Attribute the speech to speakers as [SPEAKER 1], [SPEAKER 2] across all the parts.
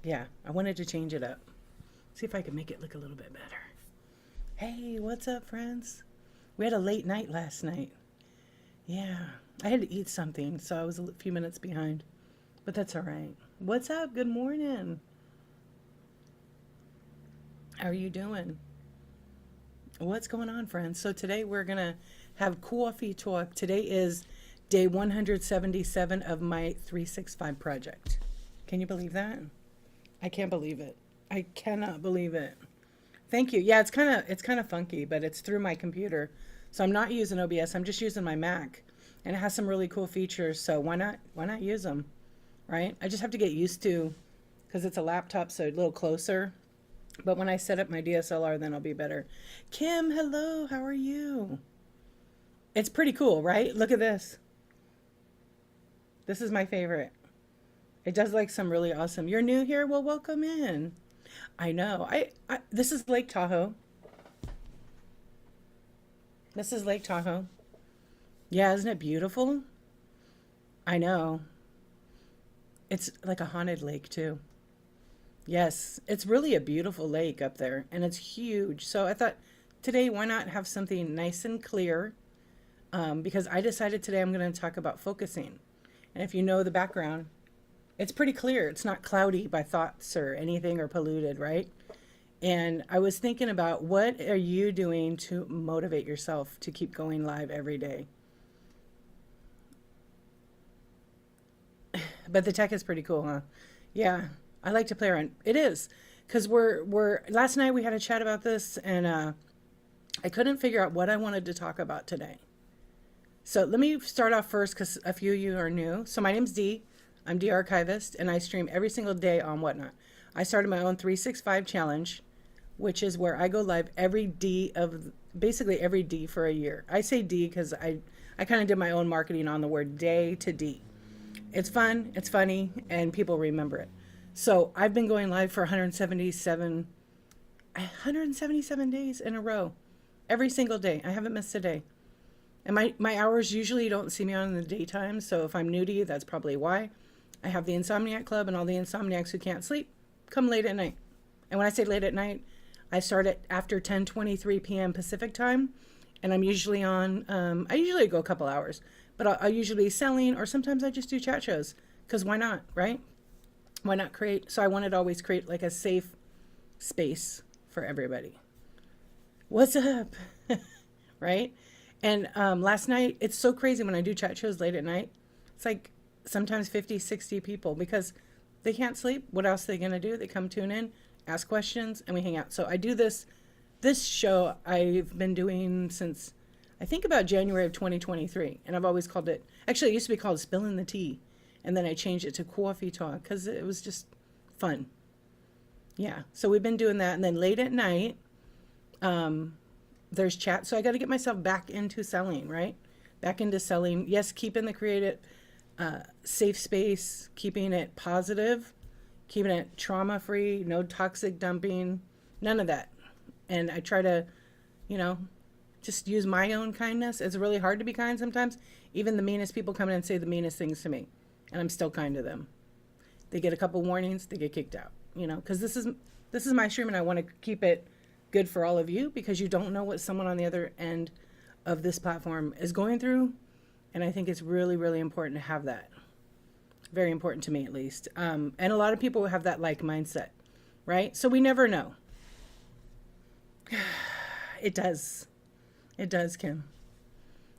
[SPEAKER 1] Yeah, I wanted to change it up. See if I can make it look a little bit better. Hey, what's up, friends? We had a late night last night. Yeah, I had to eat something, so I was a few minutes behind. But that's all right. What's up? Good morning. How are you doing? What's going on, friends? So today we're going to have coffee talk. Today is day 177 of my 365 project. Can you believe that? I can't believe it. I cannot believe it. Thank you. Yeah, it's kind of funky, but it's through my computer. So I'm not using OBS. I'm just using my Mac. And it has some really cool features, so why not use them? Right? I just have to get used to, because it's a laptop, so a little closer. But when I set up my DSLR, then I'll be better. Kim, hello. How are you? It's pretty cool, right? Look at this. This is my favorite. It does like some really awesome. You're new here? Well, welcome in. I know. I this is Lake Tahoe. This is Lake Tahoe. Yeah, isn't it beautiful? I know. It's like a haunted lake too. Yes, it's really a beautiful lake up there, and it's huge. So I thought today, why not have something nice and clear? Because I decided today I'm going to talk about focusing. And if you know the background, it's pretty clear. It's not cloudy by thoughts or anything or polluted, right? And I was thinking about, what are you doing to motivate yourself to keep going live every day? But the tech is pretty cool, huh? Yeah, I like to play around. It is, because we're last night we had a chat about this, and I couldn't figure out what I wanted to talk about today. So let me start off first, because a few of you are new. So my name's Dee. I'm Dee Archivist, and I stream every single day on Whatnot. I started my own 365 challenge, which is where I go live basically every D for a year. I say D because I kind of did my own marketing on the word day to D. It's fun, it's funny, and people remember it. So I've been going live for 177 days in a row. Every single day. I haven't missed a day. And my hours, usually you don't see me on in the daytime, so if I'm new to you, that's probably why. I have the Insomniac Club, and all the insomniacs who can't sleep come late at night. And when I say late at night, I start at after 10:23 p.m. Pacific time, and I'm usually on, I usually go a couple hours, but I'll usually be selling, or sometimes I just do chat shows, because why not, right? Why not create? So I wanted to always create like a safe space for everybody. What's up? Right? And last night, it's so crazy when I do chat shows late at night. It's like sometimes 50, 60 people, because they can't sleep. What else are they going to do? They come tune in, ask questions, and we hang out. So I do this show I've been doing since, I think, about January of 2023. And I've always called it, actually it used to be called Spilling the Tea. And then I changed it to Coffee Talk because it was just fun. Yeah, so we've been doing that. And then late at night, there's chat. So I got to get myself back into selling, right? Back into selling. Yes, keeping the creative safe space, keeping it positive, keeping it trauma-free, no toxic dumping, none of that. And I try to, just use my own kindness. It's really hard to be kind sometimes. Even the meanest people come in and say the meanest things to me, and I'm still kind to them. They get a couple warnings, they get kicked out, because this is my stream, and I want to keep it good for all of you, because you don't know what someone on the other end of this platform is going through. And I think it's really, really important to have that. Very important to me, at least. And a lot of people have that like mindset, right? So we never know. It does. It does, Kim.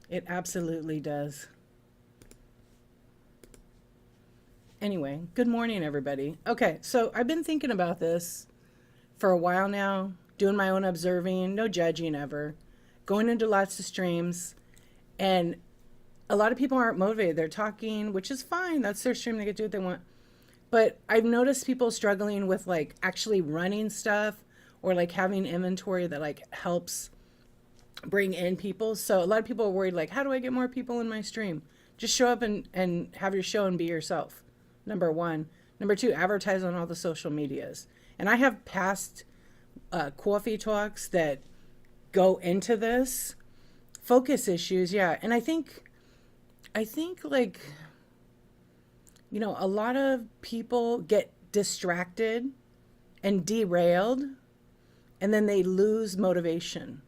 [SPEAKER 1] It absolutely does. Anyway, good morning, everybody. Okay, so I've been thinking about this for a while now, doing my own observing, no judging ever, going into lots of streams, and a lot of people aren't motivated. They're talking, which is fine. That's their stream. They get to do what they want. But I've noticed people struggling with like actually running stuff, or like having inventory that like helps bring in people. So a lot of people are worried, like, how do I get more people in my stream? Just show up and have your show and be yourself. Number one. Number two, advertise on all the social medias. And I have past coffee talks that go into this. Focus issues, yeah. And I think like, a lot of people get distracted and derailed, and then they lose motivation,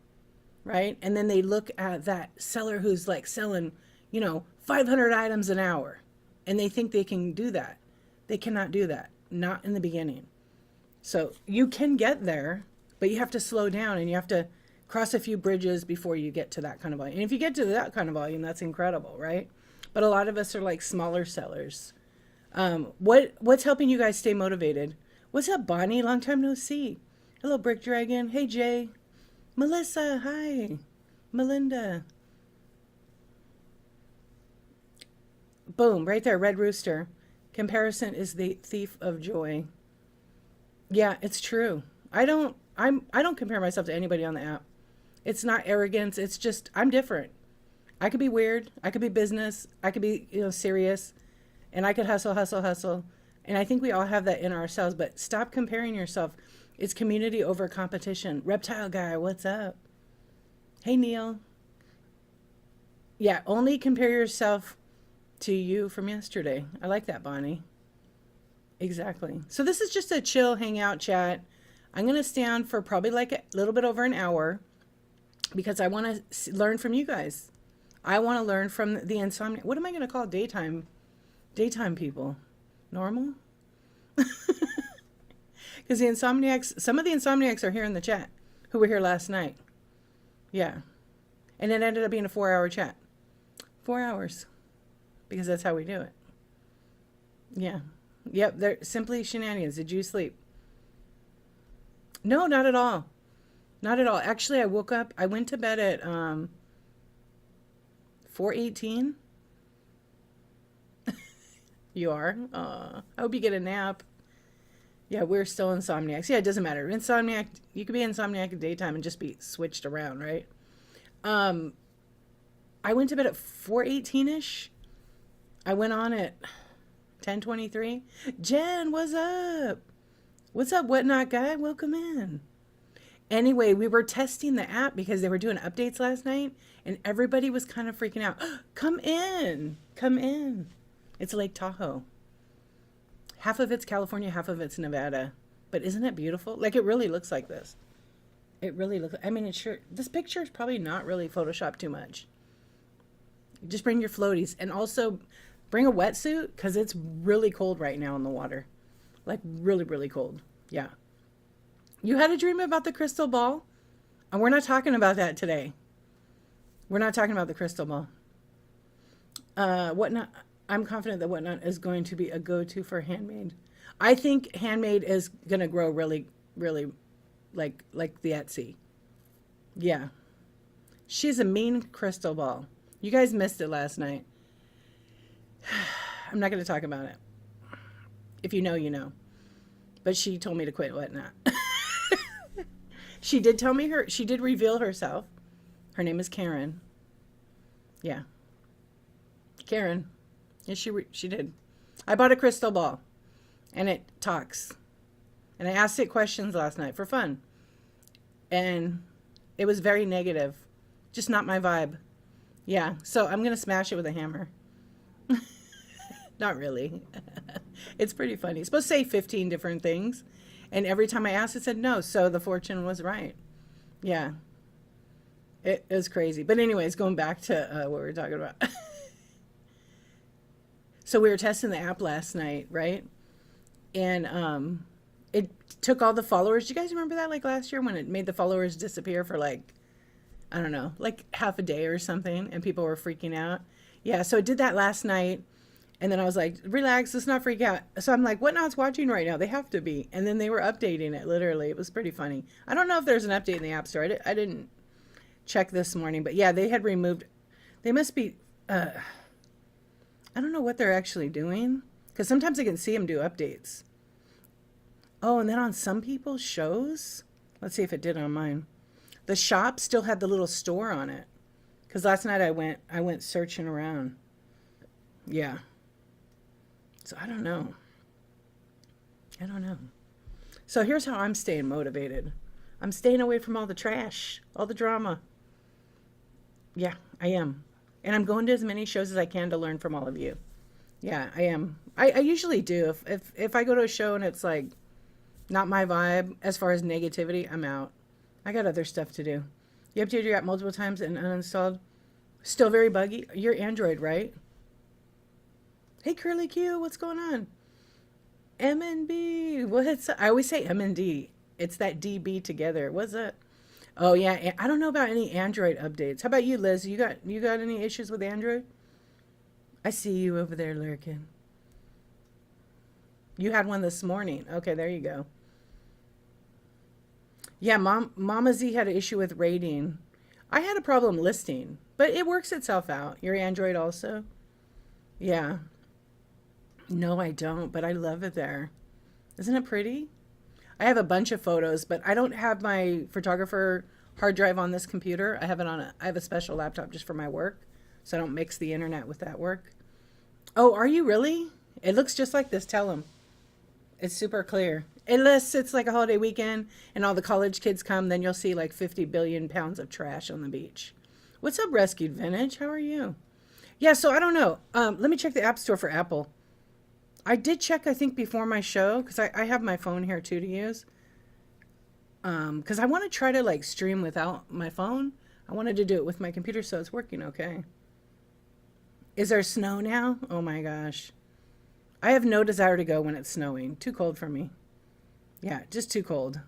[SPEAKER 1] right? And then they look at that seller who's like selling, 500 items an hour, and they think they can do that. They cannot do that, not in the beginning. So you can get there, but you have to slow down and you have to cross a few bridges before you get to that kind of volume. And if you get to that kind of volume, that's incredible, right? But a lot of us are like smaller sellers. What's helping you guys stay motivated? What's up, Bonnie? Long time no see. Hello, Brick Dragon. Hey, Jay. Melissa, hi. Melinda. Boom, right there, Red Rooster. Comparison is the thief of joy. Yeah, it's true. I don't compare myself to anybody on the app. It's not arrogance. It's just, I'm different. I could be weird. I could be business. I could be, serious. And I could hustle. And I think we all have that in ourselves, but stop comparing yourself. It's community over competition. Reptile guy, what's up? Hey, Neil. Yeah, only compare yourself to you from yesterday. I like that, Bonnie. Exactly. So this is just a chill hangout chat. I'm going to stay on for probably like a little bit over an hour because I want to learn from you guys. I want to learn from the Insomniac. What am I going to call daytime people? Normal? Because the Insomniacs, some of the Insomniacs are here in the chat who were here last night. Yeah. And it ended up being a 4-hour chat. 4 hours. Because that's how we do it. Yeah. Yep, they're simply shenanigans. Did you sleep? No, not at all. Not at all. Actually, I woke up, I went to bed at 4:18. You are? I hope you get a nap. Yeah, we're still insomniacs. Yeah, it doesn't matter. Insomniac, you could be insomniac at daytime and just be switched around, right? I went to bed at 4:18-ish. I went on at 10:23. Jen, what's up? What's up, Whatnot guy? Welcome in. Anyway, we were testing the app because they were doing updates last night, and everybody was kind of freaking out. Come in. Come in. It's Lake Tahoe. Half of it's California, half of it's Nevada. But isn't it beautiful? Like, it really looks like this. It really looks, I mean, this picture is probably not really photoshopped too much. Just bring your floaties, and also bring a wetsuit because it's really cold right now in the water. Like, really, really cold. Yeah. You had a dream about the crystal ball? And we're not talking about that today. We're not talking about the crystal ball. Whatnot, I'm confident that Whatnot is going to be a go-to for handmade. I think handmade is going to grow really, really like the Etsy. Yeah. She's a mean crystal ball. You guys missed it last night. I'm not going to talk about it. If you know, you know. But she told me to quit Whatnot. She did tell me she did reveal herself. Her name is Karen. Yeah. Karen. Yes, she did. I bought a crystal ball. And it talks. And I asked it questions last night for fun. And it was very negative. Just not my vibe. Yeah. So I'm going to smash it with a hammer. Not really. It's pretty funny. It's supposed to say 15 different things. And every time I asked, it said no. So the fortune was right. Yeah. It was crazy. But anyways, going back to what we were talking about. So we were testing the app last night, right? And it took all the followers. Do you guys remember that, like last year when it made the followers disappear for like, I don't know, like half a day or something, and people were freaking out? Yeah, so it did that last night. And then I was like, relax, let's not freak out. So I'm like, Whatnot's watching right now? They have to be. And then they were updating it, literally. It was pretty funny. I don't know if there's an update in the App Store. I didn't check this morning. But yeah, they had removed, they must be, I don't know what they're actually doing. Because sometimes I can see them do updates. Oh, and then on some people's shows, let's see if it did on mine. The shop still had the little store on it. Because last night I went searching around. Yeah. So I don't know. So here's how I'm staying motivated. I'm staying away from all the trash, all the drama. Yeah, I am. And I'm going to as many shows as I can to learn from all of you. Yeah, I am. I usually do. If I go to a show and it's like not my vibe as far as negativity, I'm out. I got other stuff to do. You updated your app multiple times and uninstalled. Still very buggy. You're Android, right? Hey, Curly Q, what's going on? MNB. What's I always say MND. It's that DB together. What's that? Oh yeah, I don't know about any Android updates. How about you, Liz? You got any issues with Android? I see you over there lurking. You had one this morning. Okay, there you go. Yeah, Mama Z had an issue with rating. I had a problem listing, but it works itself out. Your Android also? Yeah. No, I don't, but I love it there. Isn't it pretty? I have a bunch of photos, but I don't have my photographer hard drive on this computer. I have a special laptop just for my work, so I don't mix the internet with that work. Oh, are you really? It looks just like this. Tell them. It's super clear. Unless it's like a holiday weekend and all the college kids come, then you'll see like 50 billion pounds of trash on the beach. What's up, Rescued Vintage? How are you? Yeah, so I don't know. Let me check the App Store for Apple. I did check, I think, before my show, because I have my phone here too to use. Because I want to try to like stream without my phone. I wanted to do it with my computer, so it's working okay. Is there snow now? Oh my gosh. I have no desire to go when it's snowing. Too cold for me. Yeah, just too cold.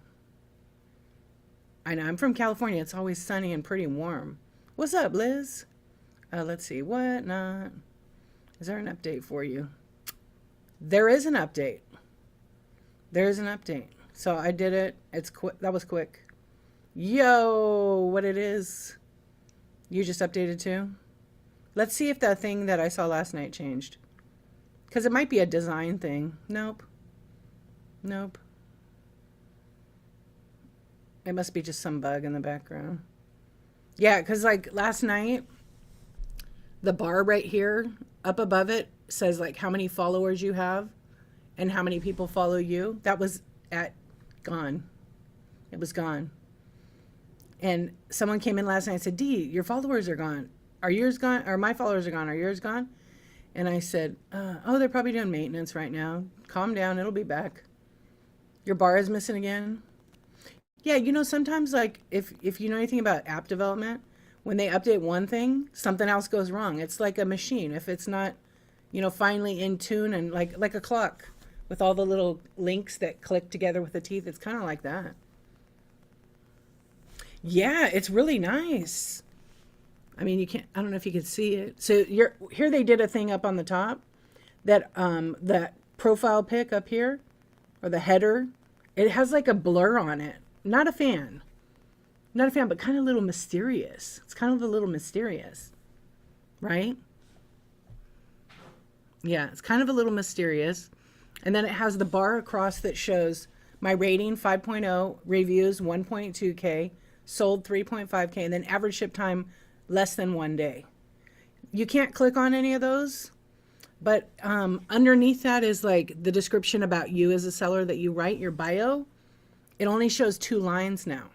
[SPEAKER 1] I know, I'm from California. It's always sunny and pretty warm. What's up, Liz? Let's see. What not? Is there an update for you? There is an update. There is an update. So I did it. It's quick. That was quick. Yo, what it is. You just updated too? Let's see if that thing that I saw last night changed. Because it might be a design thing. Nope. Nope. It must be just some bug in the background. Yeah, because like last night, the bar right here, up above it, says like how many followers you have and how many people follow you. That was gone. It was gone. And someone came in last night and said, D, your followers are gone. Are yours gone? Or my followers are gone. Are yours gone? And I said, oh, they're probably doing maintenance right now. Calm down. It'll be back. Your bar is missing again. Yeah, you know, sometimes like if you know anything about app development, when they update one thing, something else goes wrong. It's like a machine. If it's not, you know, finally in tune and like a clock with all the little links that click together with the teeth, it's kind of like that. Yeah, it's really nice. I mean, you can't, I don't know if you could see it. So here they did a thing up on the top that profile pic up here or the header, it has like a blur on it. Not a fan. Not a fan, but kind of a little mysterious. It's kind of a little mysterious, right? Yeah, it's kind of a little mysterious. And then it has the bar across that shows my rating 5.0, reviews 1.2K, sold 3.5K, and then average ship time less than 1 day. You can't click on any of those, but underneath that is like the description about you as a seller that you write, your bio. It only shows 2 lines now.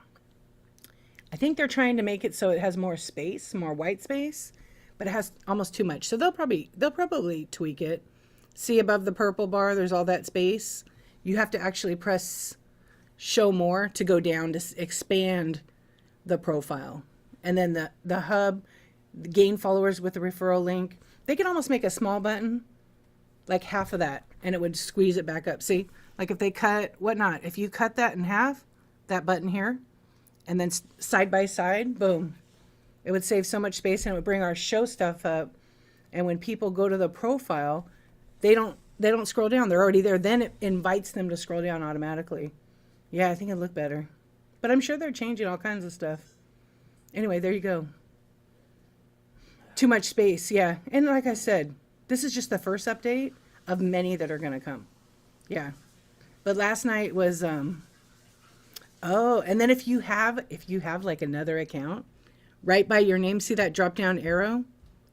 [SPEAKER 1] I think they're trying to make it so it has more space, more white space, but it has almost too much. So they'll probably tweak it. See above the purple bar, there's all that space. You have to actually press show more to go down to expand the profile. And then the hub, gain followers with the referral link. They could almost make a small button, like half of that, and it would squeeze it back up. See, like if they cut, whatnot, if you cut that in half, that button here, and then side by side, boom, it would save so much space and it would bring our show stuff up. And when people go to the profile, they don't scroll down. They're already there. Then it invites them to scroll down automatically. Yeah, I think it'd look better. But I'm sure they're changing all kinds of stuff. Anyway, there you go. Too much space, yeah. And like I said, this is just the first update of many that are going to come. Yeah. But last night was, oh, and then if you have like another account, right by your name, see that drop down arrow?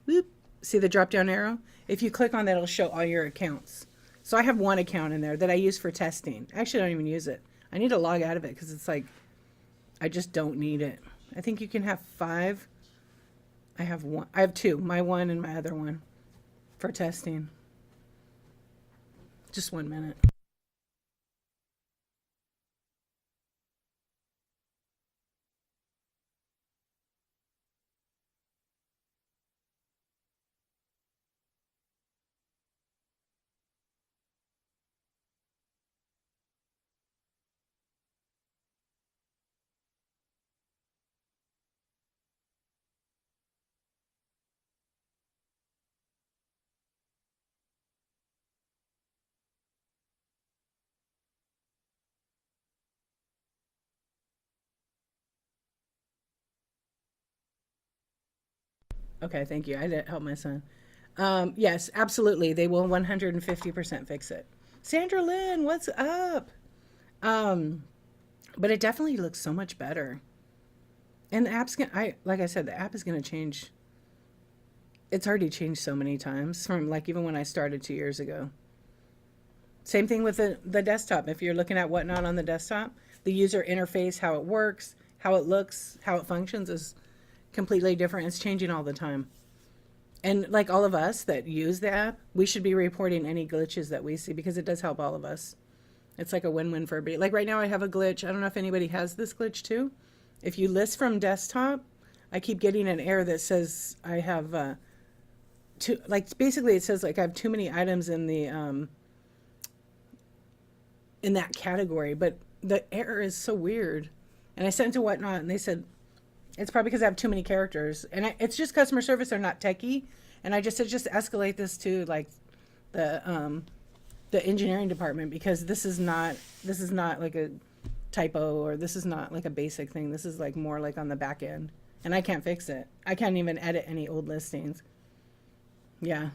[SPEAKER 1] Whoop. See the drop down arrow? If you click on that, it'll show all your accounts. So I have one account in there that I use for testing. Actually, I don't even use it. I need to log out of it because it's like, I just don't need it. I think you can have 5. I have 2, my one and my other one for testing. Just 1 minute. Okay, thank you. I did help my son. Yes, absolutely. They will 150% fix it. Sandra Lynn, what's up? Um, but it definitely looks so much better. And the app's gonna, like I said, the app is gonna change. It's already changed so many times from like even when I started 2 years ago. Same thing with the desktop. If you're looking at Whatnot on the desktop, the user interface, how it works, how it looks, how it functions is completely different. It's changing all the time. And like all of us that use the app, we should be reporting any glitches that we see because it does help all of us. It's like a win-win for everybody. Like right now I have a glitch. I don't know if anybody has this glitch too. If you list from desktop, I keep getting an error that says I have too, like basically it says like I have too many items in that category, but the error is so weird. And I sent it to Whatnot and they said it's probably because I have too many characters. And it's just customer service, they're not techie. And I just said just escalate this to like the engineering department because this is not like a typo or this is not like a basic thing. This is like more like on the back end. And I can't fix it. I can't even edit any old listings. Yeah.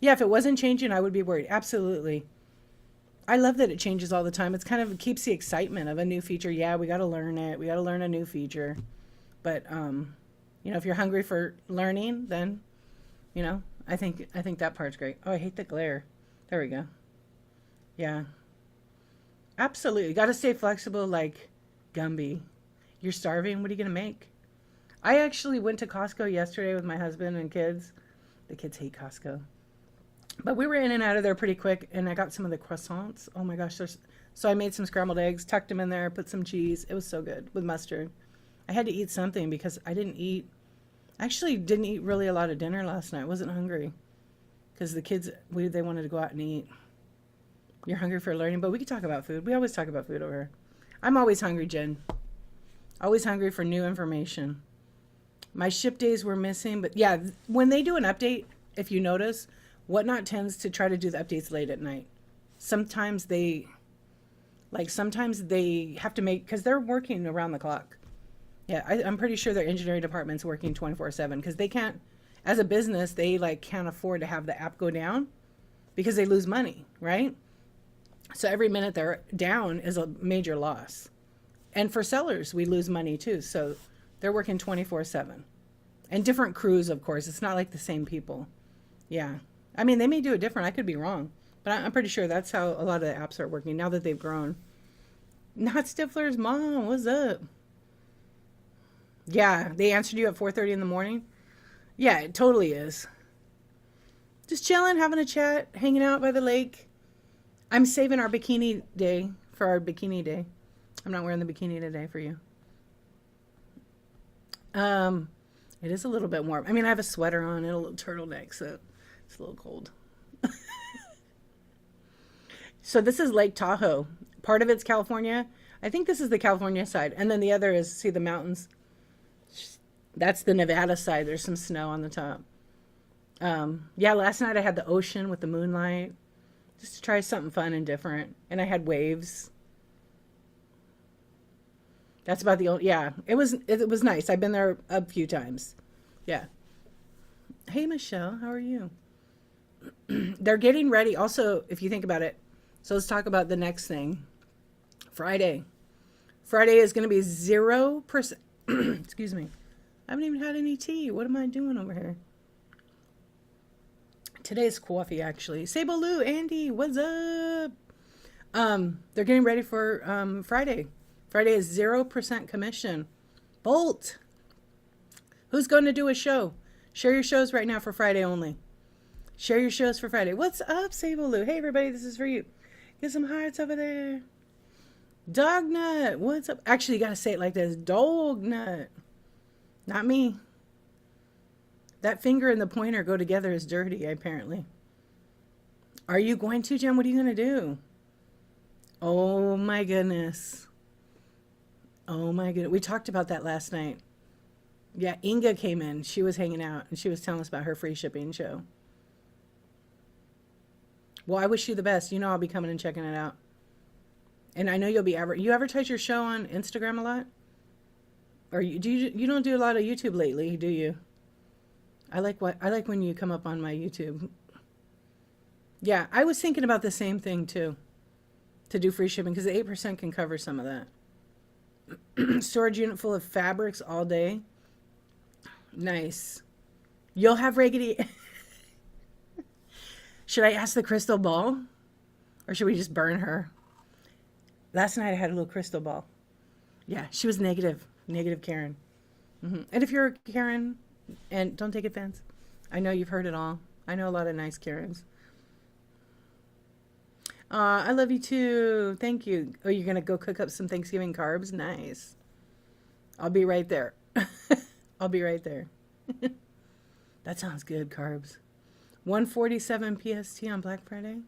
[SPEAKER 1] Yeah, if it wasn't changing, I would be worried. Absolutely. I love that it changes all the time. It's kind of it keeps the excitement of a new feature. Yeah, we got to learn it. We got to learn a new feature. But if you're hungry for learning, then, I think that part's great. Oh, I hate the glare. There we go. Yeah. Absolutely. Got to stay flexible like Gumby. You're starving. What are you going to make? I actually went to Costco yesterday with my husband and kids. The kids hate Costco. But we were in and out of there pretty quick, and I got some of the croissants. Oh my gosh. So I made some scrambled eggs, tucked them in there, put some cheese. It was so good with mustard. I had to eat something because I actually didn't eat really a lot of dinner last night. I wasn't hungry because the kids, they wanted to go out and eat. You're hungry for learning, but we could talk about food. We always talk about food over here. I'm always hungry, Jen. Always hungry for new information. My ship days were missing, but yeah, when they do an update, if you notice, Whatnot tends to try to do the updates late at night. Sometimes they have to make, because they're working around the clock. Yeah, I'm pretty sure their engineering department's working 24/7 because they can't, as a business, they like can't afford to have the app go down because they lose money, right? So every minute they're down is a major loss. And for sellers, we lose money too. So they're working 24/7. And different crews, of course. It's not like the same people. Yeah. I mean, they may do it different. I could be wrong. But I'm pretty sure that's how a lot of the apps are working now that they've grown. Not Stifler's mom. What's up? Yeah, they answered you at 4:30 in the morning. Yeah, it totally is. Just chilling, having a chat, hanging out by the lake. I'm saving our bikini day for our bikini day. I'm not wearing the bikini today for you. Um, it is a little bit warm. I mean, I have a sweater on and a little turtleneck, so it's a little cold. So this is Lake Tahoe. Part of it's California. I think this is the California side. And then the other is, see the mountains? That's the Nevada side. There's some snow on the top. Yeah, last night I had the ocean with the moonlight. Just to try something fun and different. And I had waves. That's about the only, yeah, it was nice. I've been there a few times. Yeah. Hey, Michelle, how are you? They're getting ready. Also, if you think about it, so let's talk about the next thing. Friday. Friday is going to be 0%. Excuse me. I haven't even had any tea. What am I doing over here? Today's coffee, actually. Sable Lou, Andy, what's up? They're getting ready for Friday. Friday is 0% commission. Bolt. Who's going to do a show? Share your shows right now for Friday only. Share your shows for Friday. What's up, Sable Lou? Hey, everybody, this is for you. Get some hearts over there. Dognut, what's up? Actually, you got to say it like this. Dognut. Not me. That finger and the pointer go together as dirty, apparently. Are you going to, Jen? What are you going to do? Oh, my goodness. Oh, my goodness. We talked about that last night. Yeah, Inga came in. She was hanging out, and she was telling us about her free shipping show. Well, I wish you the best. You know I'll be coming and checking it out. And I know you'll be you advertise your show on Instagram a lot? Or you don't do a lot of YouTube lately, do you? I like when you come up on my YouTube. Yeah, I was thinking about the same thing too. To do free shipping, because the 8% can cover some of that. Storage unit full of fabrics all day. Nice. You'll have raggedy. Should I ask the crystal ball? Or should we just burn her? Last night I had a little crystal ball. Yeah, she was negative. Negative Karen. And if you're a Karen, and don't take offense, I know you've heard it all. I know a lot of nice Karens. I love you too. Thank you. Oh, you're going to go cook up some Thanksgiving carbs? Nice. I'll be right there. I'll be right there. That sounds good, carbs. 1:47 PST on Black Friday.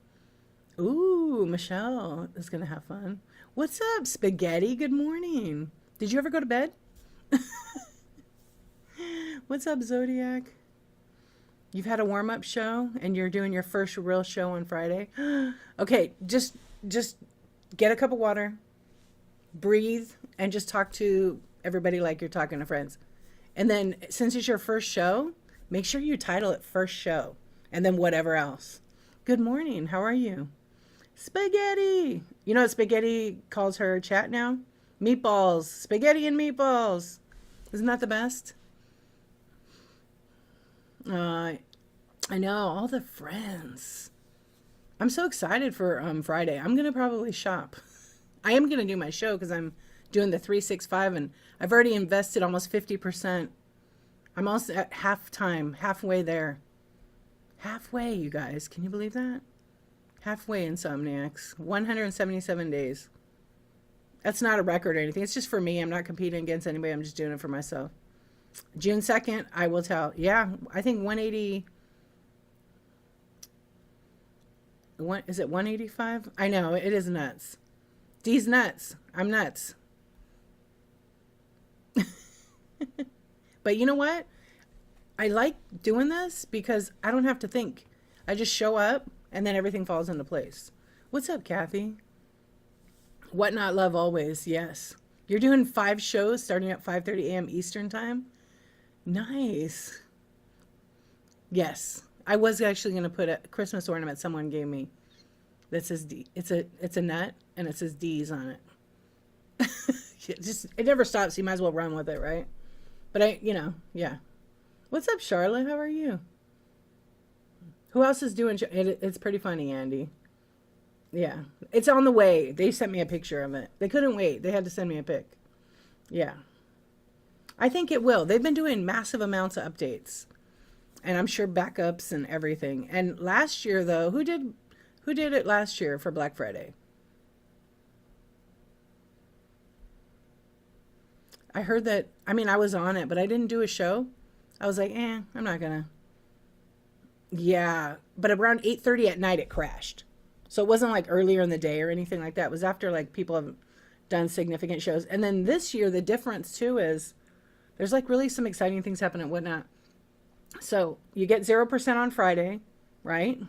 [SPEAKER 1] Ooh, Michelle is going to have fun. What's up, Spaghetti? Good morning. Did you ever go to bed? What's up, Zodiac? You've had a warm-up show and you're doing your first real show on Friday. Okay, just get a cup of water, breathe, and just talk to everybody like you're talking to friends. And then since it's your first show, make sure you title it First Show and then whatever else. Good morning. How are you? Spaghetti. You know what Spaghetti calls her chat now? Meatballs. Spaghetti and meatballs. Isn't that the best? I know, all the friends. I'm so excited for Friday. I'm going to probably shop. I am going to do my show because I'm doing the 365 and I've already invested almost 50%. I'm almost at halfway there. Halfway, you guys. Can you believe that? Halfway, Insomniacs. 177 days. That's not a record or anything. It's just for me. I'm not competing against anybody. I'm just doing it for myself. June 2nd, I will tell. Yeah, I think 180. Is it 185? I know, it is nuts. D's nuts. I'm nuts. But you know what? I like doing this because I don't have to think. I just show up and then everything falls into place. What's up, Kathy? What not love always, yes. You're doing 5 shows starting at 5:30 a.m. Eastern time? Nice. Yes. I was actually going to put a Christmas ornament someone gave me that says D. It's a nut and it says D's on it. It never stops. You might as well run with it, right? But yeah. What's up, Charlotte? How are you? Who else is doing? It's pretty funny, Andy. Yeah, it's on the way. They sent me a picture of it. They couldn't wait. They had to send me a pic. Yeah. I think it will. They've been doing massive amounts of updates. And I'm sure backups and everything. And last year, though, who did it last year for Black Friday? I heard that, I was on it, but I didn't do a show. I was like, I'm not gonna. Yeah, but around 8:30 at night it crashed. So it wasn't like earlier in the day or anything like that. It was after like people have done significant shows. And then this year, the difference too is there's like really some exciting things happening and whatnot. So you get 0% on Friday, right?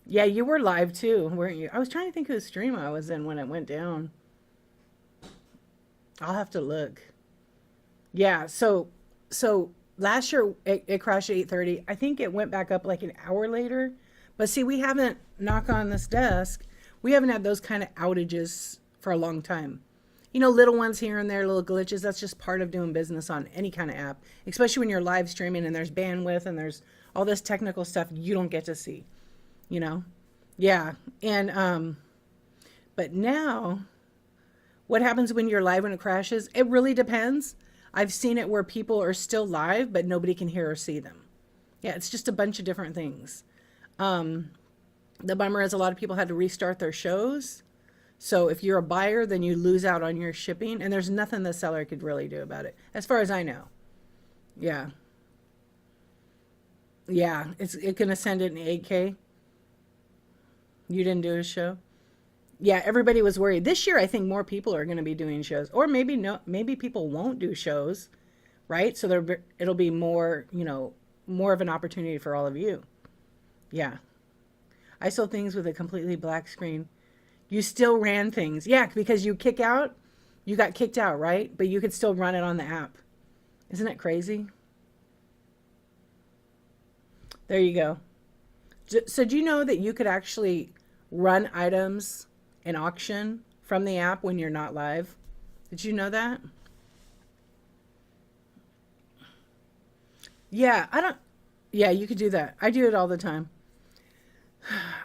[SPEAKER 1] Yeah, you were live too, weren't you? I was trying to think whose stream I was in when it went down. I'll have to look. Yeah, so last year it crashed at 8:30. I think it went back up like an hour later. But see, we haven't, knock on this desk, we haven't had those kind of outages for a long time. Little ones here and there, little glitches. That's just part of doing business on any kind of app, especially when you're live streaming and there's bandwidth and there's all this technical stuff you don't get to see, Yeah. And, but now what happens when you're live when it crashes? It really depends. I've seen it where people are still live, but nobody can hear or see them. Yeah, it's just a bunch of different things. The bummer is a lot of people had to restart their shows. So if you're a buyer, then you lose out on your shipping, and there's nothing the seller could really do about it, as far as I know. Yeah, yeah, it's gonna send it in 8K. You didn't do a show. Yeah, everybody was worried. This year, I think more people are going to be doing shows, or maybe no, maybe people won't do shows, right? So it'll be more, more of an opportunity for all of you. Yeah, I sold things with a completely black screen. You still ran things, yeah, because you got kicked out, right? But you could still run it on the app. Isn't it crazy? There you go. So do you know that you could actually run items in auction from the app when you're not live? Did you know that? Yeah, I don't. Yeah, you could do that. I do it all the time.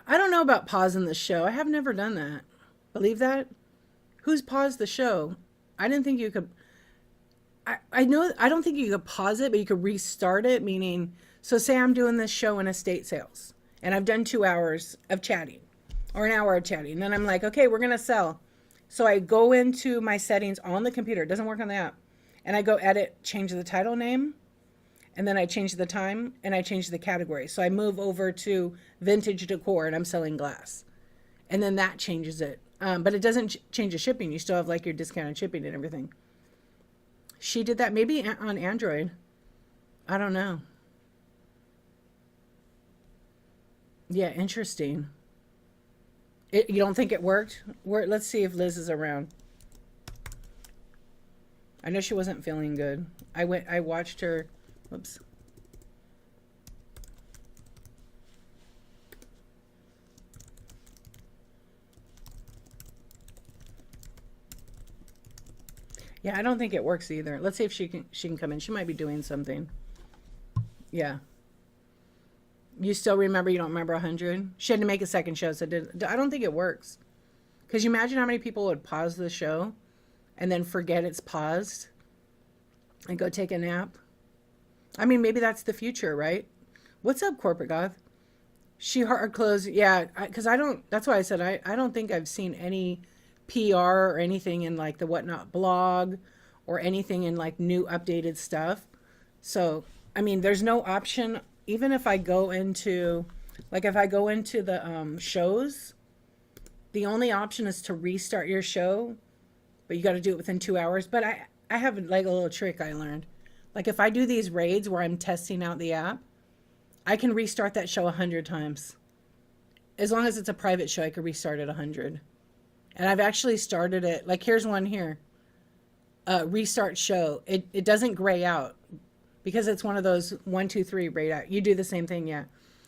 [SPEAKER 1] I don't know about pausing the show. I have never done that. Believe that? Who's paused the show? I didn't think you could. I know. I don't think you could pause it, but you could restart it. Meaning, so say I'm doing this show in estate sales, and I've done 2 hours of chatting, or an hour of chatting, and then I'm like, okay, we're gonna sell. So I go into my settings on the computer. It doesn't work on the app, and I go edit, change the title name, and then I change the time, and I change the category. So I move over to vintage decor, and I'm selling glass, and then that changes it. But it doesn't change the shipping. You still have like your discounted shipping and everything. She did that maybe on Android. I don't know. Yeah, interesting. You don't think it worked? Let's see if Liz is around. I know she wasn't feeling good. I watched her. Whoops. Yeah, I don't think it works either. Let's see if she can come in. She might be doing something. Yeah. You still remember, you don't remember 100? She had to make a second show, so I don't think it works. Because you imagine how many people would pause the show and then forget it's paused and go take a nap? I mean, maybe that's the future, right? What's up, Corporate Goth? She hard closed, yeah, because I don't, that's why I said I don't think I've seen any PR or anything in like the Whatnot blog or anything in like new updated stuff. So, I mean, there's no option, even if I go into, like if I go into the shows, the only option is to restart your show, but you got to do it within 2 hours. But I have like a little trick I learned. Like if I do these raids where I'm testing out the app, I can restart that show 100 times. As long as it's a private show, I could restart it 100. And I've actually started it. Like here's one here. Restart show. It doesn't gray out because it's one of those 1, 2, 3 raid out. You do the same thing, yeah.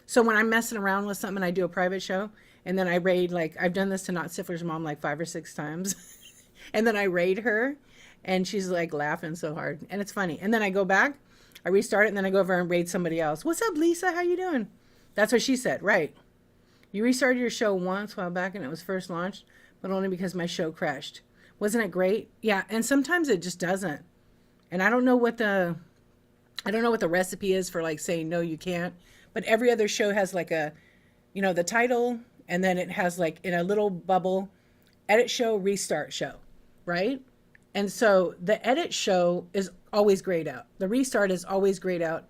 [SPEAKER 1] So when I'm messing around with something, I do a private show, and then I raid, like I've done this to Not Stifler's mom like 5 or 6 times, and then I raid her, and she's like laughing so hard, and it's funny. And then I go back, I restart it, and then I go over and raid somebody else. What's up, Lisa? How you doing? That's what she said, right? You restarted your show once a while back, and it was first launched, but only because my show crashed. Wasn't it great? Yeah, and sometimes it just doesn't. And I don't know what the recipe is for like saying no, you can't. But every other show has like a, the title, and then it has like in a little bubble, edit show, restart show, right? And so the edit show is always grayed out. The restart is always grayed out.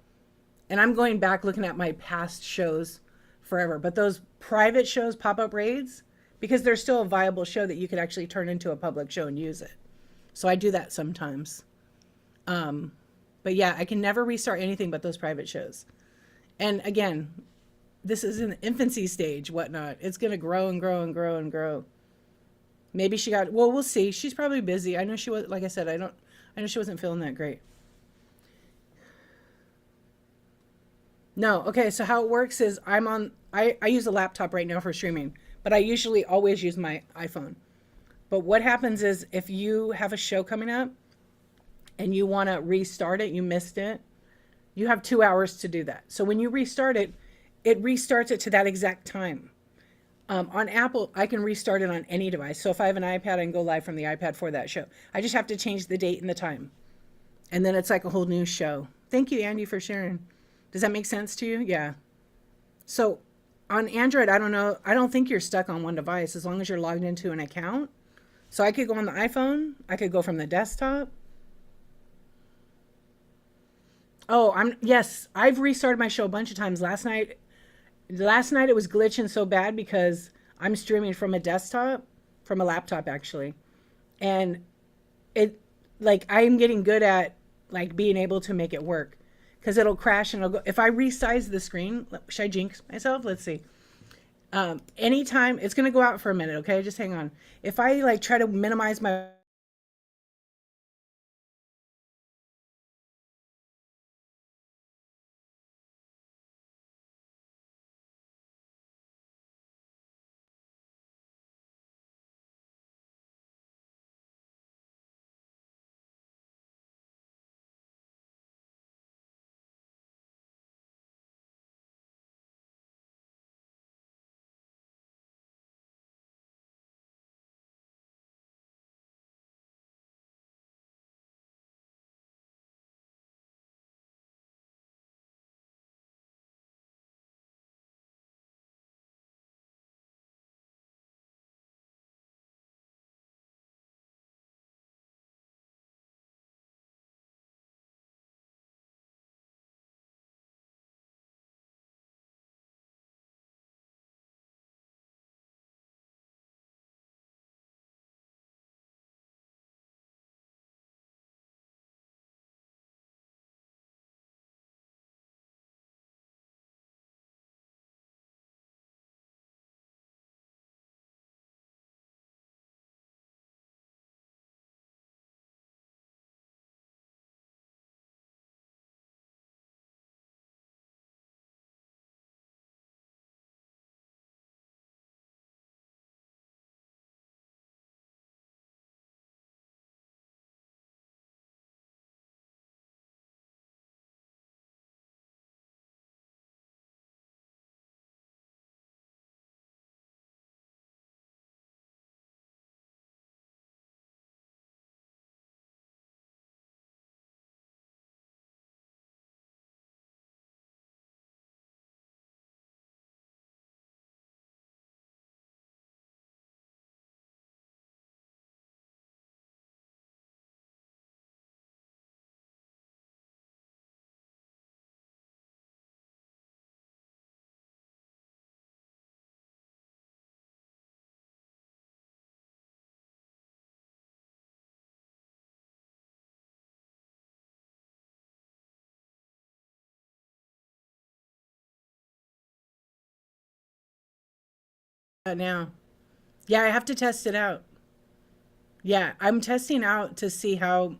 [SPEAKER 1] And I'm going back looking at my past shows forever. But those private shows, pop-up raids, because they're still a viable show that you could actually turn into a public show and use it. So I do that sometimes. But yeah, I can never restart anything but those private shows. And again, this is in the infancy stage, Whatnot. It's going to grow and grow and grow and grow. Maybe we'll see. She's probably busy. I know she was, like I said, I know she wasn't feeling that great. No, okay, so how it works is I use a laptop right now for streaming, but I usually always use my iPhone. But what happens is if you have a show coming up and you want to restart it, you missed it, you have 2 hours to do that. So when you restart it, it restarts it to that exact time. On Apple, I can restart it on any device. So if I have an iPad, I can go live from the iPad for that show. I just have to change the date and the time. And then it's like a whole new show. Thank you, Andy, for sharing. Does that make sense to you? Yeah. So on Android, I don't know. I don't think you're stuck on one device as long as you're logged into an account. So I could go on the iPhone. I could go from the desktop. Oh, yes, I've restarted my show a bunch of times. Last night it was glitching so bad because I'm streaming from a desktop, from a laptop actually. And it like I'm getting good at like being able to make it work because it'll crash and it'll go if I resize the screen. Should I jinx myself? Let's see. Anytime it's gonna go out for a minute, okay? Just hang on. If I like try to minimize my now. Yeah, I have to test it out. Yeah, I'm testing out to see how.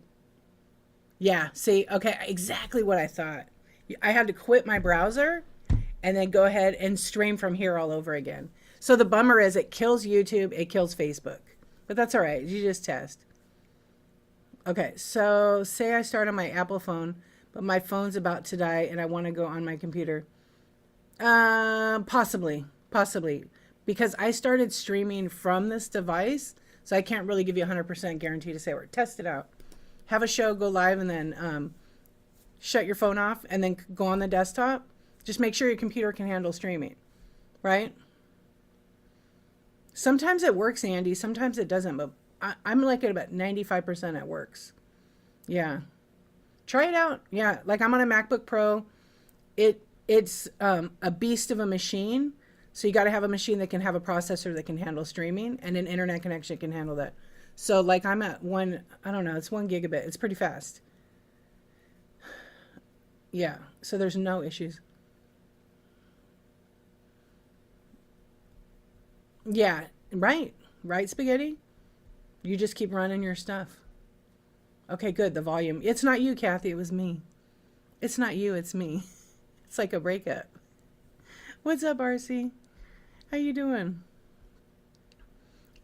[SPEAKER 1] Yeah, see, okay, exactly what I thought. I had to quit my browser and then go ahead and stream from here all over again. So the bummer is it kills YouTube, it kills Facebook. But that's all right. You just test. Okay, so say I start on my Apple phone, but my phone's about to die and I want to go on my computer. Possibly. Because I started streaming from this device, so I can't really give you a 100% guarantee to say or test it out. Have a show go live and then shut your phone off and then go on the desktop. Just make sure your computer can handle streaming, right? Sometimes it works, Andy. Sometimes it doesn't, but I'm like at about 95% it works. Yeah. Try it out. Yeah, like I'm on a MacBook Pro. It's a beast of a machine. So you got to have a machine that can have a processor that can handle streaming and an internet connection can handle that. So like I'm at I don't know, it's 1 gigabit. It's pretty fast. Yeah. So there's no issues. Yeah. Right. Right, Spaghetti? You just keep running your stuff. Okay, good. The volume. It's not you, Kathy. It was me. It's not you. It's me. It's like a breakup. What's up, RC? How you doing?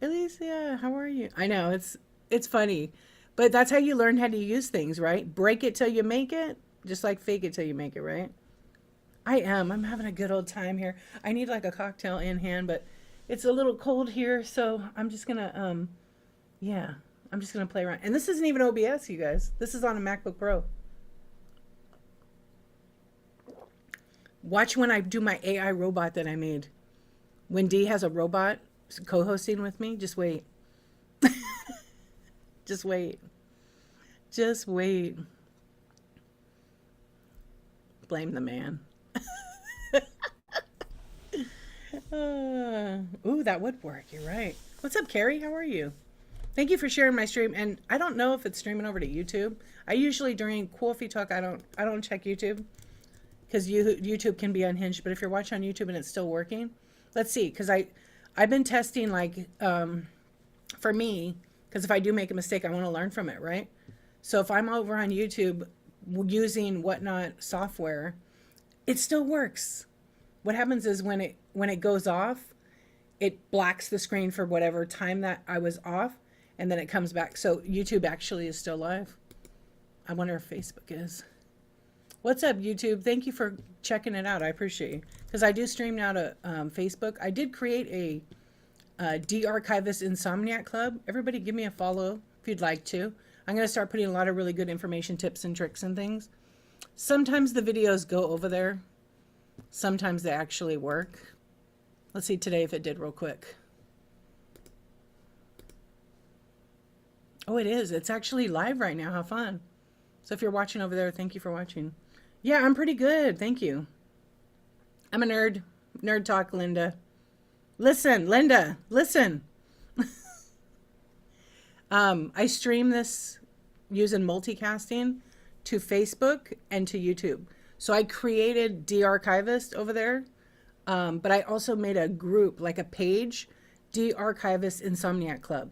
[SPEAKER 1] Alicia, how are you? I know it's funny, but that's how you learn how to use things, right? Break it till you make it, just like fake it till you make it, right? I am. I'm having a good old time here. I need like a cocktail in hand, but it's a little cold here, so I'm just gonna yeah, I'm just gonna play around. And this isn't even OBS, you guys. This is on a MacBook Pro. Watch when I do my AI robot that I made. When Dee has a robot co-hosting with me, just wait. Just wait. Just wait. Blame the man. Ooh, that would work. You're right. What's up, Carrie? How are you? Thank you for sharing my stream. And I don't know if it's streaming over to YouTube. I usually during Coffee Talk, I don't check YouTube because YouTube can be unhinged. But if you're watching on YouTube and it's still working, let's see. Because I've been testing like for me, because if I do make a mistake, I want to learn from it, right? So if I'm over on YouTube using Whatnot software, it still works. What happens is when it goes off, it blacks the screen for whatever time that I was off, and then it comes back. So YouTube actually is still live. I wonder if Facebook is. What's up, YouTube? Thank you for checking it out. I appreciate you. Because I do stream now to Facebook. I did create a de-archivist Insomniac club. Everybody give me a follow if you'd like to. I'm going to start putting a lot of really good information, tips, and tricks and things. Sometimes the videos go over there. Sometimes they actually work. Let's see today if it did real quick. Oh, it is. It's actually live right now. How fun. So if you're watching over there, thank you for watching. Yeah, I'm pretty good. Thank you. I'm a nerd. Nerd talk, Linda. Listen, Linda, listen. I stream this using multicasting to Facebook and to YouTube. So I created de-archivist over there, but I also made a group, like a page, de-archivist Insomniac Club.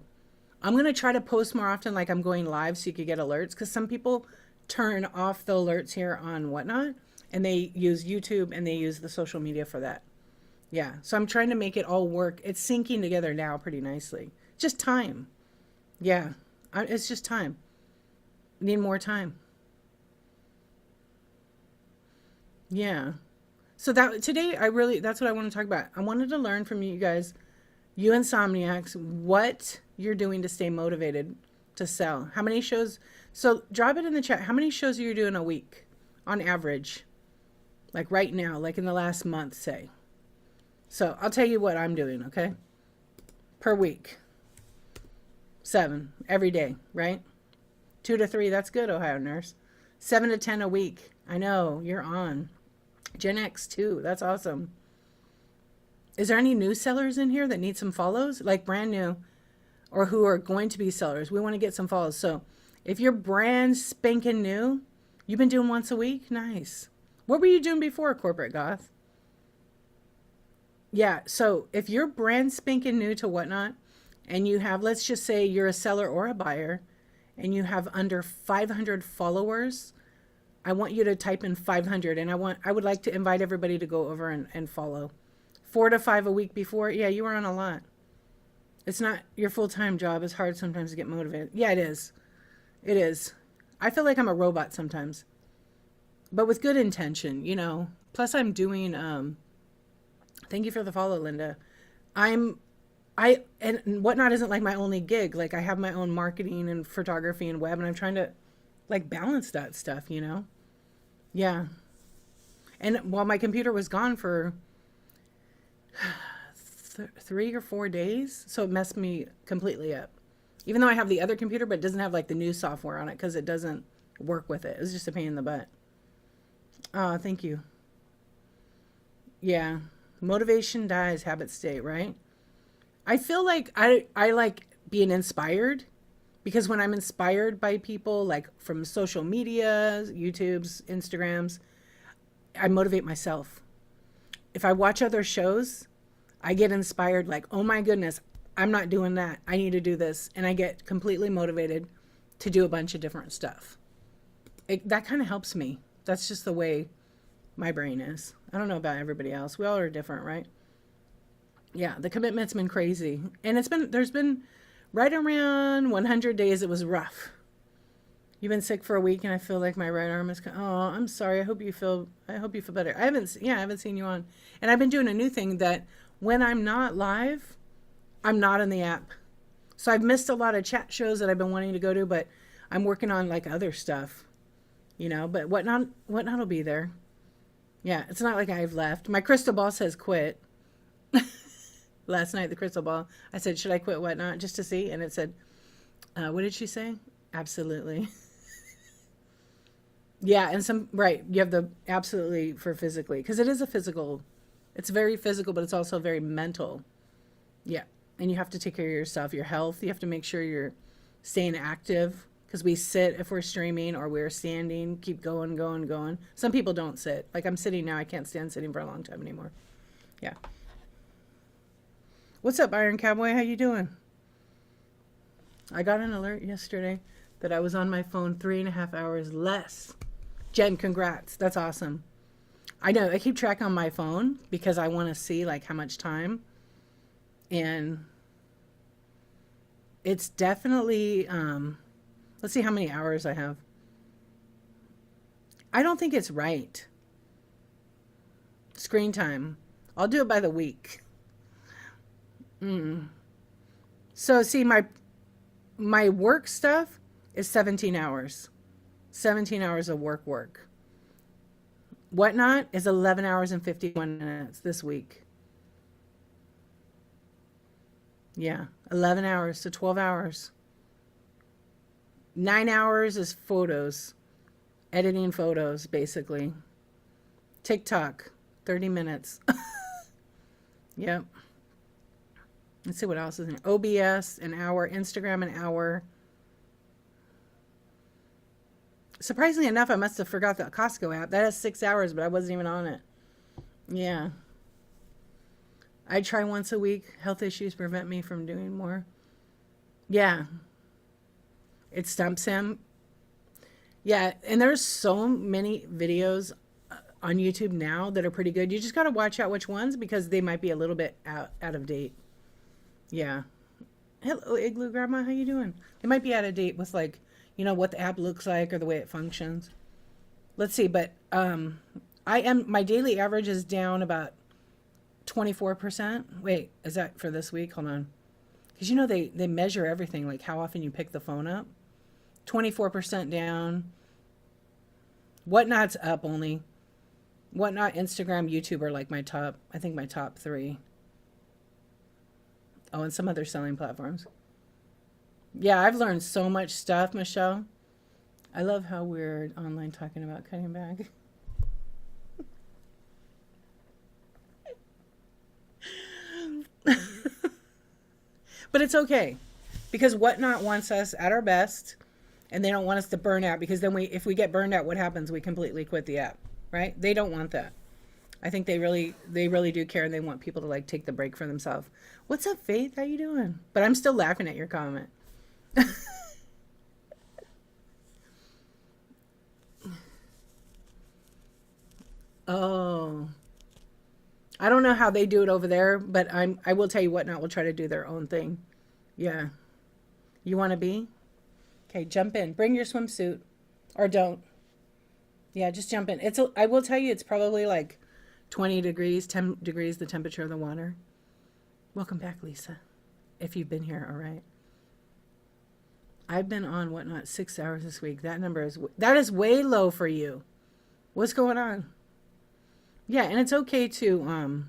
[SPEAKER 1] I'm going to try to post more often like I'm going live so you could get alerts, because some people turn off the alerts here on Whatnot, and they use YouTube and they use the social media for that. Yeah, so I'm trying to make it all work. It's syncing together now pretty nicely. Just time. Yeah, it's just time. Need more time. Yeah. So that today that's what I want to talk about. I wanted to learn from you guys, you insomniacs, what you're doing to stay motivated to sell. How many shows? So drop it in the chat. How many shows are you doing a week on average? Like right now, like in the last month, say. So I'll tell you what I'm doing, okay? Per week. 7 every day, right? 2 to 3, that's good, Ohio nurse. 7 to 10 a week. I know, you're on. Gen X too, that's awesome. Is there any new sellers in here that need some follows? Like brand new or who are going to be sellers? We want to get some follows. So if you're brand spanking new, you've been doing once a week? Nice. What were you doing before, Corporate Goth? Yeah, so if you're brand spanking new to Whatnot and you have, let's just say you're a seller or a buyer and you have under 500 followers, I want you to type in 500, and I would like to invite everybody to go over and follow. 4 to 5 a week before. Yeah, you were on a lot. It's not your full-time job. It's hard sometimes to get motivated. Yeah, it is. It is. I feel like I'm a robot sometimes, but with good intention, you know. Plus I'm doing, thank you for the follow, Linda. And Whatnot isn't like my only gig. Like I have my own marketing and photography and web, and I'm trying to like balance that stuff, you know? Yeah. And while my computer was gone for 3 or 4 days, so it messed me completely up. Even though I have the other computer, but it doesn't have like the new software on it because it doesn't work with it. It's just a pain in the butt. Thank you. Yeah. Motivation dies, habits stay, right? I feel like I like being inspired, because when I'm inspired by people like from social media, YouTube's, Instagrams, I motivate myself. If I watch other shows, I get inspired like, oh my goodness, I'm not doing that. I need to do this. And I get completely motivated to do a bunch of different stuff. That kind of helps me. That's just the way my brain is. I don't know about everybody else. We all are different, right? Yeah, the commitment's been crazy. And there's been right around 100 days it was rough. You've been sick for a week and I feel like my right arm is, oh, I'm sorry. I hope you feel better. I haven't seen you on. And I've been doing a new thing that when I'm not live, I'm not in the app. So I've missed a lot of chat shows that I've been wanting to go to, but I'm working on like other stuff, you know, but Whatnot will be there. Yeah, it's not like I've left. My crystal ball says quit. Last night, the crystal ball, I said, should I quit Whatnot just to see? And it said, what did she say? Absolutely. Yeah, and some, right, you have the absolutely for physically, because it is a physical, it's very physical, but it's also very mental. Yeah. And you have to take care of yourself, your health. You have to make sure you're staying active because we sit if we're streaming or we're standing, keep going, going, going. Some people don't sit. Like I'm sitting now, I can't stand sitting for a long time anymore. Yeah. What's up, Iron Cowboy? How you doing? I got an alert yesterday that I was on my phone 3.5 hours less. Jen, congrats. That's awesome. I know. I keep track on my phone because I want to see like how much time. And it's definitely, let's see how many hours I have. I don't think it's right. Screen time. I'll do it by the week. So see, my work stuff is 17 hours. 17 hours of work. Whatnot is 11 hours and 51 minutes this week. Yeah, 11 hours to 12 hours. 9 hours is photos, editing photos, basically. TikTok, 30 minutes. Yep. Let's see what else is in here. OBS, an hour. Instagram, an hour. Surprisingly enough, I must have forgot the Costco app. That has 6 hours, but I wasn't even on it. Yeah. I try once a week. Health issues prevent me from doing more. Yeah. It stumps him. Yeah, and there's so many videos on YouTube now that are pretty good. You just got to watch out which ones because they might be a little bit out of date. Yeah. Hello, Igloo Grandma. How you doing? They might be out of date with like, you know, what the app looks like or the way it functions. Let's see, but my daily average is down about 24%. Wait, is that for this week? Hold on. Because you know they measure everything, like how often you pick the phone up. 24% down. Whatnot's up only. Whatnot, Instagram, YouTube are like my top 3. Oh, and some other selling platforms. Yeah, I've learned so much stuff, Michelle. I love how we're online talking about cutting back. But it's okay because Whatnot wants us at our best and they don't want us to burn out because then if we get burned out, what happens? We completely quit the app, right? They don't want that. I think they really do care and they want people to like take the break for themselves. What's up, Faith? How you doing? But I'm still laughing at your comment. Oh, I don't know how they do it over there, but I will tell you Whatnot will try to do their own thing. Yeah. You want to be? Okay, jump in. Bring your swimsuit or don't. Yeah, just jump in. I will tell you it's probably like 20 degrees, 10 degrees the temperature of the water. Welcome back, Lisa. If you've been here, all right. I've been on Whatnot 6 hours this week. That is way low for you. What's going on? Yeah, and it's okay to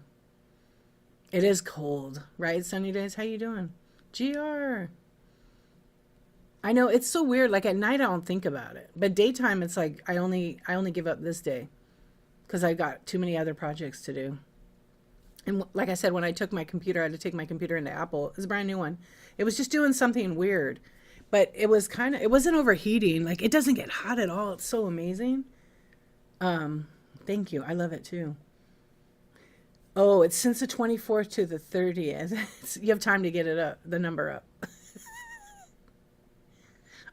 [SPEAKER 1] it is cold, right? Sunny days. How you doing? GR. I know it's so weird. Like at night I don't think about it. But daytime it's like I only give up this day cuz I got too many other projects to do. And like I said, when I took my computer, I had to take my computer into Apple. It's a brand new one. It was just doing something weird. But it wasn't overheating. Like it doesn't get hot at all. It's so amazing. Thank you. I love it too. Oh, it's since the 24th to the 30th. You have time to get it up, the number up.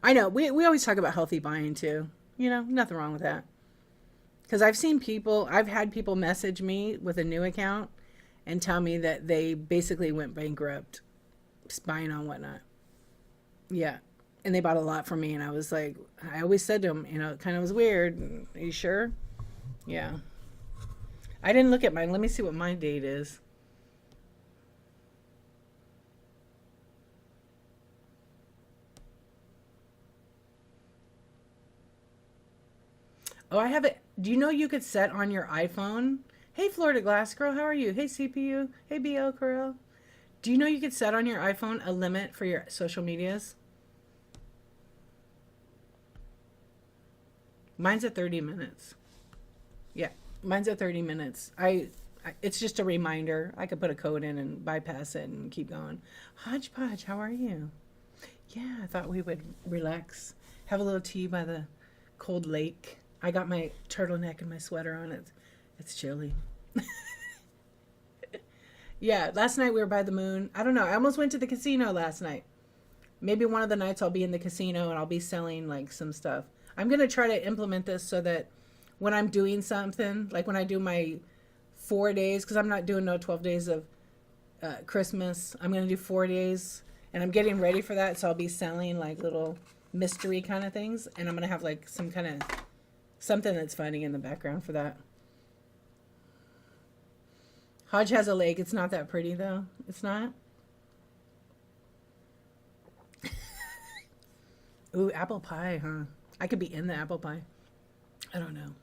[SPEAKER 1] I know. We always talk about healthy buying too. You know, nothing wrong with that. Because I've had people message me with a new account and tell me that they basically went bankrupt spying on Whatnot. Yeah. And they bought a lot from me. And I was like, I always said to them, you know, it kind of was weird. Are you sure? Yeah. I didn't look at mine. Let me see what my date is. Oh, I have it. Do you know you could set on your iPhone? Hey, Florida Glass Girl, how are you? Hey, CPU. Hey, BL Corel. Do you know you could set on your iPhone a limit for your social medias? Mine's at 30 minutes. Yeah, mine's at 30 minutes. It's just a reminder. I could put a code in and bypass it and keep going. Hodgepodge, how are you? Yeah, I thought we would relax, have a little tea by the cold lake. I got my turtleneck and my sweater on. It's chilly. Yeah, last night we were by the moon. I don't know. I almost went to the casino last night. Maybe one of the nights I'll be in the casino and I'll be selling like some stuff. I'm going to try to implement this so that when I'm doing something, like when I do my 4 days, because I'm not doing no 12 days of Christmas. I'm going to do 4 days and I'm getting ready for that. So I'll be selling like little mystery kind of things. And I'm going to have like some kind of something that's funny in the background for that. Hodge has a lake. It's not that pretty, though. It's not. Ooh, apple pie, huh? I could be in the apple pie. I don't know.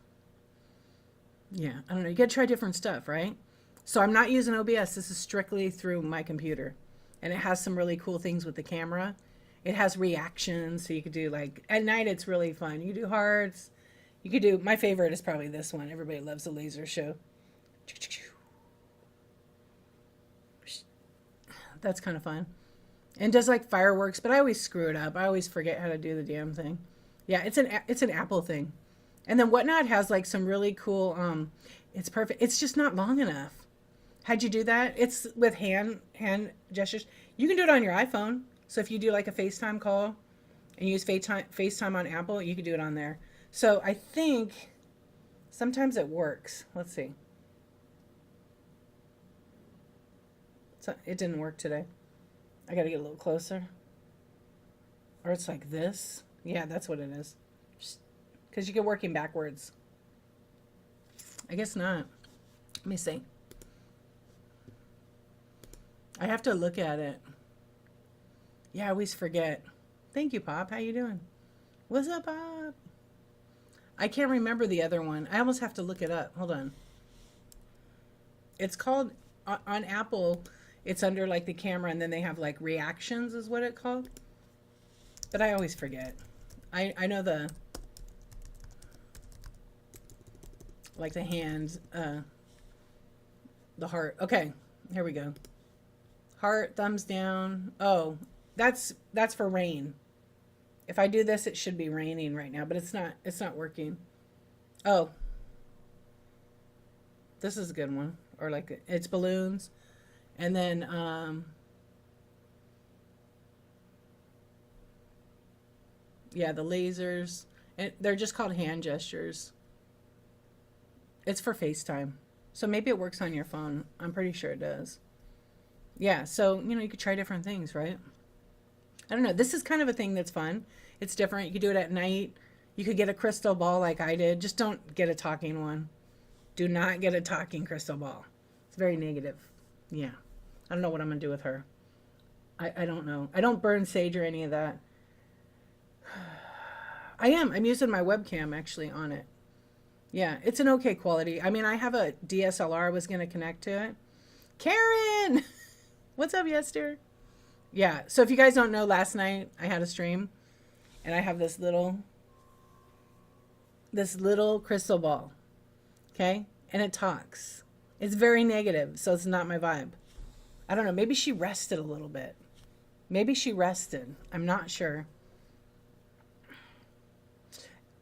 [SPEAKER 1] Yeah, I don't know. You got to try different stuff, right? So I'm not using OBS. This is strictly through my computer. And it has some really cool things with the camera. It has reactions, so you could do, like, at night it's really fun. You do hearts. You could do, my favorite is probably this one. Everybody loves the laser show. That's kind of fun. And does like fireworks, but I always screw it up. I always forget how to do the damn thing. Yeah, it's an Apple thing. And then Whatnot has like some really cool it's perfect. It's just not long enough. How'd you do that? It's with hand gestures. You can do it on your iPhone. So if you do like a FaceTime call and use FaceTime on Apple, you can do it on there. So I think sometimes it works. Let's see. So it didn't work today. I got to get a little closer. Or it's like this. Yeah, that's what it is. Because you get working backwards. I guess not. Let me see. I have to look at it. Yeah, I always forget. Thank you, Pop. How you doing? What's up, Pop? I can't remember the other one. I almost have to look it up. Hold on. It's called, on Apple, it's under like the camera and then they have like reactions is what it's called. But I always forget. I know the, like the hand, the heart. Okay, here we go. Heart, thumbs down. Oh, that's for rain. If I do this, it should be raining right now, but it's not working. Oh, this is a good one. Or like it's balloons. And then, yeah, the lasers. And they're just called hand gestures. It's for FaceTime. So maybe it works on your phone. I'm pretty sure it does. Yeah, so, you know, you could try different things, right? I don't know. This is kind of a thing that's fun. It's different. You could do it at night. You could get a crystal ball like I did. Just don't get a talking one. Do not get a talking crystal ball. It's very negative. Yeah. I don't know what I'm going to do with her. I don't know. I don't burn sage or any of that. I'm using my webcam actually on it. Yeah, it's an okay quality. I mean, I have a DSLR I was going to connect to it. Karen! What's up, Yester? Yeah, so if you guys don't know, last night I had a stream and I have this little crystal ball. Okay? And it talks. It's very negative, so it's not my vibe. I don't know. Maybe she rested a little bit. Maybe she rested. I'm not sure.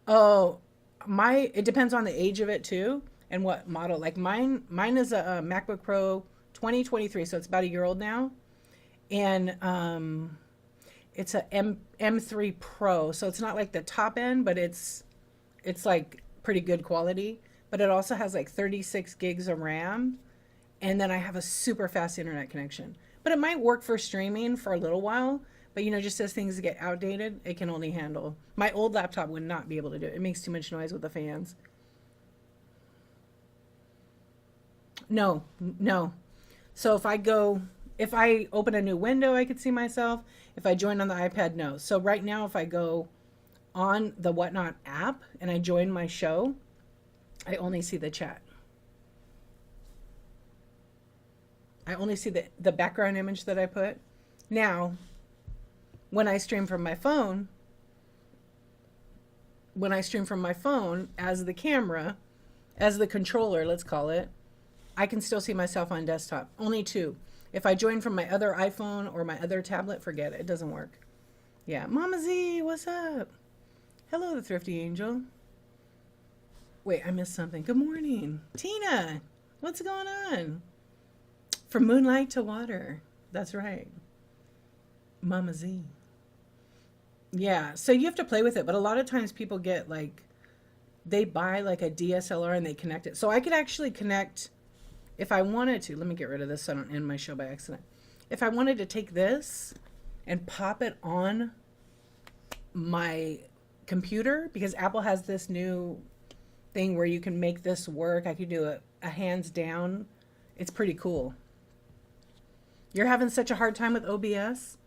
[SPEAKER 1] Oh, it depends on the age of it too and what model. Like mine is a MacBook Pro 2023, so it's about a year old now. And it's a M3 Pro, so it's not like the top end, but it's like pretty good quality. But it also has like 36 gigs of RAM. And then I have a super fast internet connection. But it might work for streaming for a little while. But, you know, just as things get outdated, it can only handle. My old laptop would not be able to do it. It makes too much noise with the fans. No. So if I open a new window, I could see myself. If I join on the iPad, no. So right now, if I go on the Whatnot app and I join my show, I only see the chat. I only see the background image that I put. Now, when I stream from my phone, as the camera, as the controller, let's call it, I can still see myself on desktop. Only two. If I join from my other iPhone or my other tablet, forget it. It doesn't work. Yeah. Mama Z, what's up? Hello, the Thrifty Angel. Wait, I missed something. Good morning. Tina, what's going on? From moonlight to water. That's right. Mama Z. Yeah, so you have to play with it, but a lot of times people get like, they buy like a DSLR and they connect it. So I could actually connect, if I wanted to, let me get rid of this so I don't end my show by accident. If I wanted to take this and pop it on my computer, because Apple has this new thing where you can make this work. I could do a hands down. It's pretty cool. You're having such a hard time with OBS?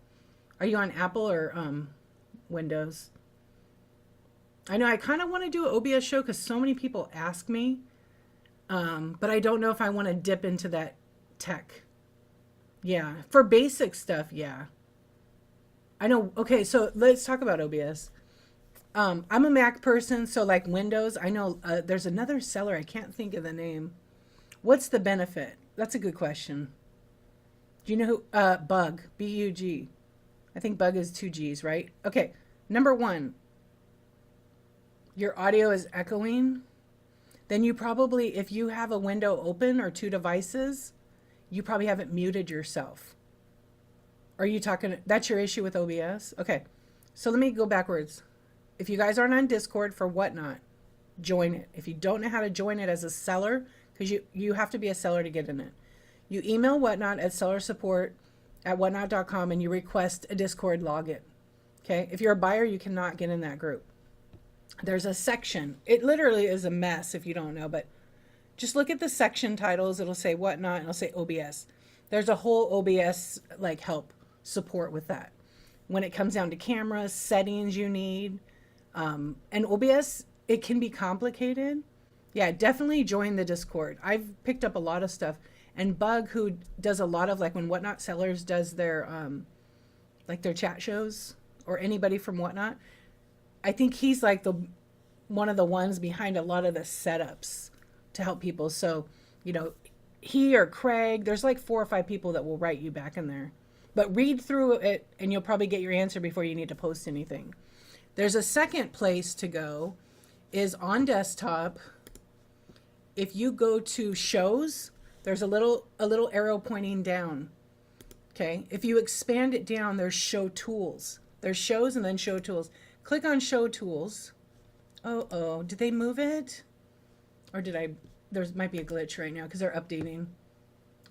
[SPEAKER 1] Are you on Apple or Windows? I know I kind of want to do an OBS show because so many people ask me, but I don't know if I want to dip into that tech. Yeah, for basic stuff, yeah. I know. Okay, so let's talk about OBS. I'm a Mac person, so like Windows, I know there's another seller. I can't think of the name. What's the benefit? That's a good question. Do you know who? Bug, B-U-G. I think Bug is 2 G's, right? Okay, number one, your audio is echoing. Then you probably, if you have a window open or two devices, you probably haven't muted yourself. Are you talking, that's your issue with OBS? Okay, so let me go backwards. If you guys aren't on Discord for Whatnot, join it. If you don't know how to join it as a seller, because you have to be a seller to get in it. You email Whatnot at sellersupport@whatnot.com and you request a Discord login. Okay, if you're a buyer, you cannot get in that group. There's a section. It literally is a mess if you don't know, but just look at the section titles. It'll say Whatnot and it'll say OBS. There's a whole OBS like help support with that. When it comes down to cameras, settings you need, and OBS, it can be complicated. Yeah, definitely join the Discord. I've picked up a lot of stuff. And Bug, who does a lot of like when Whatnot Sellers does their like their chat shows, or anybody from Whatnot, I think he's like one of the ones behind a lot of the setups to help people. So, you know, he or Craig, there's like 4 or 5 people that will write you back in there. But read through it and you'll probably get your answer before you need to post anything. There's a second place to go is on desktop. If you go to shows, there's a little arrow pointing down. Okay. If you expand it down, there's show tools. There's shows and then show tools. Click on show tools. Oh, did they move it? Or did I? There might be a glitch right now because they're updating.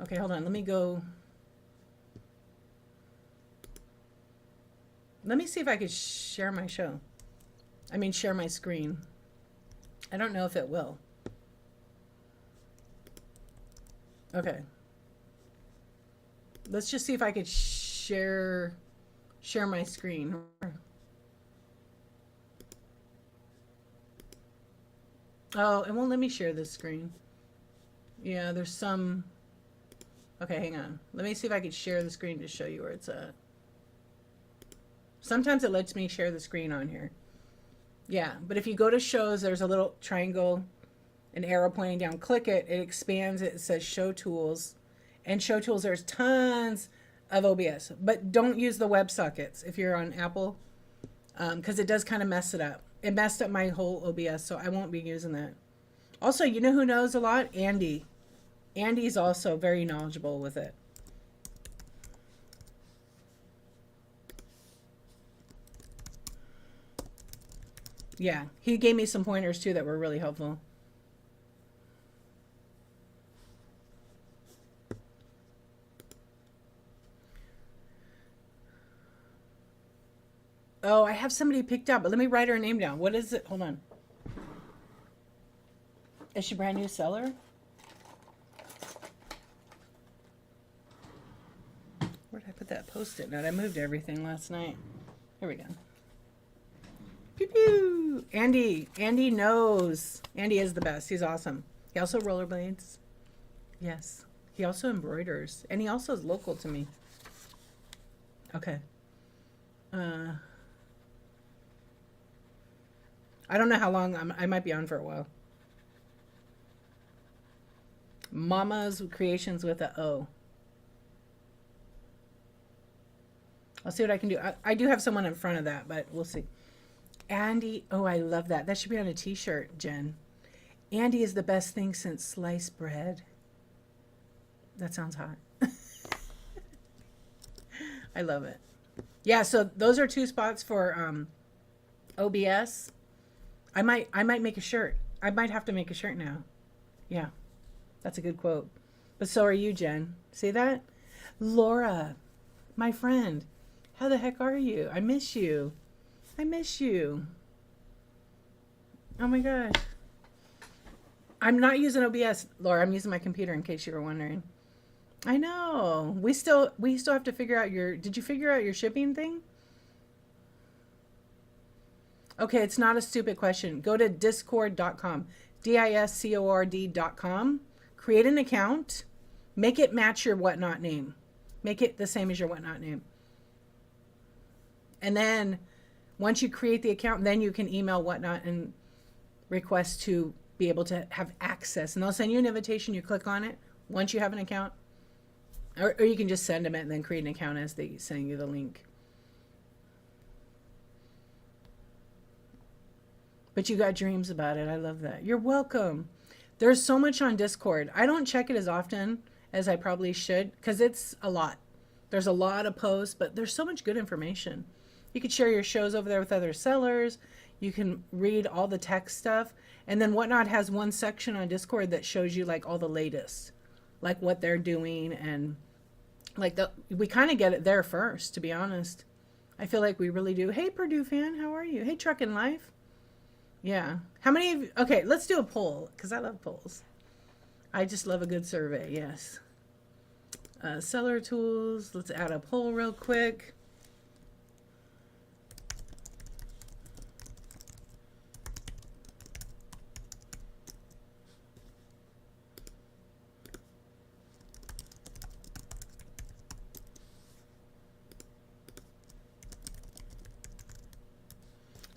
[SPEAKER 1] Okay, hold on. Let me go. Let me see if I could share my show. I mean, share my screen. I don't know if it will. Okay. Let's just see if I could share my screen. Oh, it won't let me share this screen. Yeah, there's some. Okay, hang on. Let me see if I could share the screen to show you where it's at. Sometimes it lets me share the screen on here. Yeah, but if you go to shows, there's a little triangle, an arrow pointing down. Click it, it expands it. It says show tools. And show tools, there's tons of OBS. But don't use the WebSockets if you're on Apple, because it does kind of mess it up. It messed up my whole OBS, so I won't be using that. Also, you know who knows a lot? Andy. Andy's also very knowledgeable with it. Yeah, he gave me some pointers too that were really helpful. Oh, I have somebody picked up, but let me write her name down. What is it? Hold on. Is she a brand new seller? Where did I put that Post-it note? I moved everything last night. Here we go. Pew pew. Andy knows. Andy is the best. He's awesome. He also rollerblades. Yes. He also embroiders. And he also is local to me. Okay. I don't know how long. I might be on for a while. Mama's Creations with a O. I'll see what I can do. I do have someone in front of that, but we'll see. Andy. Oh, I love that. That should be on a t-shirt, Jen. Andy is the best thing since sliced bread. That sounds hot. I love it. Yeah, so those are 2 spots for OBS. I might make a shirt. I might have to make a shirt now. Yeah, that's a good quote. But so are you, Jen. See that? Laura, my friend. How the heck are you? I miss you. I miss you. Oh my gosh. I'm not using OBS, Laura. I'm using my computer in case you were wondering. I know. We still have to figure out did you figure out your shipping thing? Okay, it's not a stupid question. Go to discord.com. discord.com. Create an account. Make it match your Whatnot name. Make it the same as your Whatnot name. And then once you create the account, then you can email Whatnot and request to be able to have access. And they'll send you an invitation. You click on it once you have an account. Or you can just send them it and then create an account as they send you the link. But you got dreams about it. I love that. You're welcome. There's so much on Discord. I don't check it as often as I probably should because it's a lot. There's a lot of posts, but there's so much good information. You could share your shows over there with other sellers. You can read all the tech stuff. And then Whatnot has one section on Discord that shows you like all the latest, like what they're doing. And like we kind of get it there first, to be honest. I feel like we really do. Hey, Purdue fan, how are you? Hey, Truckin' Life. Yeah. How many of you? Okay, let's do a poll because I love polls. I just love a good survey. Yes. Seller tools. Let's add a poll real quick.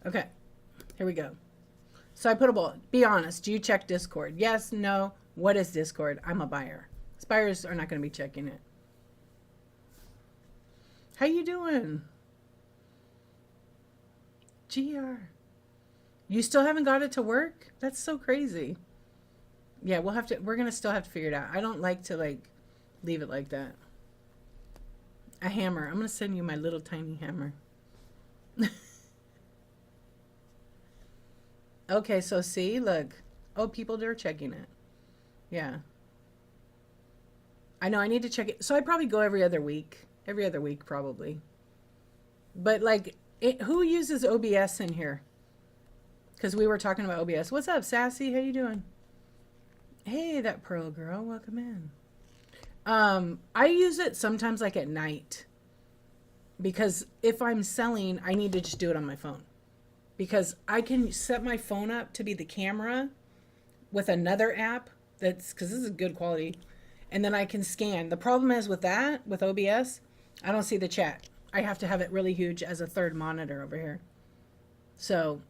[SPEAKER 1] Okay, here we go. So I put a poll. Be honest. Do you check Discord? Yes, no. What is Discord? I'm a buyer. Buyers are not going to be checking it. How you doing? GR. You still haven't got it to work? That's so crazy. Yeah, we're going to still have to figure it out. I don't like to leave it like that. A hammer. I'm going to send you my little tiny hammer. Okay, so see, look. Oh, people are checking it. Yeah. I know I need to check it. So I probably go every other week. Every other week, probably. But who uses OBS in here? Because we were talking about OBS. What's up, Sassy? How you doing? Hey, that Pearl girl. Welcome in. I use it sometimes at night. Because if I'm selling, I need to just do it on my phone. Because I can set my phone up to be the camera with another app. Because this is good quality. And then I can scan. The problem is with OBS, I don't see the chat. I have to have it really huge as a third monitor over here. So,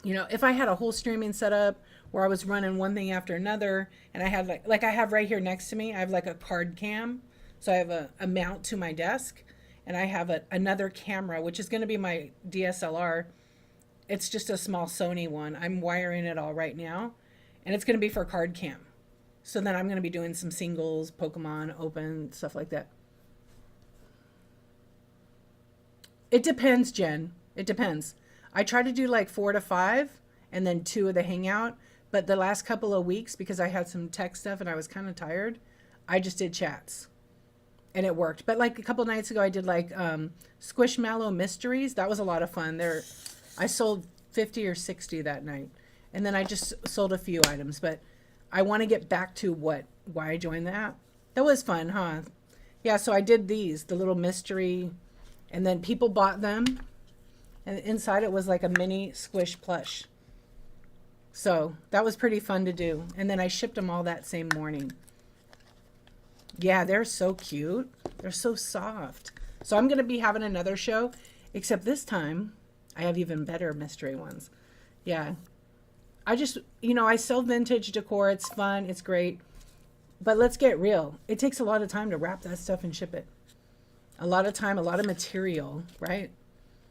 [SPEAKER 1] if I had a whole streaming setup where I was running one thing after another, and I had like I have right here next to me, I have a card cam. So I have a mount to my desk, and I have another camera, which is going to be my DSLR. It's just a small Sony one. I'm wiring it all right now, and it's going to be for card cam. So then I'm going to be doing some singles, Pokemon, open, stuff like that. It depends, Jen. It depends. I try to do 4 to 5 and then 2 of the hangout. But the last couple of weeks, because I had some tech stuff and I was kind of tired, I just did chats. And it worked. But a couple nights ago, I did Squishmallow Mysteries. That was a lot of fun. I sold 50 or 60 that night. And then I just sold a few items. But I want to get back to why I joined the app. That was fun, huh? Yeah, so I did the little mystery, and then people bought them, And inside it was like a mini squish plush. So that was pretty fun to do. And then I shipped them all that same morning. Yeah, they're so cute. They're so soft. So I'm going to be having another show, except this time I have even better mystery ones. Yeah. I just, I sell vintage decor. It's fun. It's great. But let's get real. It takes a lot of time to wrap that stuff and ship it. A lot of time, a lot of material, right?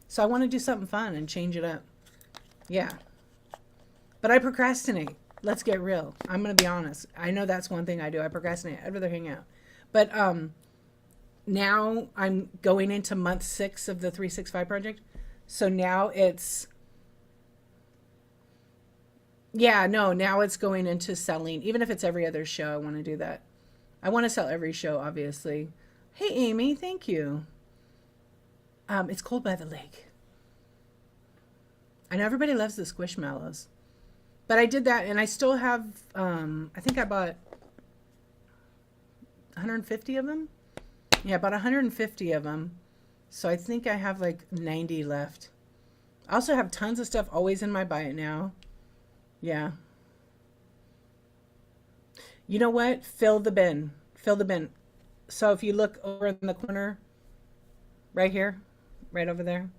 [SPEAKER 1] So I want to do something fun and change it up. Yeah. But I procrastinate. Let's get real. I'm going to be honest. I know that's one thing I do. I procrastinate. I'd rather hang out. But now I'm going into month 6 of the 365 project. So now it's, now it's going into selling. Even if it's every other show, I want to do that. I want to sell every show, obviously. Hey, Amy, thank you. It's cold by the lake. I know everybody loves the squishmallows. But I did that, and I still have, I think I bought 150 of them. Yeah, about 150 of them. So I think I have like 90 left. I also have tons of stuff always in my buy it now. Yeah. You know what? Fill the bin. Fill the bin. So if you look over in the corner, right here, right over there,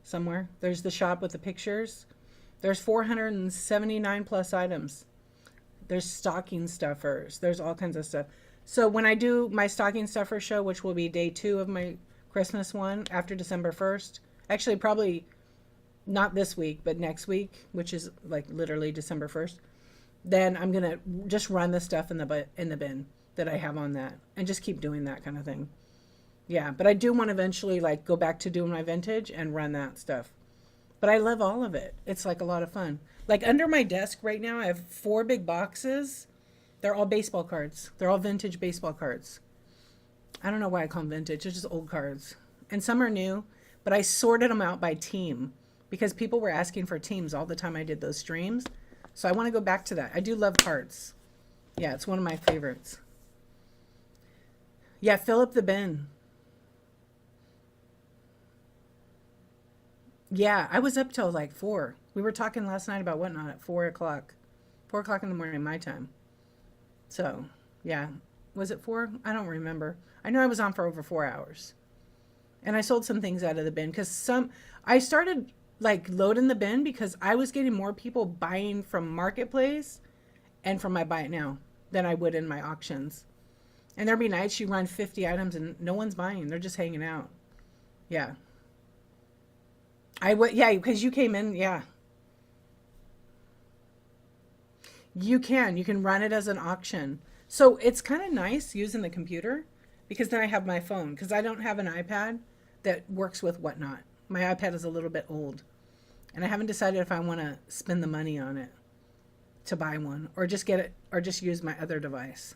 [SPEAKER 1] somewhere, there's the shop with the pictures. There's 479 plus items. There's stocking stuffers. There's all kinds of stuff. So when I do my stocking stuffer show, which will be day 2 of my Christmas one after December 1st, actually probably not this week, but next week, which is like literally December 1st, then I'm going to just run the stuff in the bin that I have on that and just keep doing that kind of thing. Yeah, but I do want to eventually like go back to doing my vintage and run that stuff. But I love all of it. It's like a lot of fun. Like under my desk right now, I have 4 big boxes. They're all baseball cards. They're all vintage baseball cards. I don't know why I call them vintage. They're just old cards. And some are new, but I sorted them out by team because people were asking for teams all the time I did those streams. So I want to go back to that. I do love cards. Yeah, it's one of my favorites. Yeah, fill up the bin. Yeah, I was up till like 4. We were talking last night about whatnot at 4 o'clock. 4 o'clock in the morning, my time. So, yeah. Was it 4? I don't remember. I know I was on for over 4 hours. And I sold some things out of the bin because I started like loading the bin because I was getting more people buying from Marketplace and from my Buy It Now than I would in my auctions. And there'd be nights you run 50 items and no one's buying. They're just hanging out. Yeah. Yeah, because you came in, yeah. You can run it as an auction. So it's kind of nice using the computer because then I have my phone because I don't have an iPad that works with Whatnot. My iPad is a little bit old and I haven't decided if I want to spend the money on it to buy one or just get it or just use my other device.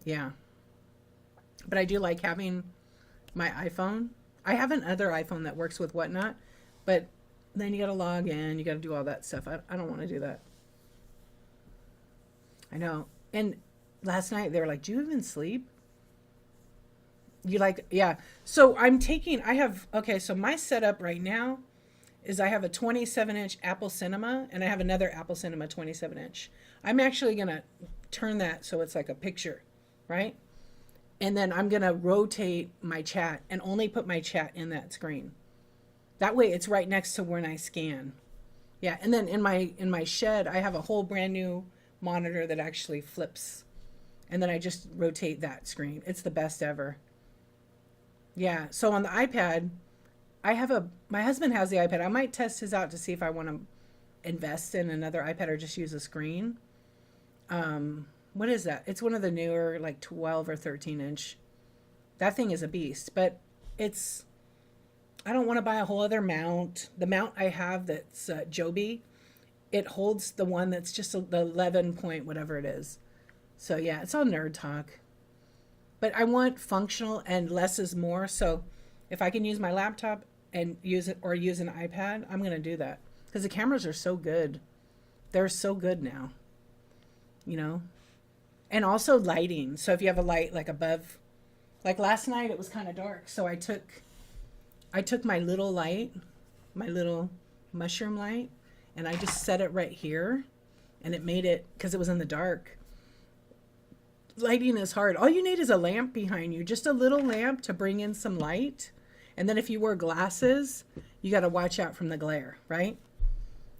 [SPEAKER 1] Yeah. But I do like having my iPhone. I have another iPhone that works with Whatnot, but then you got to log in, you got to do all that stuff. I don't want to do that. I know. And last night they were like, "Do you even sleep?" Yeah. So so my setup right now is I have a 27-inch Apple Cinema and I have another Apple Cinema 27-inch. I'm actually going to turn that so it's like a picture, right? And then I'm going to rotate my chat and only put my chat in that screen. That way it's right next to when I scan. Yeah, and then in my shed, I have a whole brand new monitor that actually flips. And then I just rotate that screen. It's the best ever. Yeah, so on the iPad, my husband has the iPad. I might test his out to see if I want to invest in another iPad or just use a screen. What is that? It's one of the newer, like 12 or 13 inch. That thing is a beast, but I don't want to buy a whole other mount. The mount I have that's Joby, it holds the one that's just the 11 point, whatever it is. So yeah, it's all nerd talk. But I want functional and less is more. So if I can use my laptop and use an iPad, I'm going to do that. Because the cameras are so good. They're so good now. And also lighting. So if you have a light like above, like last night it was kind of dark. So I took I took my little light, my little mushroom light, and I just set it right here, and it made it, because it was in the dark. Lighting is hard. All you need is a lamp behind you, just a little lamp to bring in some light. And then if you wear glasses, you got to watch out from the glare, right?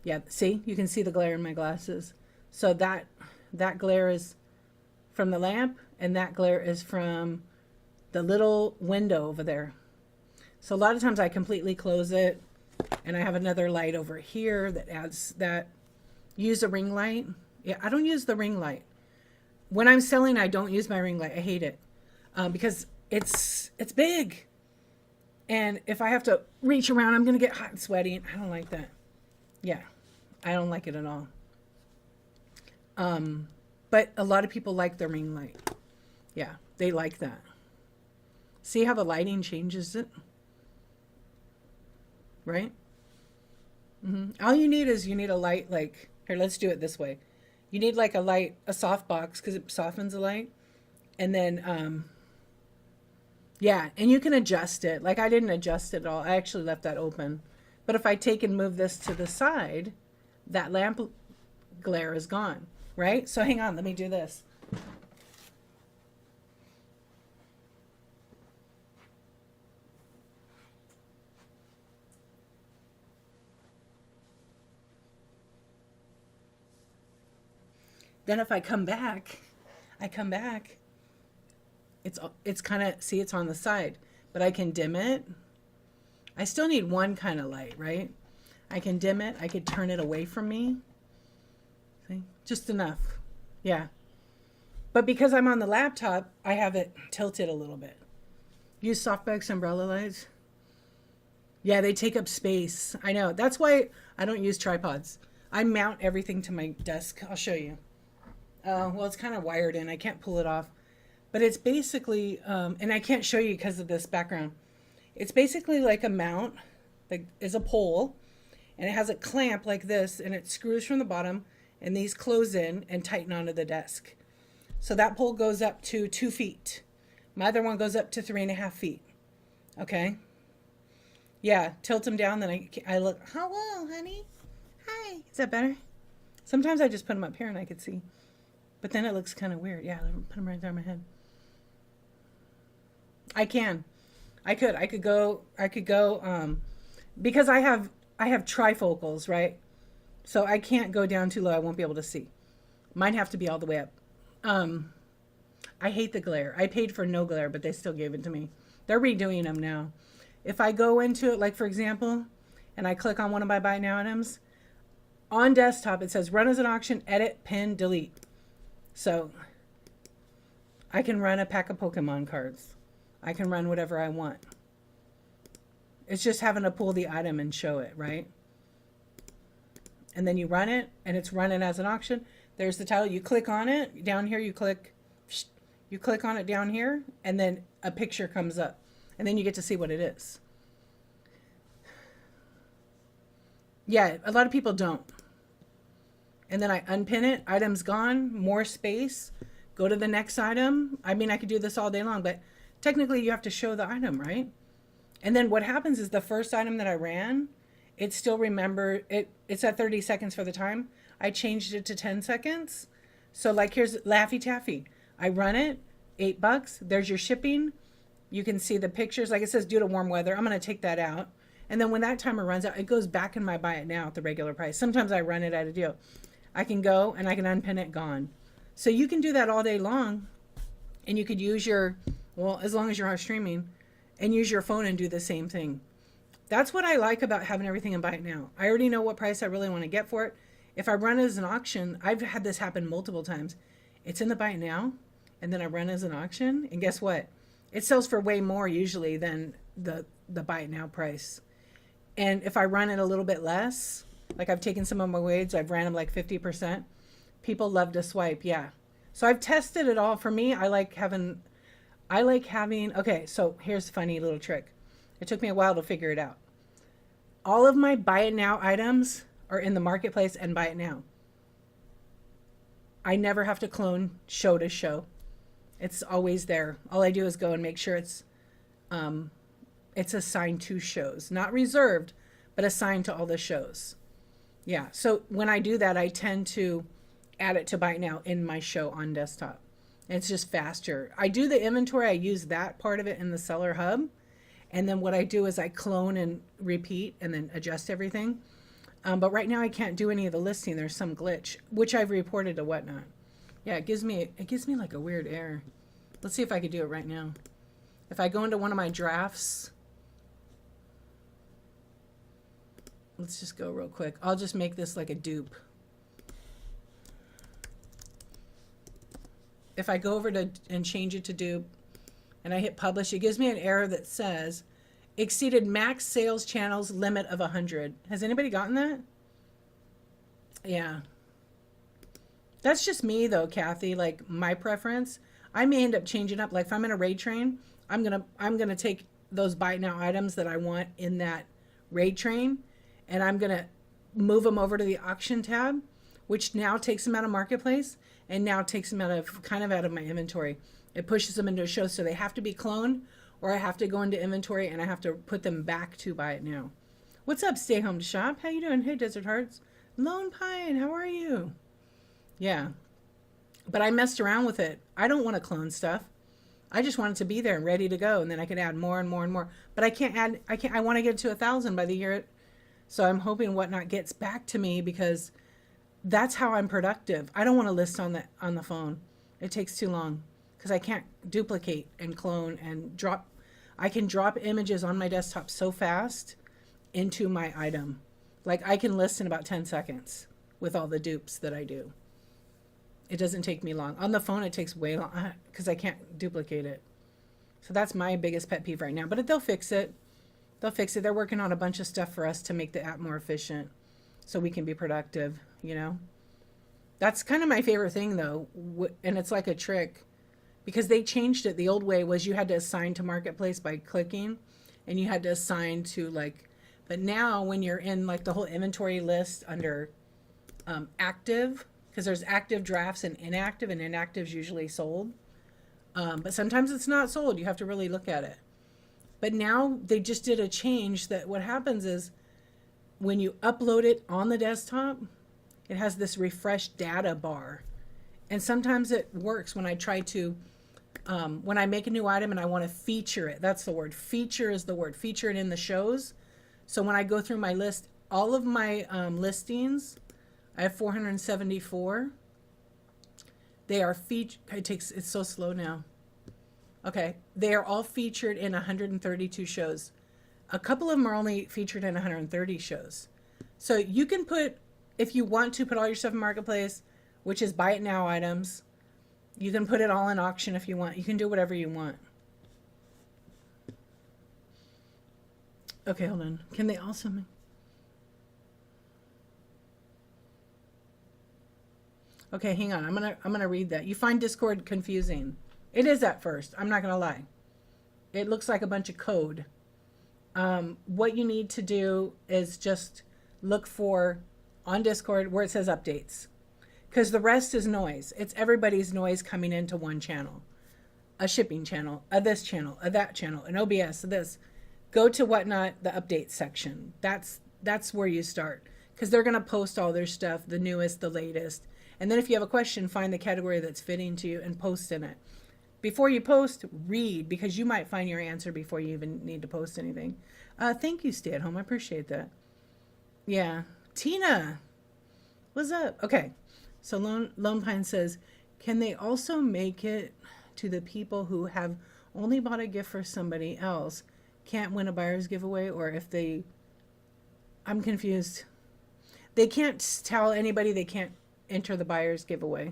[SPEAKER 1] Yeah, see, you can see the glare in my glasses. So that glare is from the lamp, and that glare is from the little window over there. So a lot of times I completely close it, and I have another light over here that adds that. Use a ring light. Yeah, I don't use the ring light. When I'm selling, I don't use my ring light. I hate it because it's big. And if I have to reach around, I'm going to get hot and sweaty. And I don't like that. Yeah, I don't like it at all. But a lot of people like the ring light. Yeah, they like that. See how the lighting changes it? Right? All you need is a light like, here, let's do it this way. You need like a light, a soft box, because it softens the light. And then, yeah, and you can adjust it. Like I didn't adjust it at all. I actually left that open. But if I take and move this to the side, that lamp glare is gone, right? So hang on, let me do this. Then if I come back, it's kind of, see, it's on the side, but I can dim it. I still need one kind of light, right? I can dim it. I could turn it away from me. See, just enough. Yeah. But because I'm on the laptop, I have it tilted a little bit. Use softbox umbrella lights. Yeah, they take up space. I know. That's why I don't use tripods. I mount everything to my desk. I'll show you. Well, it's kind of wired in. I can't pull it off. But it's basically, and I can't show you because of this background. It's basically like a mount that is a pole, and it has a clamp like this, and it screws from the bottom, and these close in and tighten onto the desk. So that pole goes up to 2 feet. My other one goes up to 3.5 feet. Okay? Yeah, tilt them down, then I look, hello, honey. Hi. Is that better? Sometimes I just put them up here and I could see. But then it looks kind of weird. Yeah, put them right there on my head. I could go, because I have trifocals, right? So I can't go down too low. I won't be able to see. Mine have to be all the way up. I hate the glare. I paid for no glare, but they still gave it to me. They're redoing them now. If I go into it, like for example, and I click on one of my buy now items, on desktop it says run as an auction, edit, pin, delete. So I can run a pack of Pokemon cards. I can run whatever I want. It's just having to pull the item and show it, right? And then you run it, and it's running as an auction. There's the title. You click on it. Down here, you click on it down here, and then a picture comes up. And then you get to see what it is. Yeah, a lot of people don't. And then I unpin it. Item's gone. More space. Go to the next item. I mean, I could do this all day long, but technically you have to show the item, right? And then what happens is the first item that I ran, it still it's at 30 seconds for the time. I changed it to 10 seconds. So like here's Laffy Taffy. I run it, $8. There's your shipping. You can see the pictures. Like it says due to warm weather. I'm going to take that out. And then when that timer runs out, it goes back in my buy it now at the regular price. Sometimes I run it at a deal. I can go and I can unpin it, gone. So you can do that all day long. And you could use as long as you're not streaming, and use your phone and do the same thing. That's what I like about having everything in buy it now. I already know what price I really want to get for it. If I run it as an auction, I've had this happen multiple times. It's in the buy it now, and then I run as an auction, and guess what? It sells for way more usually than the buy it now price. And if I run it a little bit less, like I've taken some of my weights, I've ran them like 50%. People love to swipe, yeah. So I've tested it all. For me, I like having, okay, so here's a funny little trick. It took me a while to figure it out. All of my buy it now items are in the marketplace and buy it now. I never have to clone show to show. It's always there. All I do is go and make sure it's It's assigned to shows, not reserved, but assigned to all the shows. Yeah. So when I do that, I tend to add it to buy it now in my show on desktop. It's just faster. I do the inventory. I use that part of it in the seller hub. And then what I do is I clone and repeat and then adjust everything. But right now I can't do any of the listing. There's some glitch, which I've reported to Whatnot. Yeah, it gives me like a weird error. Let's see if I could do it right now. If I go into one of my drafts, let's just go real quick. I'll just make this like a dupe. If I go over to and change it to dupe and I hit publish, it gives me an error that says exceeded max sales channels limit of 100. Has anybody gotten that? Yeah. That's just me though, Kathy, like my preference. I may end up changing up. Like if I'm in a raid train, I'm gonna take those buy it now items that I want in that raid train and I'm gonna move them over to the auction tab, which now takes them out of marketplace and now takes them out of my inventory. It pushes them into a show, so they have to be cloned, or I have to go into inventory and I have to put them back to buy it now. What's up, Stay Home to Shop? How you doing? Hey, Desert Hearts. Lone Pine, how are you? Yeah, but I messed around with it. I don't want to clone stuff. I just want it to be there and ready to go, and then I can add more and more and more. But I can't add. I want to get to 1,000 by the year. So I'm hoping Whatnot gets back to me because that's how I'm productive. I don't want to list on the phone. It takes too long because I can't duplicate and clone and drop. I can drop images on my desktop so fast into my item. Like I can list in about 10 seconds with all the dupes that I do. It doesn't take me long. On the phone, it takes way long because I can't duplicate it. So that's my biggest pet peeve right now. But they'll fix it. They'll fix it. They're working on a bunch of stuff for us to make the app more efficient so we can be productive, you know? That's kind of my favorite thing, though. And it's like a trick because they changed it. The old way was you had to assign to Marketplace by clicking and you had to assign to but now when you're in like the whole inventory list under active, because there's active drafts and inactive's usually sold. But sometimes it's not sold. You have to really look at it. But now they just did a change that what happens is when you upload it on the desktop, it has this refresh data bar. And sometimes it works when I try to, when I make a new item and I want to feature it. That's the word. Feature is the word. Feature it in the shows. So when I go through my list, all of my listings, I have 474. They are it's so slow now. Okay. They are all featured in 132 shows. A couple of them are only featured in 130 shows. So you can put, if you want to put all your stuff in Marketplace, which is buy it now items, you can put it all in auction if you want. You can do whatever you want. Okay, hold on. Can they also make... Okay, hang on. I'm gonna read that. You find Discord confusing. It is at first. I'm not gonna lie. It looks like a bunch of code. What you need to do is just look for on Discord where it says updates, because the rest is noise. It's everybody's noise coming into one channel, a shipping channel, a this channel, a that channel, an OBS, this. Go to Whatnot, the updates section. That's where you start, because they're gonna post all their stuff, the newest, the latest. And then if you have a question, find the category that's fitting to you and post in it. Before you post, read, because you might find your answer before you even need to post anything. Thank you, Stay at Home. I appreciate that. Yeah. Tina, what's up? Okay. So Lone Pine says, can they also make it to the people who have only bought a gift for somebody else, can't win a buyer's giveaway? Or if they... I'm confused. They can't tell anybody they can't enter the buyer's giveaway.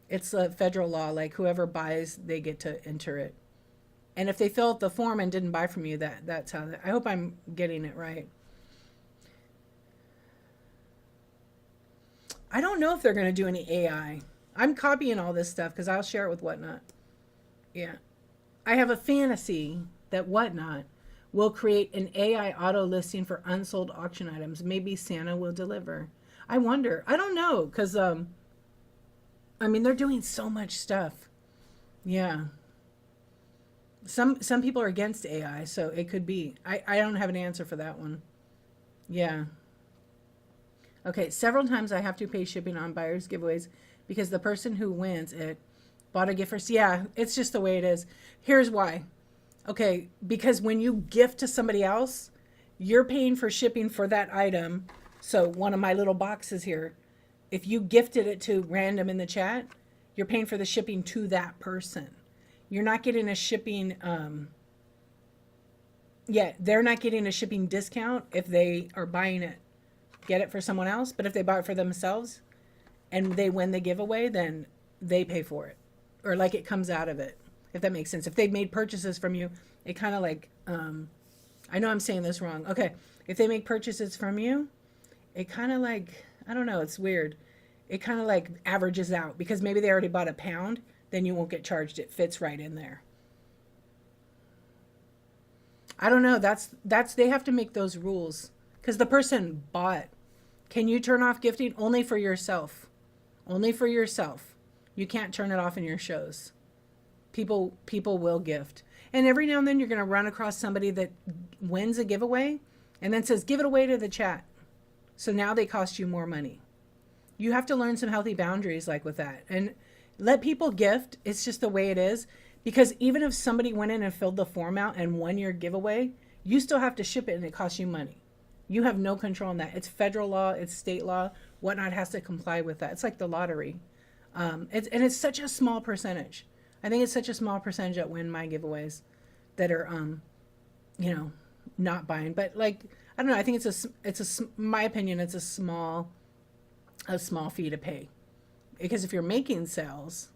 [SPEAKER 1] It's a federal law, like whoever buys, they get to enter it. And if they fill out the form and didn't buy from you, that's how I hope I'm getting it right. I don't know if they're going to do any AI. I'm copying all this stuff because I'll share it with Whatnot. Yeah. I have a fantasy that Whatnot will create an AI auto listing for unsold auction items. Maybe Santa will deliver. I wonder. I don't know, because, I mean, they're doing so much stuff. Yeah. Some people are against AI, so it could be. I don't have an answer for that one. Yeah. Okay, several times I have to pay shipping on buyers' giveaways because the person who wins it bought a gift first. Yeah, it's just the way it is. Here's why. Okay, because when you gift to somebody else, you're paying for shipping for that item. So one of my little boxes here, if you gifted it to random in the chat, you're paying for the shipping to that person. You're not getting a shipping, they're not getting a shipping discount if they are buying it, get it for someone else. But if they buy it for themselves and they win the giveaway, then they pay for it. Or like it comes out of it, if that makes sense. If they've made purchases from you, it kind of like, I know I'm saying this wrong. Okay, if they make purchases from you, it kind of like, I don't know, it's weird. It kind of like averages out because maybe they already bought a pound, then you won't get charged. It fits right in there. I don't know. That's they have to make those rules because the person bought. Can you turn off gifting? Only for yourself. Only for yourself. You can't turn it off in your shows. People will gift. And every now and then you're going to run across somebody that wins a giveaway and then says, give it away to the chat. So now they cost you more money. You have to learn some healthy boundaries like with that. And let people gift. It's just the way it is. Because even if somebody went in and filled the form out and won your giveaway, you still have to ship it and it costs you money. You have no control on that. It's federal law. It's state law. Whatnot has to comply with that. It's like the lottery. It's such a small percentage. I think it's such a small percentage that win my giveaways that are, not buying. But like, I don't know. I think my opinion, it's a small fee to pay. Because if you're making sales,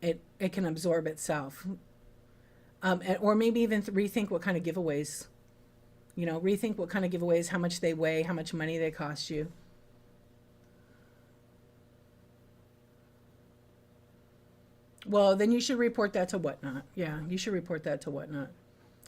[SPEAKER 1] it can absorb itself. Or maybe even rethink what kind of giveaways, rethink what kind of giveaways, how much they weigh, how much money they cost you. Well, then you should report that to Whatnot. Yeah, you should report that to Whatnot.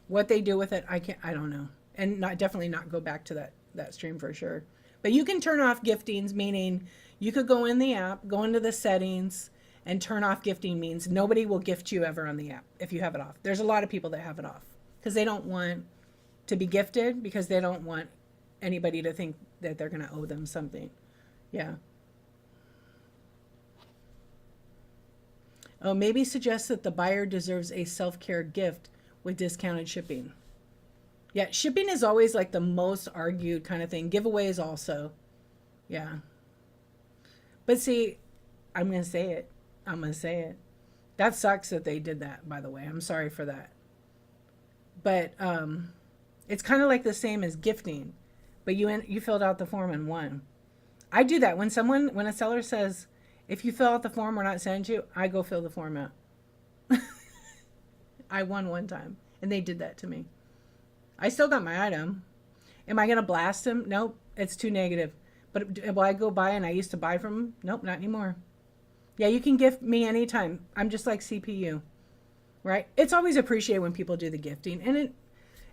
[SPEAKER 1] What they do with it, I don't know. And definitely not go back to that stream for sure. But you can turn off giftings, meaning you could go in the app, go into the settings, and turn off gifting means nobody will gift you ever on the app if you have it off. There's a lot of people that have it off because they don't want to be gifted because they don't want anybody to think that they're going to owe them something. Yeah. Oh, maybe suggest that the buyer deserves a self-care gift with discounted shipping. Yeah, shipping is always like the most argued kind of thing. Giveaways also. Yeah. But see, I'm going to say it. That sucks that they did that, by the way. I'm sorry for that. But it's kind of like the same as gifting. But you filled out the form and won. I do that. When a seller says, if you fill out the form, we're not sending you, I go fill the form out. I won one time, and they did that to me. I still got my item. Am I going to blast them? Nope, it's too negative. But will I go buy, and I used to buy from them? Nope, not anymore. Yeah, you can gift me anytime. I'm just like CPU, right? It's always appreciated when people do the gifting, and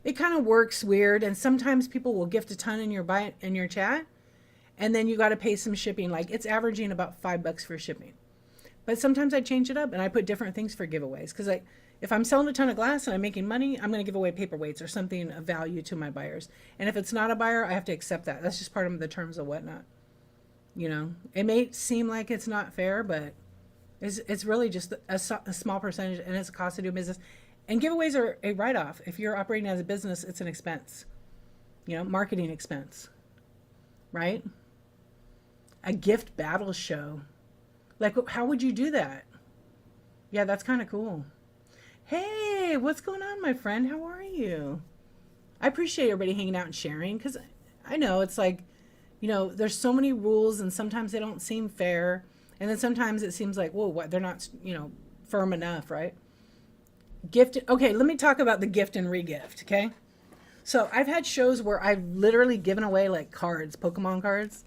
[SPEAKER 1] it kind of works weird, and sometimes people will gift a ton in your chat, and then you got to pay some shipping. Like it's averaging about $5 for shipping. But sometimes I change it up and I put different things for giveaways because if I'm selling a ton of glass and I'm making money, I'm going to give away paperweights or something of value to my buyers. And if it's not a buyer, I have to accept that. That's just part of the terms of Whatnot. It may seem like it's not fair, but it's really just a small percentage, and it's a cost to do business. And giveaways are a write-off. If you're operating as a business, it's an expense, marketing expense, right? A gift battle show. Like, how would you do that? Yeah, that's kind of cool. Hey, what's going on, my friend? How are you? I appreciate everybody hanging out and sharing because I know it's like, there's so many rules and sometimes they don't seem fair. And then sometimes it seems like, whoa, what? They're not, firm enough, right? Okay, let me talk about the gift and regift, okay? So I've had shows where I've literally given away like cards, Pokemon cards.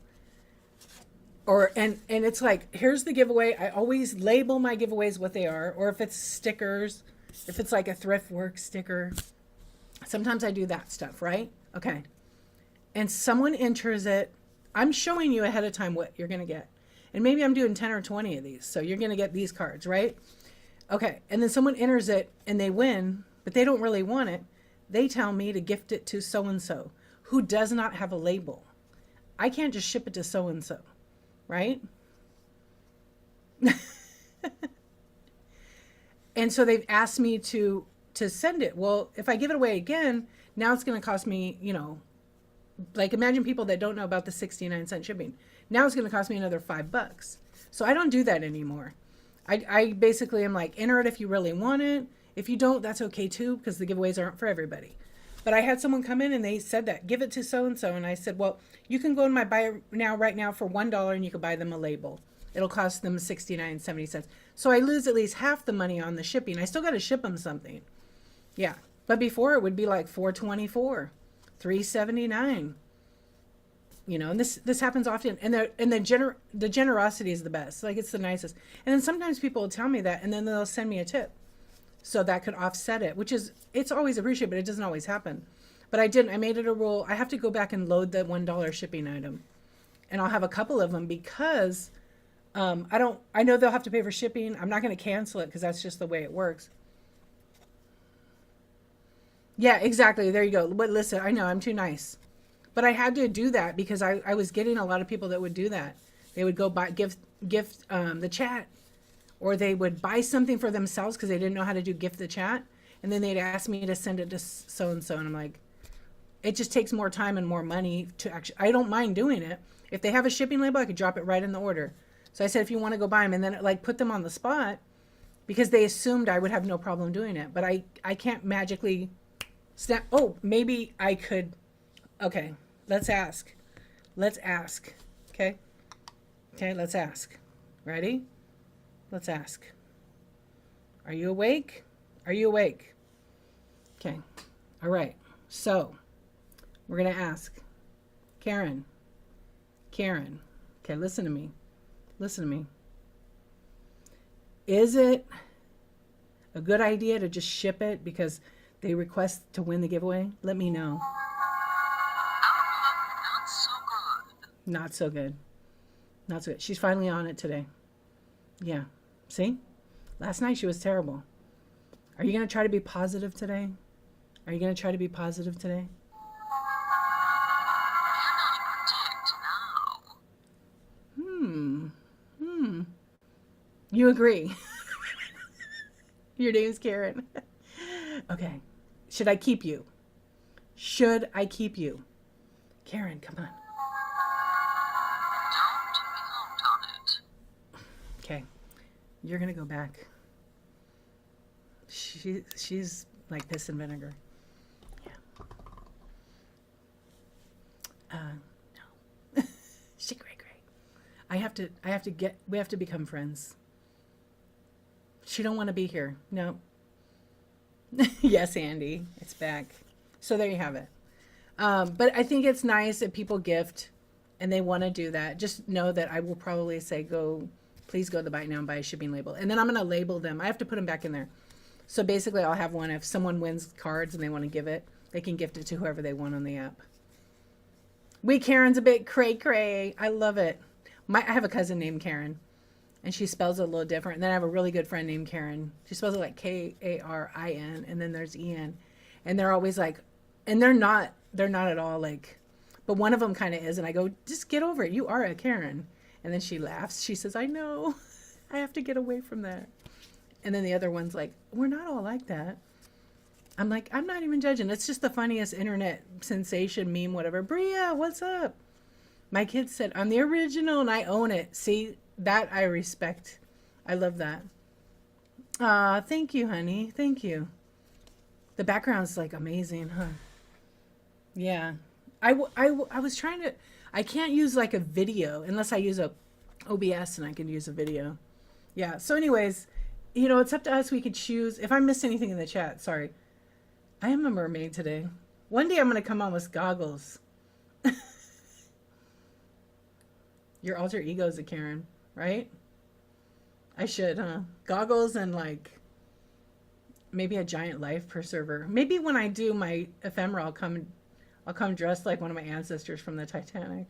[SPEAKER 1] And it's like, here's the giveaway. I always label my giveaways what they are. Or if it's stickers, if it's like a thrift work sticker. Sometimes I do that stuff, right? Okay. And someone enters it. I'm showing you ahead of time what you're going to get. And maybe I'm doing 10 or 20 of these. So you're going to get these cards, right? Okay. And then someone enters it and they win, but they don't really want it. They tell me to gift it to so and so who does not have a label. I can't just ship it to so and so, right? And so they've asked me to send it. Well, if I give it away again, now it's going to cost me, like imagine people that don't know about the 69-cent shipping. Now it's going to cost me another $5. So I don't do that anymore. I basically am like, enter it if you really want it. If you don't, that's okay too, because the giveaways aren't for everybody. But I had someone come in and they said that, give it to so-and-so. And I said, well, you can go in my buy now, right now for $1 and you can buy them a label. It'll cost them 69.70. So I lose at least half the money on the shipping. I still got to ship them something. Yeah. But before it would be like $4.24, $3.79. And this happens often. And the generosity is the best. Like it's the nicest. And then sometimes people will tell me that and then they'll send me a tip. So that could offset it, it's always appreciated, but it doesn't always happen. But I didn't. I made it a rule. I have to go back and load the $1 shipping item. And I'll have a couple of them because I know they'll have to pay for shipping. I'm not going to cancel it because that's just the way it works. Yeah, exactly. There you go. But listen, I know I'm too nice. But I had to do that because I was getting a lot of people that would do that. They would go buy gift the chat, or they would buy something for themselves because they didn't know how to do gift the chat. And then they'd ask me to send it to so-and-so. And I'm like, it just takes more time and more money to actually, I don't mind doing it. If they have a shipping label, I could drop it right in the order. So I said, if you want to go buy them, and then it put them on the spot because they assumed I would have no problem doing it. But I can't magically snap. Oh, maybe I could. Okay, let's ask. Okay, let's ask. Ready? Let's ask. Are you awake? Okay. All right. So we're going to ask Karen. Okay, listen to me. Is it a good idea to just ship it because they request to win the giveaway? Let me know. Not so good. She's finally on it today. Yeah. See? Last night she was terrible. Are you going to try to be positive today? You agree? Your name's Karen. Okay. Should I keep you? Karen, come on.
[SPEAKER 2] Don't count on it.
[SPEAKER 1] Okay. You're going to go back. She's like piss and vinegar. Yeah. No. She great. We have to become friends. She don't want to be here. No. Yes, Andy. It's back. So there you have it. But I think it's nice that people gift and they want to do that. Just know that I will probably say, please go to the Buy It Now and buy a shipping label. And then I'm going to label them. I have to put them back in there. So basically I'll have one. If someone wins cards and they want to give it, they can gift it to whoever they want on the app. Karen's a bit cray. I love it. I have a cousin named Karen, and she spells it a little different. And then I have a really good friend named Karen. She spells it like Karin, and then there's En. And they're always like, and they're not at all like, but one of them kind of is. And I go, just get over it. You are a Karen. And then she laughs. She says, I know. I have to get away from that. And then the other one's like, we're not all like that. I'm like, I'm not even judging. It's just the funniest internet sensation meme, whatever. Bria, what's up? My kid said, I'm the original and I own it. See, that I respect. I love that. Thank you, honey. Thank you. The background's like amazing, huh? Yeah. I was trying to, I can't use like a video unless I use a OBS and I can use a video. Yeah. So anyways, it's up to us. We could choose. If I missed anything in the chat, sorry. I am a mermaid today. One day I'm going to come on with goggles. Your alter ego is a Karen, right? I should, huh? Goggles and like maybe a giant life preserver. Maybe when I do my ephemera, I'll come dressed like one of my ancestors from the Titanic.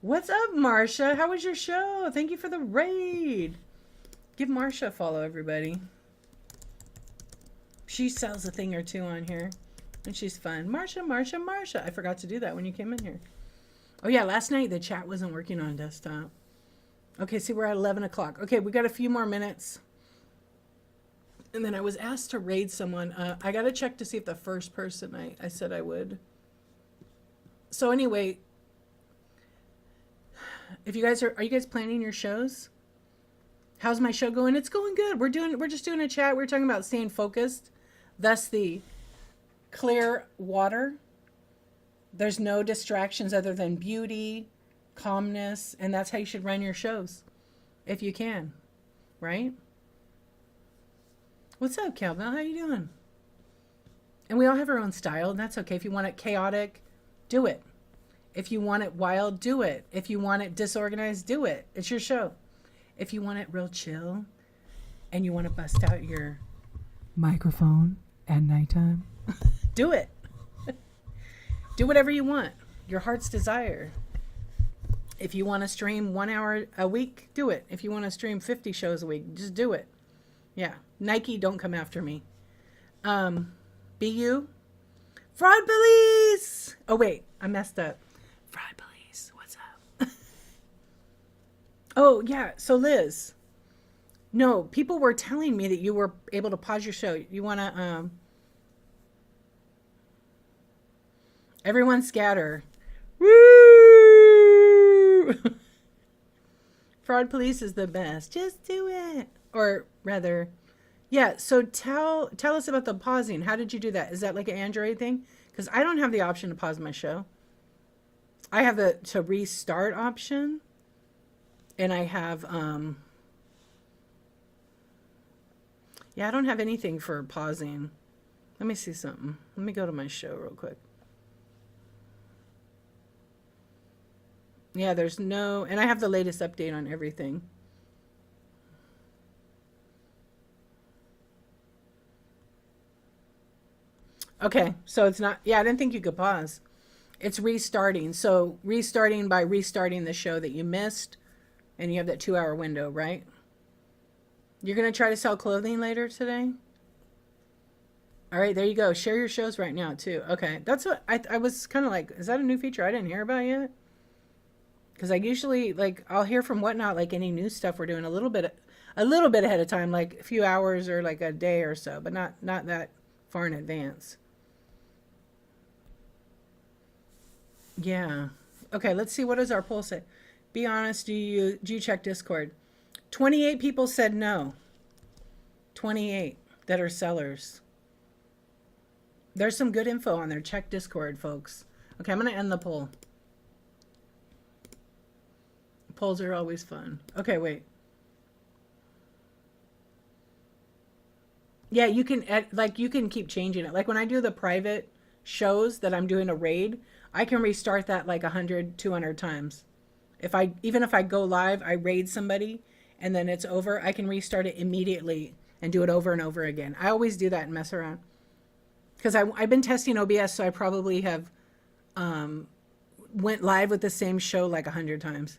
[SPEAKER 1] What's up, Marcia? How was your show? Thank you for the raid. Give Marsha a follow, everybody. She sells a thing or two on here. And she's fun. Marsha. I forgot to do that when you came in here. Oh, yeah, last night the chat wasn't working on desktop. Okay, see, we're at 11 o'clock. Okay, we got a few more minutes. And then I was asked to raid someone. I got to check to see if the first person I said I would. So anyway, if you guys are you guys planning your shows? How's my show going? It's going good. We're just doing a chat. We're talking about staying focused. Thus the clear water. There's no distractions other than beauty, calmness, and that's how you should run your shows, if you can, right? What's up, Calvin? How you doing? And we all have our own style, and that's okay. If you want it chaotic, do it. If you want it wild, do it. If you want it disorganized, do it. It's your show. If you want it real chill, and you want to bust out your microphone at nighttime, do it. Do whatever you want. Your heart's desire. If you want to stream 1 hour a week, do it. If you want to stream 50 shows a week, just do it. Yeah. Nike, don't come after me. Be you. Fraud police! Oh, wait. I messed up. Fraud police. What's up? Oh, yeah. So, Liz. No, people were telling me that you were able to pause your show. You want to... Everyone scatter. Woo! Fraud police is the best. Just do it. Or rather, yeah. So tell us about the pausing. How did you do that? Is that like an Android thing? Because I don't have the option to pause my show. I have the to restart option. And I have, yeah, I don't have anything for pausing. Let me see something. Let me go to my show real quick. Yeah, there's no, and I have the latest update on everything. Okay, so it's not, yeah, I didn't think you could pause. It's restarting. So restarting by restarting the show that you missed, and you have that 2 hour window, right? You're going to try to sell clothing later today? All right, there you go. Share your shows right now, too. Okay, that's what I was kind of like, is that a new feature I didn't hear about yet? Because I usually, like, I'll hear from Whatnot, like any new stuff we're doing a little bit ahead of time, like a few hours or like a day or so, but not that far in advance. Yeah. Okay, let's see. What does our poll say? Be honest. Do you check Discord? 28 people said no. 28 that are sellers. There's some good info on there. Check Discord, folks. Okay, I'm going to end the poll. Polls are always fun. Okay, wait. Yeah, you can you can keep changing it. Like when I do the private shows that I'm doing a raid, I can restart that like 100, 200 times. Even if I go live, I raid somebody and then it's over, I can restart it immediately and do it over and over again. I always do that and mess around. Because I've been testing OBS, so I probably have went live with the same show like 100 times.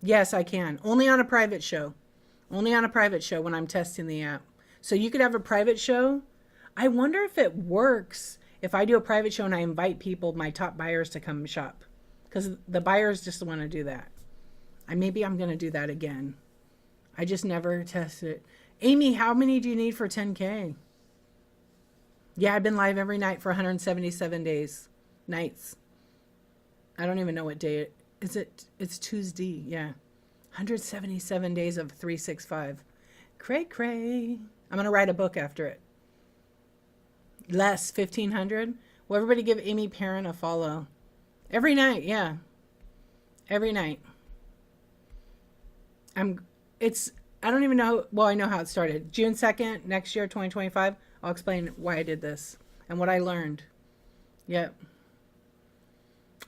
[SPEAKER 1] Yes, I can. Only on a private show. Only on a private show when I'm testing the app. So you could have a private show. I wonder if it works if I do a private show and I invite people, my top buyers, to come shop. Because the buyers just want to do that. Maybe I'm going to do that again. I just never tested it. Amy, how many do you need for 10K? Yeah, I've been live every night for 177 days. Nights. I don't even know what day it is. It's Tuesday. Yeah. 177 days of 365. Cray. I'm going to write a book after it. Less, 1,500. Well, everybody give Amy Perrin a follow. Every night, yeah. Every night. I don't even know, well, I know how it started. June 2nd, next year, 2025, I'll explain why I did this and what I learned. Yep.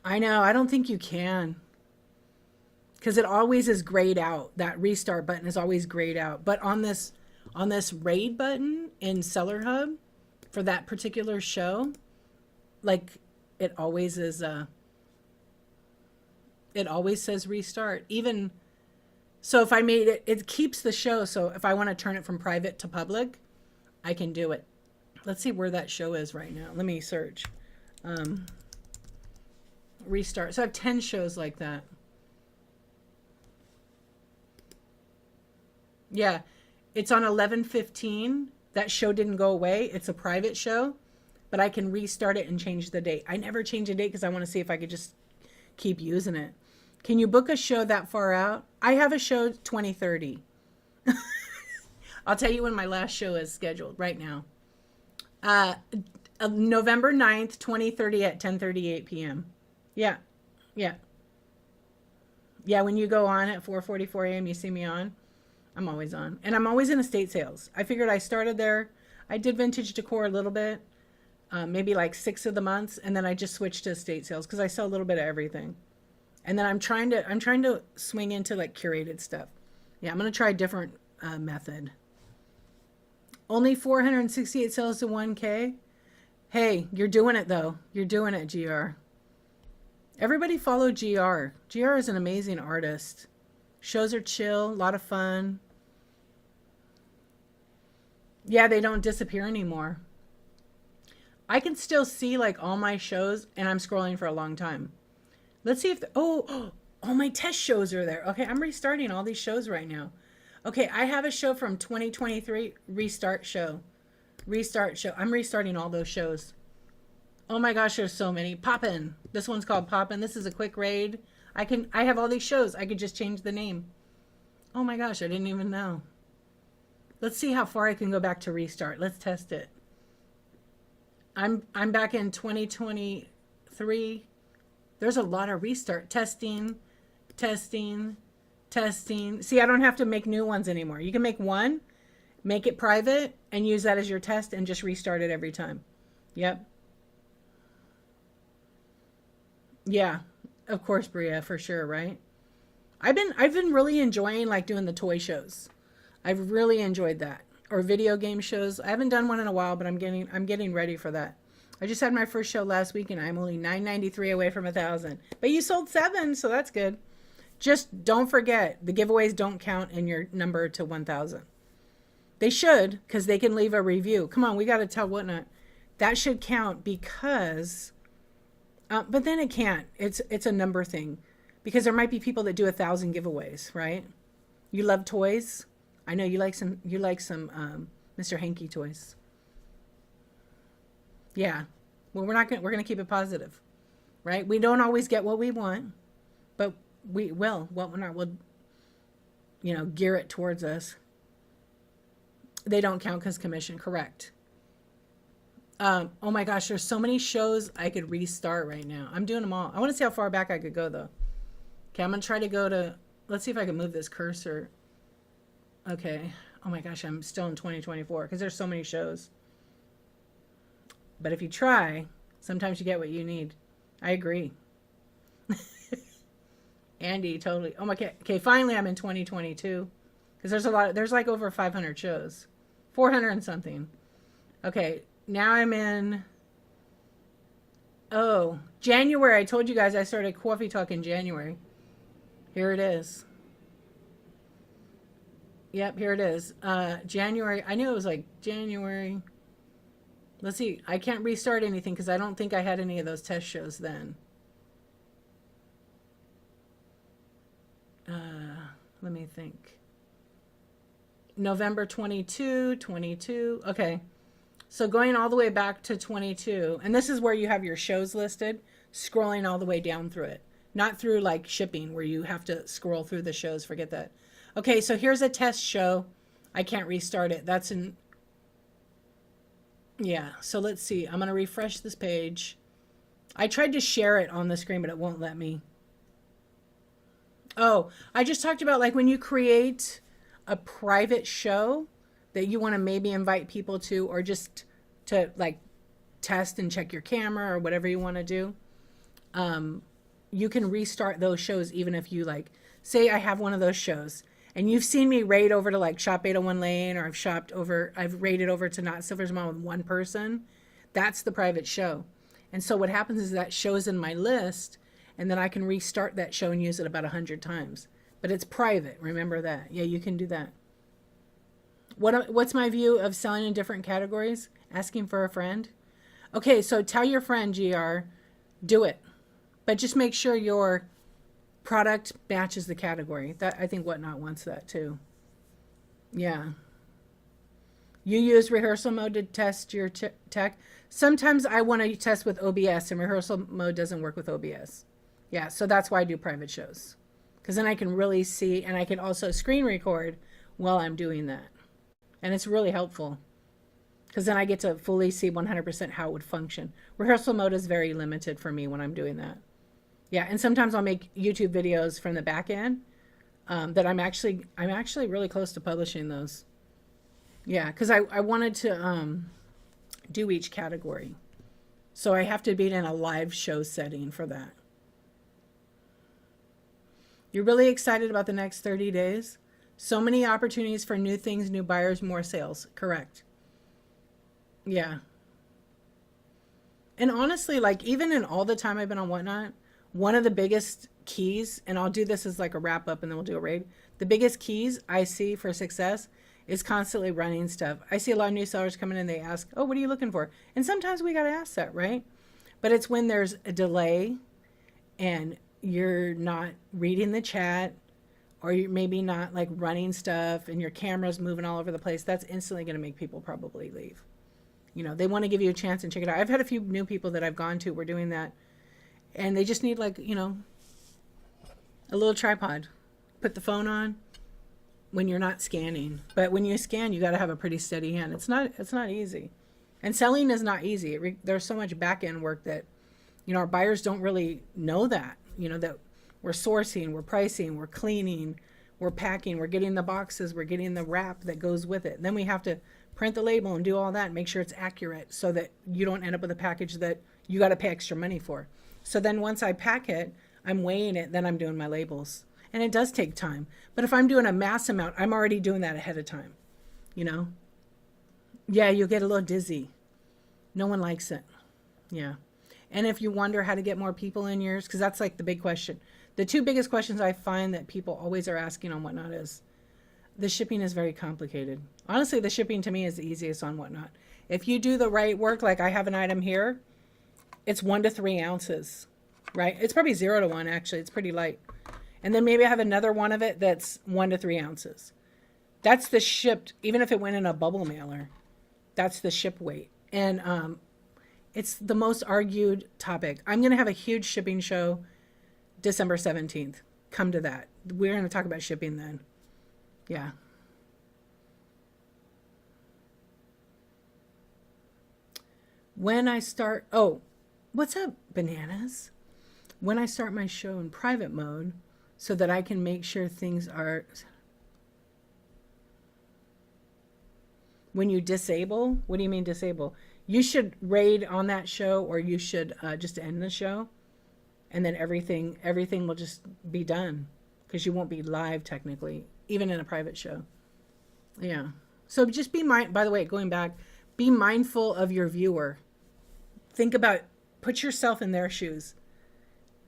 [SPEAKER 1] I know, I don't think you can. Because it always is grayed out. That restart button is always grayed out. But on this raid button in Seller Hub for that particular show, like it always is, it always says restart. Even So if I made it, it keeps the show. So if I want to turn it from private to public, I can do it. Let's see where that show is right now. Let me search. Restart. So I have 10 shows like that. Yeah, it's on 11:15. That show didn't go away. It's a private show, but I can restart it and change the date. I never change a date because I want to see if I could just keep using it. Can you book a show that far out? I have a show 2030. I'll tell you when my last show is scheduled right now. November 9th, 2030 at 10:38 p.m. Yeah. Yeah. Yeah, when you go on at 4:44 a.m., you see me on. I'm always on. And I'm always in estate sales. I figured I started there. I did vintage decor a little bit, maybe like 6 of the months, and then I just switched to estate sales because I sell a little bit of everything. And then I'm trying to swing into like curated stuff. Yeah, I'm gonna try a different method. Only 468 sales to 1K. Hey, you're doing it though. You're doing it, GR. Everybody follow GR. GR is an amazing artist. Shows are chill, a lot of fun. Yeah, they don't disappear anymore. I can still see like all my shows, and I'm scrolling for a long time. Let's see if all my test shows are there. Okay, I'm restarting all these shows right now. Okay, I have a show from 2023, restart show. Restart show. I'm restarting all those shows. Oh my gosh, there's so many. Poppin'. This one's called Poppin'. This is a quick raid. I have all these shows. I could just change the name. Oh my gosh, I didn't even know. Let's see how far I can go back to restart. Let's test it. I'm back in 2023. There's a lot of restart. Testing. See, I don't have to make new ones anymore. You can make one, make it private, and use that as your test and just restart it every time. Yep. Yeah. Of course, Bria, for sure, right? I've been really enjoying like doing the toy shows. I've really enjoyed that. Or video game shows. I haven't done one in a while, but I'm getting ready for that. I just had my first show last week and I'm only 993 away from 1,000. But you sold 7, so that's good. Just don't forget, the giveaways don't count in your number to 1,000. They should, because they can leave a review. Come on, we got to tell Whatnot. That should count because but then it can't. It's a number thing, because there might be people that do 1,000 giveaways, right? You love toys. I know you like some. Mr. Hanky toys. Yeah. Well, we're gonna keep it positive, right? We don't always get what we want, but we will. Whatnot will, gear it towards us. They don't count because commission. Correct. Oh my gosh, there's so many shows I could restart right now. I'm doing them all. I want to see how far back I could go though. Okay, I'm going to try to go to, let's see if I can move this cursor. Okay. Oh my gosh, I'm still in 2024 because there's so many shows. But if you try, sometimes you get what you need. I agree. Andy, totally. Oh my god. Okay, finally I'm in 2022 because there's like over 500 shows. 400 and something. Okay. Now I'm in, January. I told you guys I started Coffee Talk in January. Here it is. Yep, here it is. January. I knew it was like January. Let's see. I can't restart anything because I don't think I had any of those test shows then. Let me think. November 22. Okay. So going all the way back to 22, and this is where you have your shows listed, scrolling all the way down through it. Not through like shipping where you have to scroll through the shows, forget that. Okay, so here's a test show. I can't restart it. Yeah, so let's see. I'm going to refresh this page. I tried to share it on the screen, but it won't let me. Oh, I just talked about like when you create a private show that you want to maybe invite people to, or just to like test and check your camera or whatever you want to do. You can restart those shows even if you like, say I have one of those shows and you've seen me raid over to like Shop 801 Lane, or I've raided over to Not Silver's Mom with one person. That's the private show. And so what happens is that show's in my list, and then I can restart that show and use it about 100 times. but it's private. Remember that. Yeah, you can do that. What's my view of selling in different categories? Asking for a friend. Okay, so tell your friend, GR, do it. But just make sure your product matches the category. That I think Whatnot wants that too. Yeah. You use rehearsal mode to test your tech. Sometimes I want to test with OBS, and rehearsal mode doesn't work with OBS. Yeah, so that's why I do private shows. Because then I can really see, and I can also screen record while I'm doing that. And it's really helpful. Because then I get to fully see 100% how it would function. Rehearsal mode is very limited for me when I'm doing that. Yeah, and sometimes I'll make YouTube videos from the back end that I'm actually really close to publishing those. Yeah, because I wanted to do each category. So I have to be in a live show setting for that. You're really excited about the next 30 days? So many opportunities for new things, new buyers, more sales. Correct. Yeah. And honestly, like even in all the time I've been on Whatnot, one of the biggest keys, and I'll do this as like a wrap up and then we'll do a raid. The biggest keys I see for success is constantly running stuff. I see a lot of new sellers come in and they ask, oh, what are you looking for? And sometimes we got to ask that, right? But it's when there's a delay and you're not reading the chat, or you're maybe not like running stuff and your camera's moving all over the place. That's instantly going to make people probably leave. You know, they want to give you a chance and check it out. I've had a few new people that I've gone to, we're doing that. And they just need like, you know, a little tripod. Put the phone on when you're not scanning. But when you scan, you got to have a pretty steady hand. It's not easy. And selling is not easy. There's so much back end work that, you know, our buyers don't really know that, you know, that we're sourcing, we're pricing, we're cleaning, we're packing, we're getting the boxes, we're getting the wrap that goes with it. Then we have to print the label and do all that and make sure it's accurate so that you don't end up with a package that you got to pay extra money for. So then once I pack it, I'm weighing it, then I'm doing my labels. And it does take time. But if I'm doing a mass amount, I'm already doing that ahead of time, you know? Yeah, you'll get a little dizzy. No one likes it. Yeah. And if you wonder how to get more people in yours, because that's like the big question. The two biggest questions I find that people always are asking on Whatnot is, the shipping is very complicated. Honestly, the shipping to me is the easiest on Whatnot. If you do the right work, like I have an item here, it's 1 to 3 ounces, right? It's probably 0 to 1, actually. It's pretty light. And then maybe I have another one of it that's 1 to 3 ounces. That's the shipped, even if it went in a bubble mailer, that's the ship weight. And it's the most argued topic. I'm going to have a huge shipping show December 17th. Come to that. We're going to talk about shipping then. Yeah. When I start, oh, what's up, bananas? When I start my show in private mode so that I can make sure things are, when you disable, what do you mean disable? You should raid on that show, or you should just end the show, and then everything will just be done, because you won't be live technically, even in a private show. Yeah. So just by the way, going back, be mindful of your viewer. Think about, put yourself in their shoes.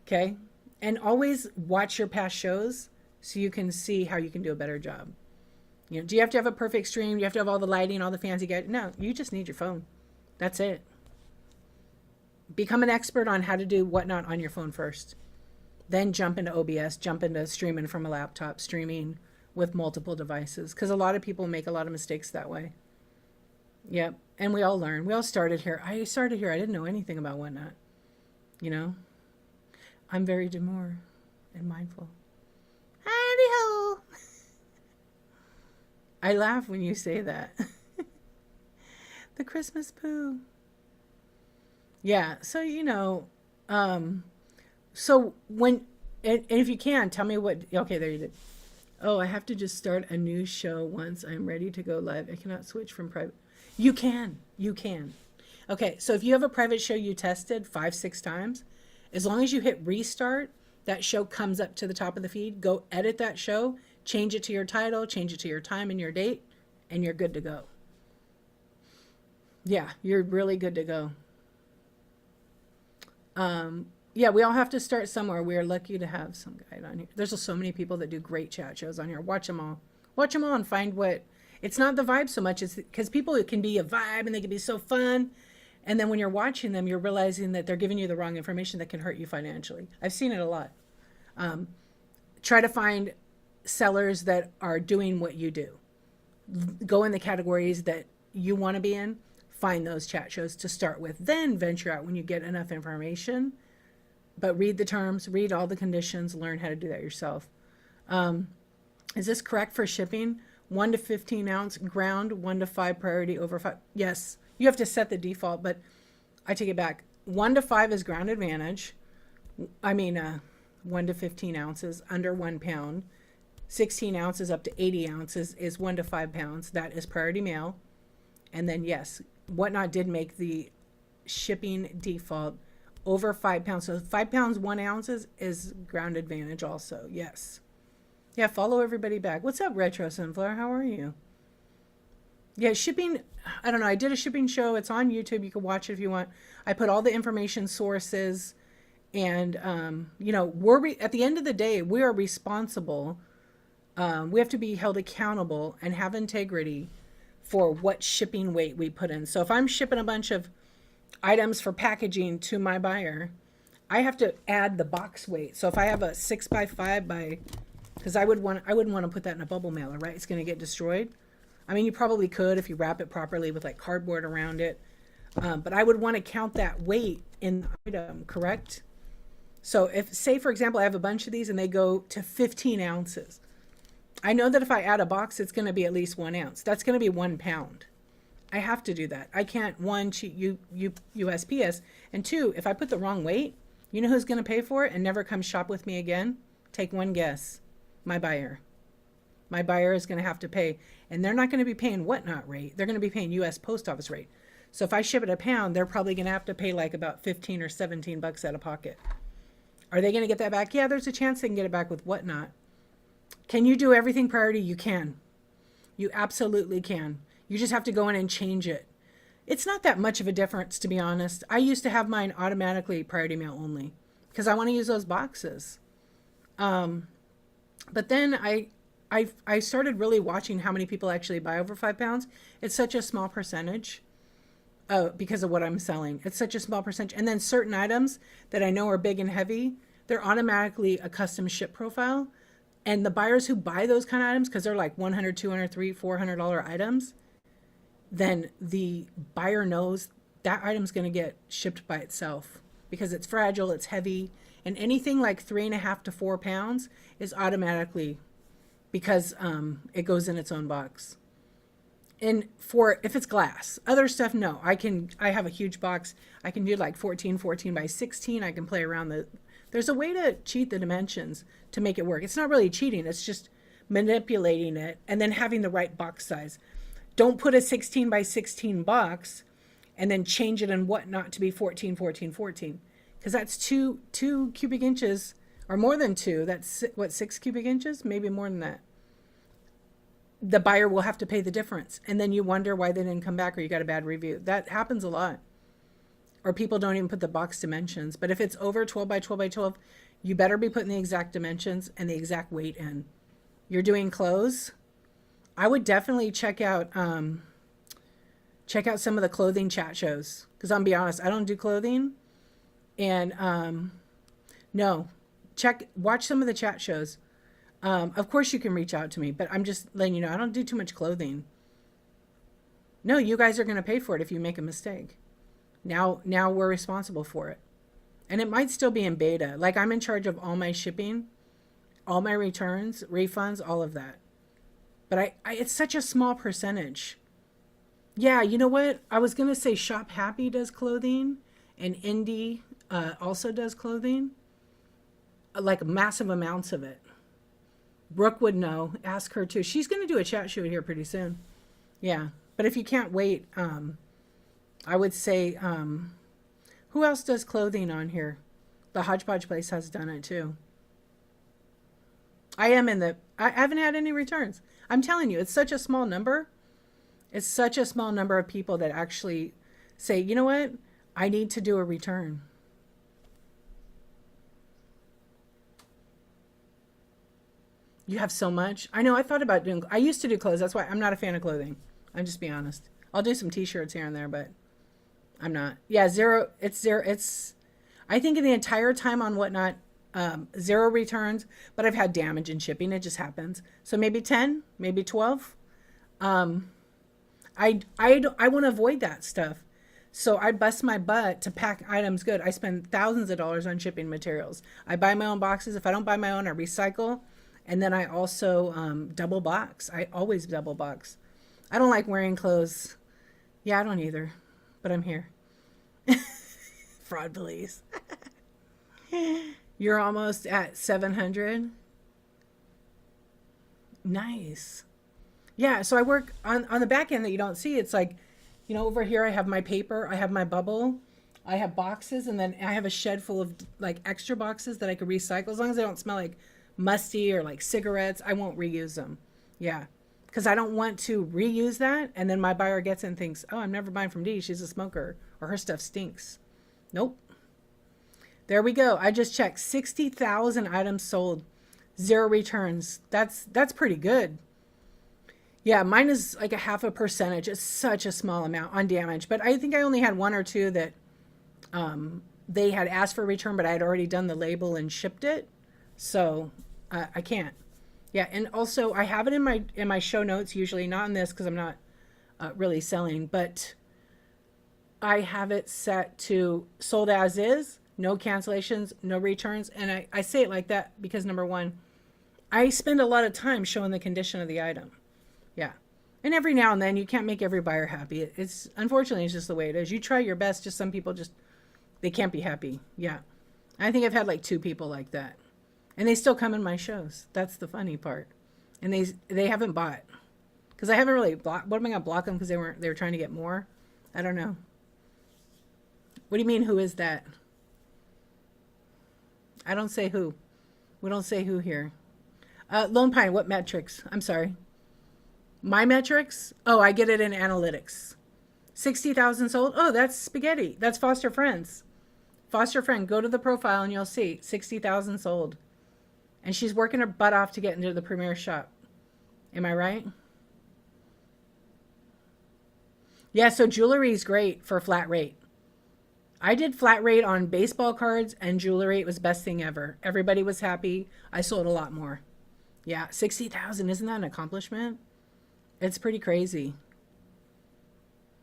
[SPEAKER 1] Okay? And always watch your past shows so you can see how you can do a better job. You know, do you have to have a perfect stream? Do you have to have all the lighting, all the fancy gadgets? No, you just need your phone. That's it. Become an expert on how to do Whatnot on your phone first. Then jump into OBS, jump into streaming from a laptop, streaming with multiple devices. Because a lot of people make a lot of mistakes that way. Yep. And we all learn. We all started here. I started here. I didn't know anything about Whatnot. You know? I'm very demure and mindful. Howdy-ho! I laugh when you say that. The Christmas poo. Yeah, so, you know, so when, and if you can, tell me what, okay, there you did. Oh, I have to just start a new show once I'm ready to go live. I cannot switch from private. You can. Okay, so if you have a private show you tested 5-6 times, as long as you hit restart, that show comes up to the top of the feed. Go edit that show, change it to your title, change it to your time and your date, and you're good to go. Yeah, you're really good to go. Yeah, we all have to start somewhere. We are lucky to have some guide on here. There's so many people that do great chat shows on here. Watch them all. Watch them all and find what. It's not the vibe so much. It's because people, it can be a vibe and they can be so fun. And then when you're watching them, you're realizing that they're giving you the wrong information that can hurt you financially. I've seen it a lot. Try to find sellers that are doing what you do. Go in the categories that you want to be in. Find those chat shows to start with. Then venture out when you get enough information. But read the terms, read all the conditions, learn how to do that yourself. Is this correct for shipping? 1 to 15 ounce ground, 1 to 5 priority over 5. Yes, you have to set the default, but I take it back. 1 to 5 is ground advantage. 1 to 15 ounces, under 1 pound. 16 ounces up to 80 ounces is 1 to 5 pounds. That is priority mail. And then, yes, Whatnot did make the shipping default over 5 pounds. So 5 pounds, 1 ounces is ground advantage also. Yes. Yeah, follow everybody back. What's up, Retro Sunflower? How are you? Yeah, shipping, I don't know. I did a shipping show. It's on YouTube. You can watch it if you want. I put all the information sources and, at the end of the day, we are responsible. We have to be held accountable and have integrity for what shipping weight we put in. So if I'm shipping a bunch of items for packaging to my buyer, I have to add the box weight. So if I have a 6x5 because I wouldn't want to put that in a bubble mailer, right? It's going to get destroyed. I mean, you probably could if you wrap it properly with like cardboard around it. But I would want to count that weight in the item, correct? So if, say, for example, I have a bunch of these and they go to 15 ounces. I know that if I add a box, it's going to be at least 1 ounce. That's going to be 1 pound. I have to do that. I can't, one, cheat USPS. And two, if I put the wrong weight, you know who's going to pay for it and never come shop with me again? Take one guess. My buyer. My buyer is going to have to pay. And they're not going to be paying Whatnot rate. They're going to be paying U.S. Post Office rate. So if I ship it a pound, they're probably going to have to pay like about 15 or 17 bucks out of pocket. Are they going to get that back? Yeah, there's a chance they can get it back with Whatnot. Can you do everything priority? You can. You absolutely can. You just have to go in and change it. It's not that much of a difference, to be honest. I used to have mine automatically priority mail only because I want to use those boxes. But then I started really watching how many people actually buy over 5 pounds. It's such a small percentage because of what I'm selling. It's such a small percentage. And then certain items that I know are big and heavy, they're automatically a custom ship profile. And the buyers who buy those kind of items, because they're like $100, $200, $300, $400 items, then the buyer knows that item's going to get shipped by itself because it's fragile, it's heavy, and anything like 3.5 to 4 pounds is automatically because it goes in its own box. And for if it's glass, other stuff, no. I have a huge box. I can do like 14 by 16. I can play around there's a way to cheat the dimensions to make it work. It's not really cheating. It's just manipulating it and then having the right box size. Don't put a 16 by 16 box and then change it and Whatnot to be 14. Because that's two cubic inches or more than 2. That's 6 cubic inches? Maybe more than that. The buyer will have to pay the difference. And then you wonder why they didn't come back or you got a bad review. That happens a lot. Or people don't even put the box dimensions. But if it's over 12 by 12 by 12, you better be putting the exact dimensions and the exact weight in. You're doing clothes. I would definitely check out some of the clothing chat shows. Because I'll be honest, I don't do clothing. And watch some of the chat shows. Of course you can reach out to me, but I'm just letting you know, I don't do too much clothing. No, you guys are going to pay for it if you make a mistake. Now we're responsible for it. And it might still be in beta. Like I'm in charge of all my shipping, all my returns, refunds, all of that. But it's such a small percentage. Yeah, you know what? I was going to say Shop Happy does clothing and Indie also does clothing. Like massive amounts of it. Brooke would know. Ask her too. She's going to do a chat show here pretty soon. Yeah. But if you can't wait, I would say, who else does clothing on here? The Hodgepodge place has done it too. I haven't had any returns. I'm telling you, it's such a small number. It's such a small number of people that actually say, you know what? I need to do a return. You have so much. I know. I thought about doing. I used to do clothes. That's why I'm not a fan of clothing. I'm just being honest. I'll do some T-shirts here and there, but I'm not. Yeah, zero. It's zero. It's. I think in the entire time on Whatnot, zero returns. But I've had damage in shipping. It just happens. So maybe 10, maybe 12. I want to avoid that stuff. So I bust my butt to pack items good. I spend thousands of dollars on shipping materials. I buy my own boxes. If I don't buy my own, I recycle. And then I also double box. I always double box. I don't like wearing clothes. Yeah, I don't either. But I'm here. Fraud police. You're almost at 700. Nice. Yeah, so I work on the back end that you don't see. It's like, over here I have my paper, I have my bubble, I have boxes, and then I have a shed full of like extra boxes that I could recycle. As long as they don't smell like musty or like cigarettes, I won't reuse them. Yeah, because I don't want to reuse that, and then my buyer gets it and thinks, oh, I'm never buying from Dee, she's a smoker, or her stuff stinks. Nope. There we go. I just checked 60,000 items sold, 0 returns. That's pretty good. Yeah, mine is like a 0.5%. It's such a small amount on damage. But I think I only had 1 or 2 that they had asked for a return, but I had already done the label and shipped it. So I can't. Yeah, and also I have it in my show notes, usually not in this because I'm not really selling, but I have it set to sold as is, no cancellations, no returns. And I say it like that because number one, I spend a lot of time showing the condition of the item. Yeah. And every now and then you can't make every buyer happy. It's unfortunately it's just the way it is. You try your best, just some people they can't be happy. Yeah. I think I've had like 2 people like that. And they still come in my shows. That's the funny part. And they haven't bought. Cuz I haven't really blocked. What am I going to block them cuz they were trying to get more? I don't know. What do you mean who is that? I don't say who. We don't say who here. Lone Pine, what metrics? I'm sorry. My metrics? Oh, I get it in analytics. 60,000 sold. Oh, that's spaghetti. That's Foster Friends. Foster Friend, go to the profile and you'll see 60,000 sold. And she's working her butt off to get into the premier shop. Am I right? Yeah, so jewelry is great for flat rate. I did flat rate on baseball cards and jewelry. It was the best thing ever. Everybody was happy. I sold a lot more. Yeah, 60,000. Isn't that an accomplishment? It's pretty crazy.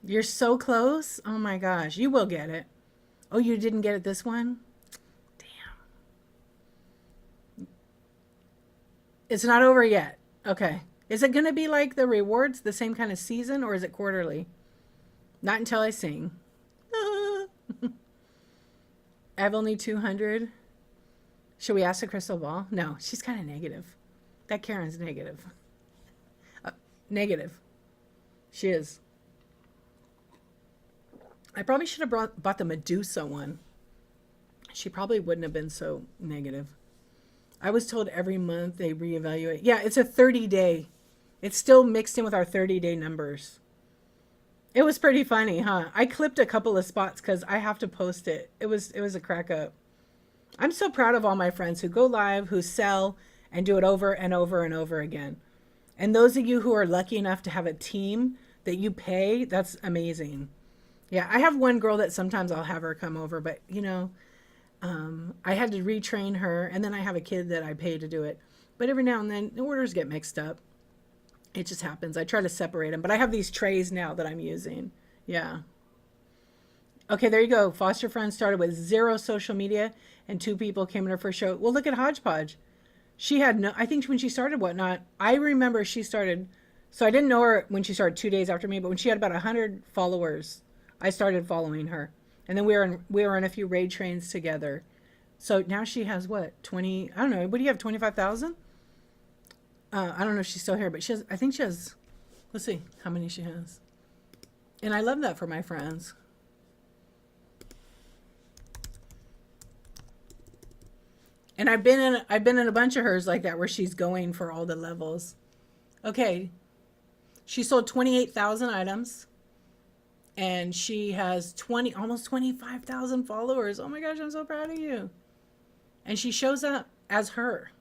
[SPEAKER 1] You're so close. Oh my gosh. You will get it. Oh, you didn't get it this one? Damn. It's not over yet. Okay. Is it going to be like the rewards, the same kind of season, or is it quarterly? Not until I sing. I have only 200. Should we ask the crystal ball? No, she's kind of negative. That Karen's negative. Negative. She is. I probably should have bought the Medusa one. She probably wouldn't have been so negative. I was told every month they reevaluate. Yeah, it's a 30-day. It's still mixed in with our 30-day numbers. It was pretty funny, huh? I clipped a couple of spots because I have to post it. It was a crack up. I'm so proud of all my friends who go live, who sell, and do it over and over and over again. And those of you who are lucky enough to have a team that you pay, that's amazing. Yeah, I have one girl that sometimes I'll have her come over, but I had to retrain her, and then I have a kid that I pay to do it. But every now and then, the orders get mixed up. It just happens. I try to separate them, but I have these trays now that I'm using. Yeah. Okay, there you go. Foster Friends started with 0 social media, and 2 people came in her first show. Well, look at Hodgepodge. She had I think when she started Whatnot, I remember she started, so I didn't know her when she started 2 days after me, but when she had about 100 followers, I started following her. And then we were in a few raid trains together. So now she has what, 20, I don't know, what do you have, 25,000? I don't know if she's still here, but I think she has, let's see how many she has. And I love that for my friends. And I've been in a bunch of hers like that where she's going for all the levels. Okay. She sold 28,000 items and she has almost 25,000 followers. Oh my gosh, I'm so proud of you. And she shows up as her.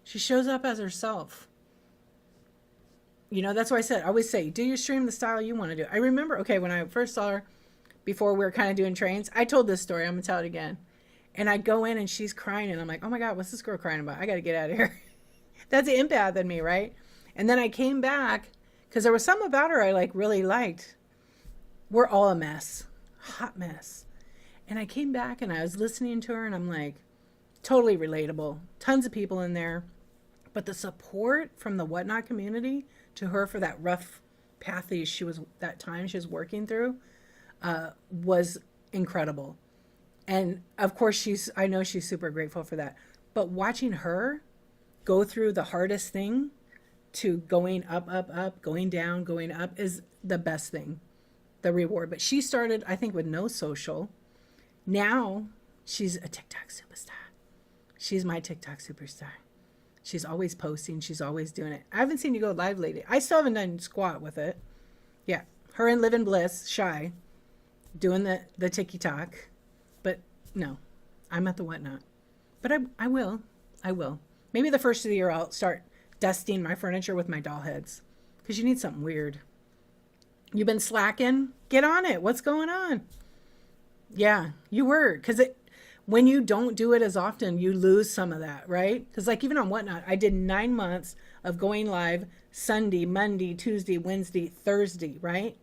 [SPEAKER 1] She shows up as herself. You know, that's why I always say, do your stream the style you want to do. I remember, okay, when I first saw her, before we were kind of doing trains, I told this story. I'm going to tell it again. And I go in and she's crying and I'm like, oh my God, what's this girl crying about? I got to get out of here. That's the empath in me, right? And then I came back because there was something about her I like really liked. We're all a mess, hot mess. And I came back and I was listening to her and I'm like, totally relatable. Tons of people in there. But the support from the Whatnot community to her for that rough path that time she was working through was incredible. And of course I know she's super grateful for that. But watching her go through the hardest thing to going up, up, up, going down, going up is the best thing, the reward. But she started, I think, with no social. Now she's a TikTok superstar. She's my TikTok superstar. She's always posting. She's always doing it. I haven't seen you go live lately. I still haven't done squat with it. Yeah. Her and Live in Bliss, Shy, doing the TikTok. But no, I'm at the Whatnot. But I will. I will. Maybe the first of the year I'll start dusting my furniture with my doll heads. Because you need something weird. You've been slacking? Get on it. What's going on? Yeah, you were. Because when you don't do it as often, you lose some of that, right? Because like even on Whatnot, I did 9 months of going live Sunday, Monday, Tuesday, Wednesday, Thursday, right?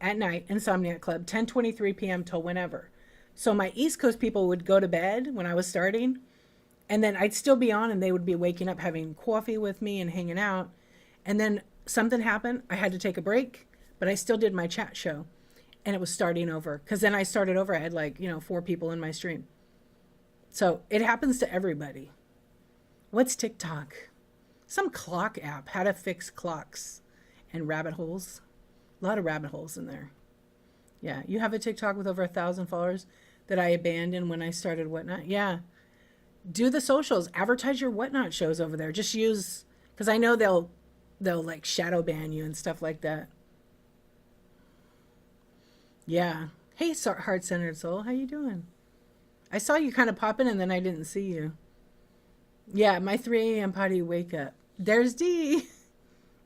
[SPEAKER 1] At night, Insomniac Club, 10:23 p.m. till whenever. So my East Coast people would go to bed when I was starting, and then I'd still be on and they would be waking up having coffee with me and hanging out. And then something happened. I had to take a break, but I still did my chat show. And it was starting over. Because then I started over. I had 4 people in my stream. So it happens to everybody. What's TikTok? Some clock app. How to fix clocks and rabbit holes. A lot of rabbit holes in there. Yeah, you have a TikTok with over 1,000 followers that I abandoned when I started Whatnot. Yeah. Do the socials. Advertise your Whatnot shows over there. Just use, because I know they'll like shadow ban you and stuff like that. Yeah. Hey, heart-centered soul. How you doing? I saw you kind of pop in and then I didn't see you. Yeah, my 3 a.m. potty wake up. There's Dee.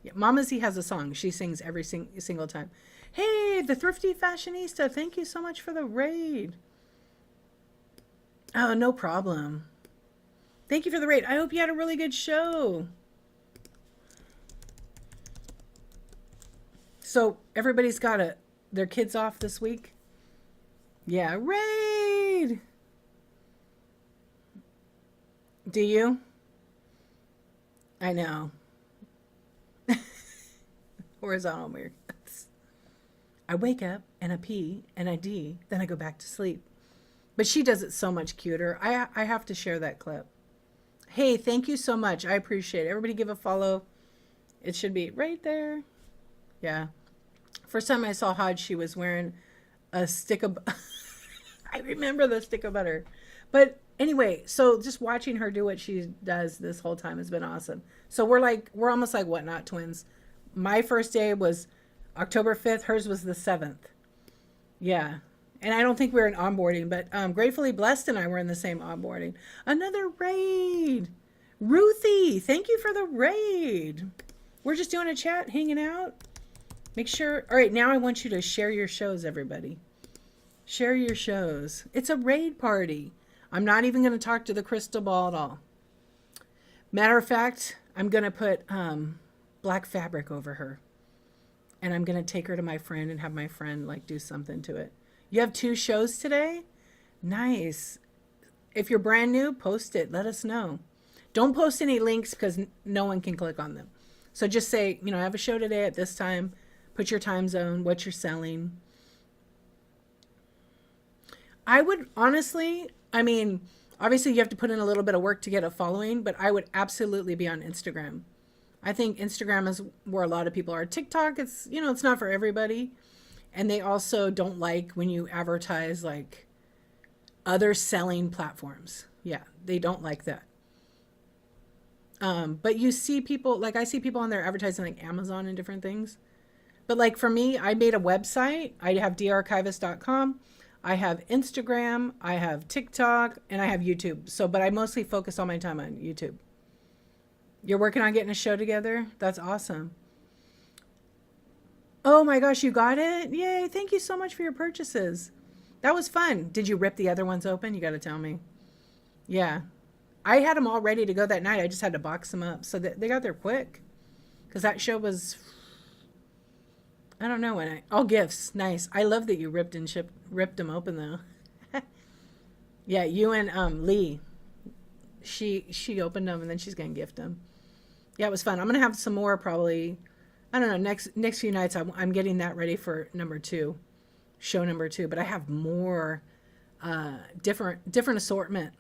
[SPEAKER 1] Yeah, Mama Z has a song. She sings every single time. Hey, the Thrifty Fashionista. Thank you so much for the raid. Oh, no problem. Thank you for the raid. I hope you had a really good show. So everybody's got their kids off this week? Yeah, raid. Do you? I know. Horizontal weird. I wake up and I pee and I D, then I go back to sleep. But she does it so much cuter. I have to share that clip. Hey, thank you so much. I appreciate it. Everybody give a follow. It should be right there. Yeah. First time I saw Hodge, she was wearing a stick of... I remember the stick of butter. But anyway, so just watching her do what she does this whole time has been awesome. So we're almost like Whatnot twins. My first day was October 5th. Hers was the 7th. Yeah. And I don't think we were in onboarding, but Gratefully Blessed and I were in the same onboarding. Another raid. Ruthie, thank you for the raid. We're just doing a chat, hanging out. Make sure. All right, now I want you to share your shows, everybody. Share your shows. It's a raid party. I'm not even going to talk to the crystal ball at all. Matter of fact, I'm going to put black fabric over her. And I'm going to take her to my friend and have my friend do something to it. You have 2 shows today? Nice. If you're brand new, post it. Let us know. Don't post any links because no one can click on them. So just say, I have a show today at this time. Put your time zone, what you're selling. I would honestly, obviously you have to put in a little bit of work to get a following, but I would absolutely be on Instagram. I think Instagram is where a lot of people are. TikTok, it's not for everybody. And they also don't like when you advertise other selling platforms. Yeah, they don't like that. But you see people, I see people on there advertising Amazon and different things. But for me, I made a website. I have darchivist.com. I have Instagram. I have TikTok. And I have YouTube. But I mostly focus all my time on YouTube. You're working on getting a show together? That's awesome. Oh my gosh, you got it? Yay, thank you so much for your purchases. That was fun. Did you rip the other ones open? You got to tell me. Yeah. I had them all ready to go that night. I just had to box them up. So they got there quick. Because that show was, I don't know when all gifts. Nice. I love that you ripped them open though. Yeah, you and Lee. She opened them and then she's going to gift them. Yeah, it was fun. I'm going to have some more probably. I don't know. Next few nights, I'm getting that ready for number 2, show number 2. But I have more different assortment.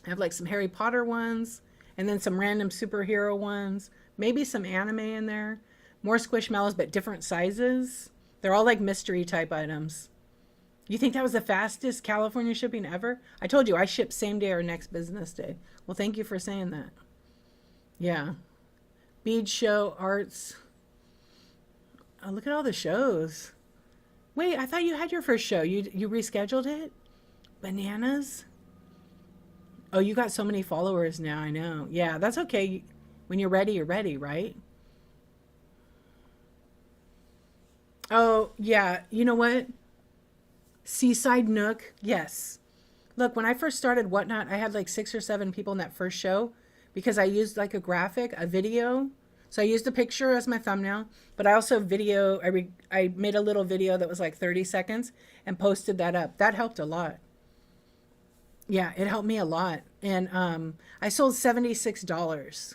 [SPEAKER 1] I have like some Harry Potter ones, and then some random superhero ones. Maybe some anime in there. More Squishmallows, but different sizes. They're all like mystery type items. You think that was the fastest California shipping ever? I told you I ship same day or next business day. Well, thank you for saying that. Yeah. Bead show, arts. Oh, look at all the shows. Wait, I thought you had your first show. You rescheduled it? Bananas? Oh, you got so many followers now, I know. Yeah, that's okay. When you're ready, right? Oh, yeah. You know what? Seaside Nook. Yes. Look, when I first started Whatnot, I had like 6 or 7 people in that first show because I used like a graphic, a video. So I used a picture as my thumbnail, but I also I made a little video that was like 30 seconds and posted that up. That helped a lot. Yeah, it helped me a lot. And I sold $76.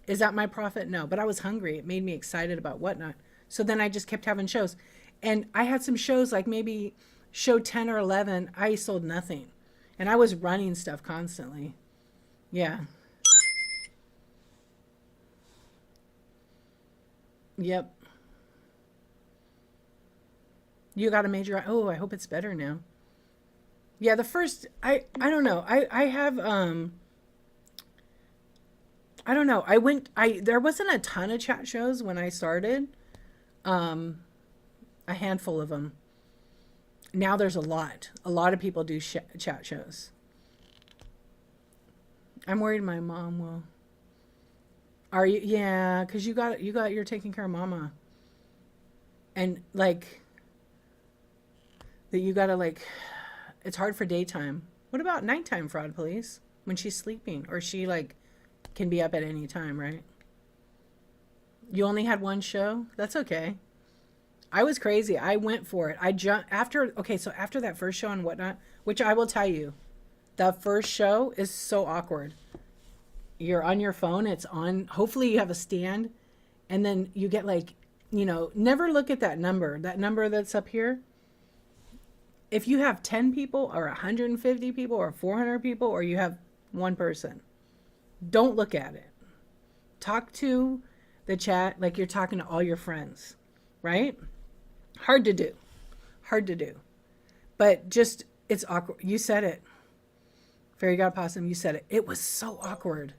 [SPEAKER 1] Is that my profit? No, but I was hungry. It made me excited about Whatnot. So then I just kept having shows. And I had some shows like maybe show 10 or 11. I sold nothing. And I was running stuff constantly. Yeah. Yep. You got a major. Oh, I hope it's better now. Yeah, the first I don't know. I have I don't know. I there wasn't a ton of chat shows when I started. A handful of them. Now there's a lot. A lot of people do chat shows. I'm worried my mom will. Are you? Yeah, cuz you're taking care of mama. And like that you got to like it's hard for daytime. What about nighttime, fraud police? When she's sleeping or she like can be up at any time, right? You only had one show? That's okay. I was crazy. I went for it. I jumped after that first show and Whatnot, which I will tell you, the first show is so awkward. You're on your phone, it's on, hopefully you have a stand, and then you get like, never look at that number that's up here. If you have 10 people or 150 people or 400 people or you have one person, don't look at it. Talk to the chat like you're talking to all your friends, right? Hard to do. But just, it's awkward. You said it. Fairy God Possum, you said it. It was so awkward.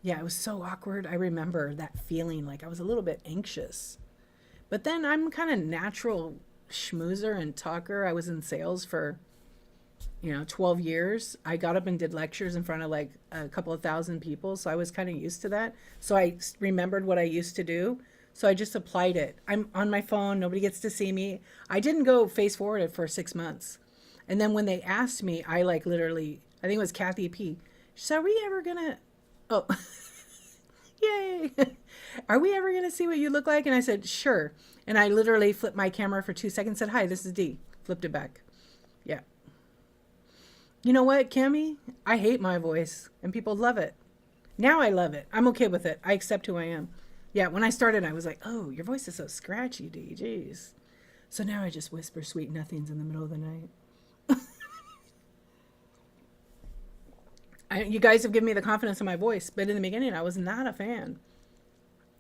[SPEAKER 1] Yeah, it was so awkward. I remember that feeling like I was a little bit anxious. But then I'm kind of natural schmoozer and talker. I was in sales for, 12 years. I got up and did lectures in front of like a couple of thousand people. So I was kind of used to that. So I remembered what I used to do. So I just applied it. I'm on my phone. Nobody gets to see me. I didn't go face forward for 6 months. And then when they asked me, I like literally, I think it was Kathy P. She said, are we ever going to, oh, yay. Are we ever going to see what you look like? And I said, sure. And I literally flipped my camera for 2 seconds, said, hi, this is Dee. Flipped it back. Yeah. You know what, Kimmy? I hate my voice and people love it. Now I love it. I'm okay with it. I accept who I am. Yeah, when I started, I was like, oh, your voice is so scratchy, Dee. Jeez. So now I just whisper sweet nothings in the middle of the night. You guys have given me the confidence in my voice, but in the beginning, I was not a fan.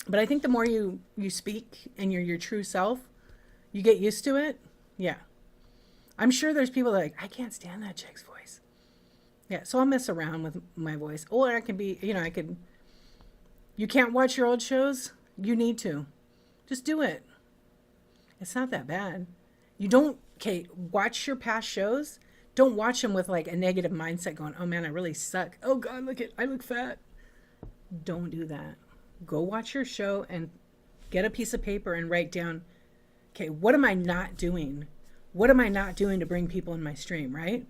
[SPEAKER 1] But I think the more you speak and you're your true self, you get used to it. Yeah. I'm sure there's people that are like, I can't stand that chick's voice. Yeah, so I'll mess around with my voice. Or I can be, you can't watch your old shows? You need to. Just do it. It's not that bad. Watch your past shows. Don't watch them with like a negative mindset going, oh man, I really suck. Oh God, I look fat. Don't do that. Go watch your show and get a piece of paper and write down, okay, what am I not doing? What am I not doing to bring people in my stream, right?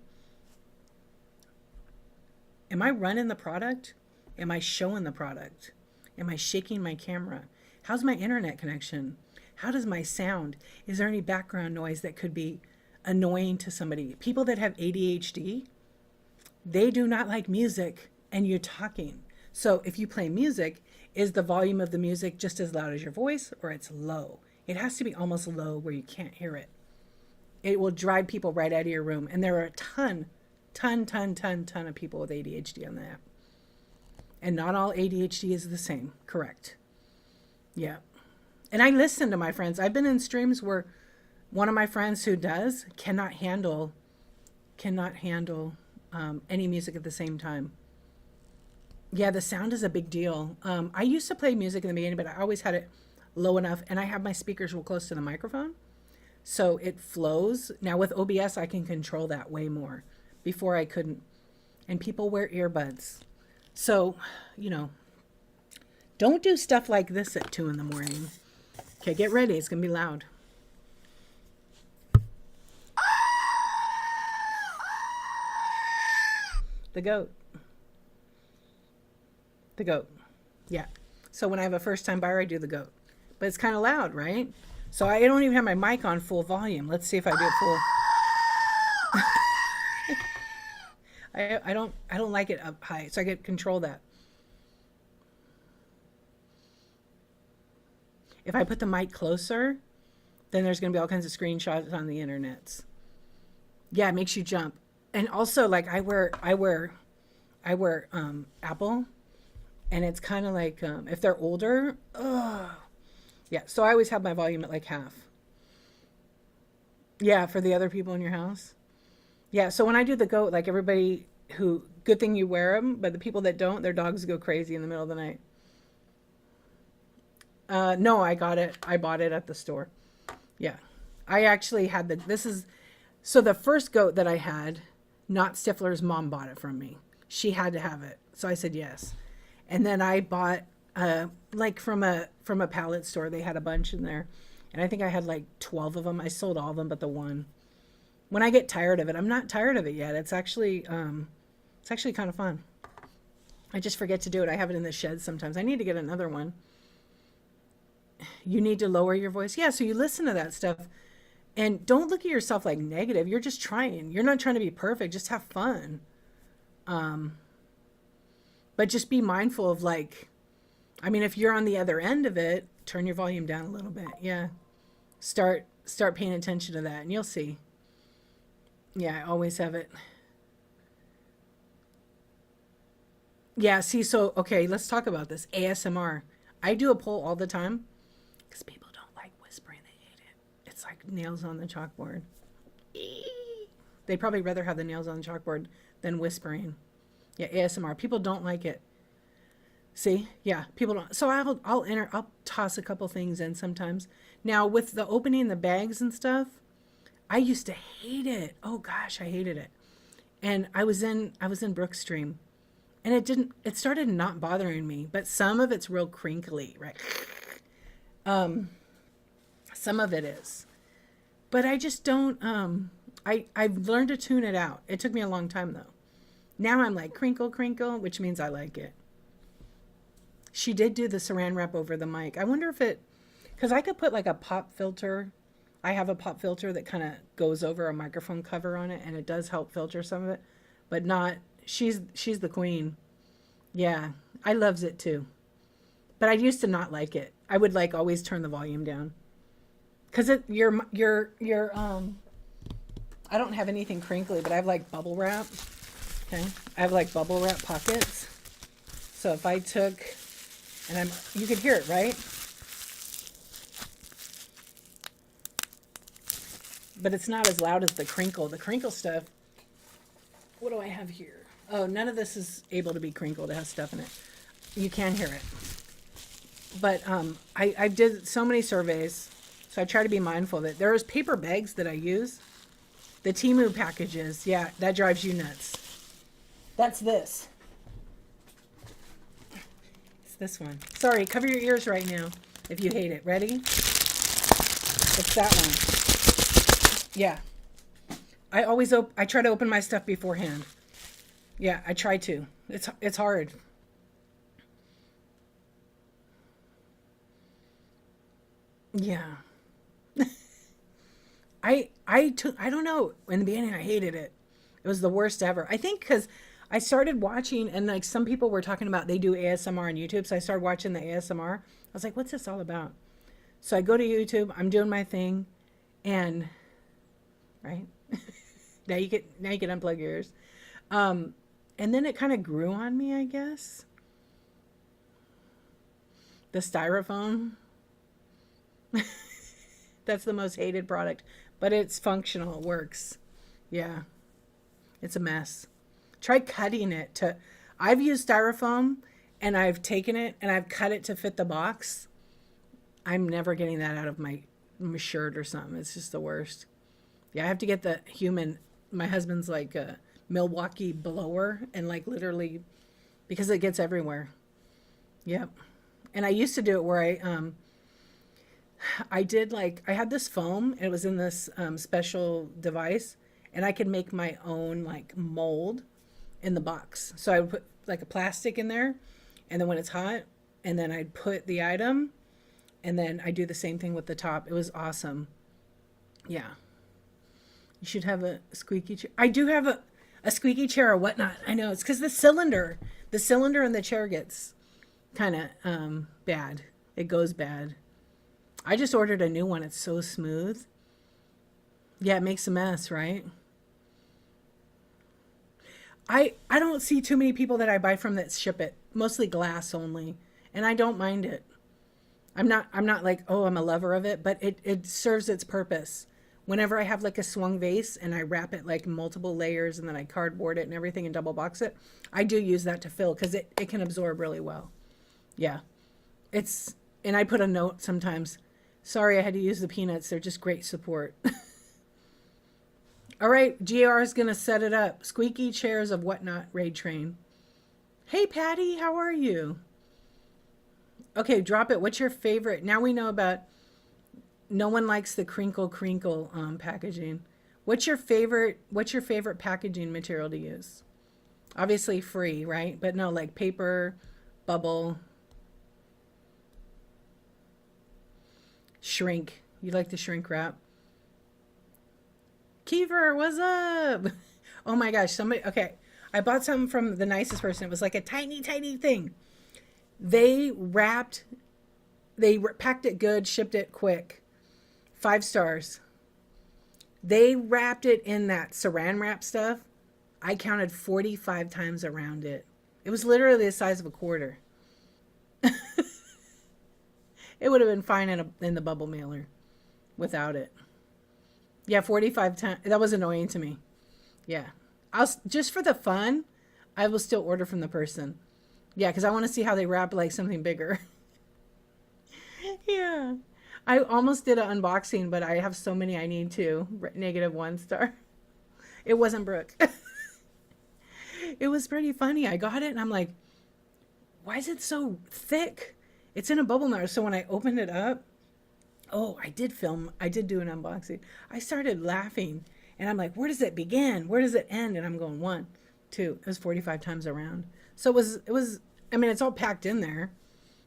[SPEAKER 1] Am I running the product? Am I showing the product? Am I shaking my camera? How's my internet connection? How does my sound? Is there any background noise that could be annoying to somebody? People that have ADHD, they do not like music and you're talking. So if you play music, is the volume of the music just as loud as your voice, or it's low? It has to be almost low where you can't hear it. It will drive people right out of your room. And there are a ton of people with ADHD on the app. And not all ADHD is the same. Correct. Yeah. And I listen to my friends. I've been in streams where one of my friends who does cannot handle any music at the same time. Yeah, the sound is a big deal. I used to play music in the beginning, but I always had it low enough, and I have my speakers real close to the microphone, so it flows. Now with OBS, I can control that way more. Before I couldn't. And people wear earbuds. So, don't do stuff like this at 2 a.m. Okay, get ready. It's going to be loud. The goat. The goat. Yeah. So when I have a first-time buyer, I do the goat. But it's kind of loud, right? So I don't even have my mic on full volume. Let's see if I do it full. I don't like it up high, so I get control that. If I put the mic closer, then there's going to be all kinds of screenshots on the internets. Yeah, it makes you jump. And also, like I wear Apple, and it's kind of like if they're older, yeah. So I always have my volume at like half. Yeah, for the other people in your house. Yeah, so when I do the goat, like everybody who, good thing you wear them, but the people that don't, their dogs go crazy in the middle of the night. No, I bought it at the store. Yeah, I actually had so the first goat that I had, not Stifler's mom bought it from me. She had to have it. So I said yes. And then I bought, like from a pallet store, they had a bunch in there. And I think I had like 12 of them. I sold all of them but the one. When I get tired of it, I'm not tired of it yet. It's actually kind of fun. I just forget to do it. I have it in the shed sometimes. I need to get another one. You need to lower your voice. Yeah, so you listen to that stuff. And don't look at yourself like negative. You're just trying. You're not trying to be perfect. Just have fun. But just be mindful of if you're on the other end of it, turn your volume down a little bit. Yeah. Start paying attention to that and you'll see. Yeah, I always have it. Yeah, see, so, okay, let's talk about this. ASMR. I do a poll all the time because people don't like whispering. They hate it. It's like nails on the chalkboard. They'd probably rather have the nails on the chalkboard than whispering. Yeah, ASMR. People don't like it. See? Yeah, people don't. So I'll toss a couple things in sometimes. Now, with the opening the bags and stuff, I used to hate it. Oh gosh, I hated it. And I was in Brooke's stream, and it started not bothering me, but some of it's real crinkly, right? Some of it is. But I just don't I've learned to tune it out. It took me a long time though. Now I'm like crinkle, crinkle, which means I like it. She did do the saran wrap over the mic. I wonder if because I could put like a pop filter. I have a pop filter that kind of goes over a microphone cover on it, and it does help filter some of it, but not, she's the queen. Yeah, I loves it too. But I used to not like it. I would like always turn the volume down. Cause your I don't have anything crinkly, but I have like bubble wrap. Okay. I have like bubble wrap pockets. So if I took, and you could hear it, right? But it's not as loud as the crinkle. The crinkle stuff, what do I have here? Oh, none of this is able to be crinkled. It has stuff in it. You can hear it. But I did so many surveys, so I try to be mindful of it. There's paper bags that I use The Temu packages, yeah, that drives you nuts. That's this. It's this one. Sorry, cover your ears right now if you hate it. Ready? It's that one. Yeah. I try to open my stuff beforehand. Yeah, I try to. It's hard. Yeah. I don't know. In the beginning, I hated it. It was the worst ever. I think because I started watching, and like some people were talking about they do ASMR on YouTube, so I started watching the ASMR. I was like, what's this all about? So I go to YouTube. I'm doing my thing, and right now you can unplug your ears. And then it kind of grew on me, I guess. The styrofoam. That's the most hated product, but it's functional. It works. Yeah, it's a mess. Try cutting it to. I've used styrofoam and I've taken it and I've cut it to fit the box. I'm never getting that out of my shirt or something. It's just the worst. Yeah, I have to get the human. My husband's like a Milwaukee blower and like literally because it gets everywhere. Yep. And I used to do it where I did like I had this foam and it was in this special device and I could make my own like mold in the box. So I would put like a plastic in there and then when it's hot and then I'd put the item and then I do the same thing with the top. It was awesome. Yeah. You should have a squeaky chair. I do have a squeaky chair or whatnot. I know it's because the cylinder in the chair gets kind of bad. It goes bad. I just ordered a new one. It's so smooth. Yeah, it makes a mess, right? I don't see too many people that I buy from that ship it. Mostly glass only. And I don't mind it. I'm not like, oh, I'm a lover of it, but it serves its purpose. Whenever I have like a swung vase and I wrap it like multiple layers and then I cardboard it and everything and double box it, I do use that to fill because it can absorb really well. Yeah. And I put a note sometimes. Sorry, I had to use the peanuts. They're just great support. All right, GR is going to set it up. Squeaky chairs of whatnot, raid train. Hey, Patty, how are you? Okay, drop it. What's your favorite? Now we know about no one likes the crinkle packaging. What's your favorite packaging material to use? Obviously free, right? But no, like paper, bubble, shrink. You like the shrink wrap? Kiefer, what's up? Oh my gosh, okay. I bought something from the nicest person. It was like a tiny, tiny thing. They packed it good, shipped it quick. 5 stars. They wrapped it in that saran wrap stuff. I counted 45 times around it. It was literally the size of a quarter. It would have been fine in the bubble mailer without it. Yeah, 45 times. That was annoying to me. Yeah. Just for the fun, I will still order from the person. Yeah, because I want to see how they wrap like something bigger. Yeah. I almost did an unboxing, but I have so many I need to. -1 star. It wasn't Brooke. It was pretty funny. I got it and I'm like, why is it so thick? It's in a bubble mailer. So when I opened it up, oh, I did do an unboxing. I started laughing and I'm like, where does it begin? Where does it end? And I'm going 1, 2. It was 45 times around. So it was, I mean, it's all packed in there.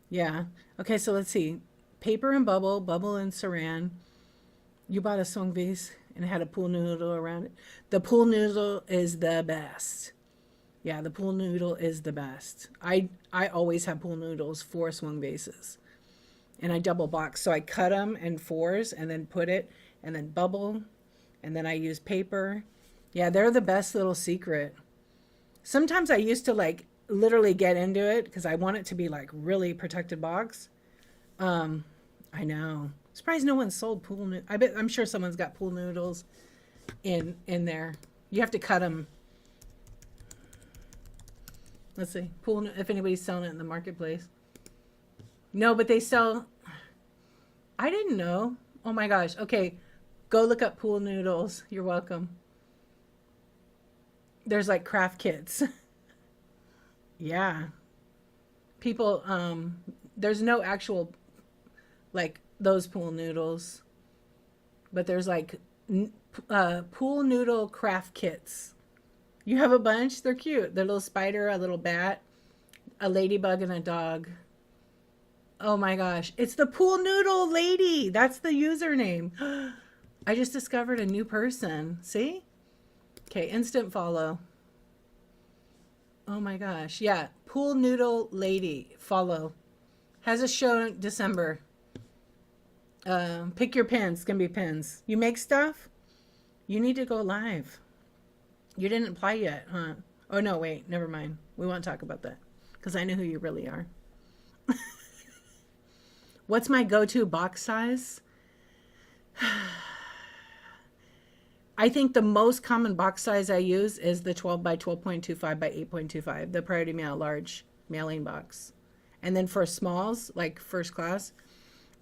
[SPEAKER 1] Yeah. Okay. So let's see. Paper and bubble and saran. You bought a swung vase and it had a pool noodle around it. The pool noodle is the best. Yeah, the pool noodle is the best. I always have pool noodles for swung vases. And I double box. So I cut them in 4s and then put it and then bubble. And then I use paper. Yeah, they're the best little secret. Sometimes I used to like literally get into it because I want it to be like really protected box. I know. Surprised no one sold pool noodles. I'm sure someone's got pool noodles in there. You have to cut them. Let's see. If anybody's selling it in the marketplace. No, but they sell. I didn't know. Oh my gosh. Okay. Go look up pool noodles. You're welcome. There's like craft kits. Yeah. People, there's no actual, like, those pool noodles, but there's like pool noodle craft kits. You have a bunch. They're cute. They're a little spider, a little bat, a ladybug, and a dog. Oh my gosh. It's the pool noodle lady. That's the username. I just discovered a new person. See? Okay, instant follow. Oh my gosh. Yeah, pool noodle lady. Follow. Has a show in December. Pick your pins. It's going to be pins. You make stuff? You need to go live. You didn't apply yet, huh? Oh, no, wait. Never mind. We won't talk about that because I know who you really are. What's my go-to box size? I think the most common box size I use is the 12 by 12.25 by 8.25, the Priority Mail large mailing box. And then for smalls, like first class,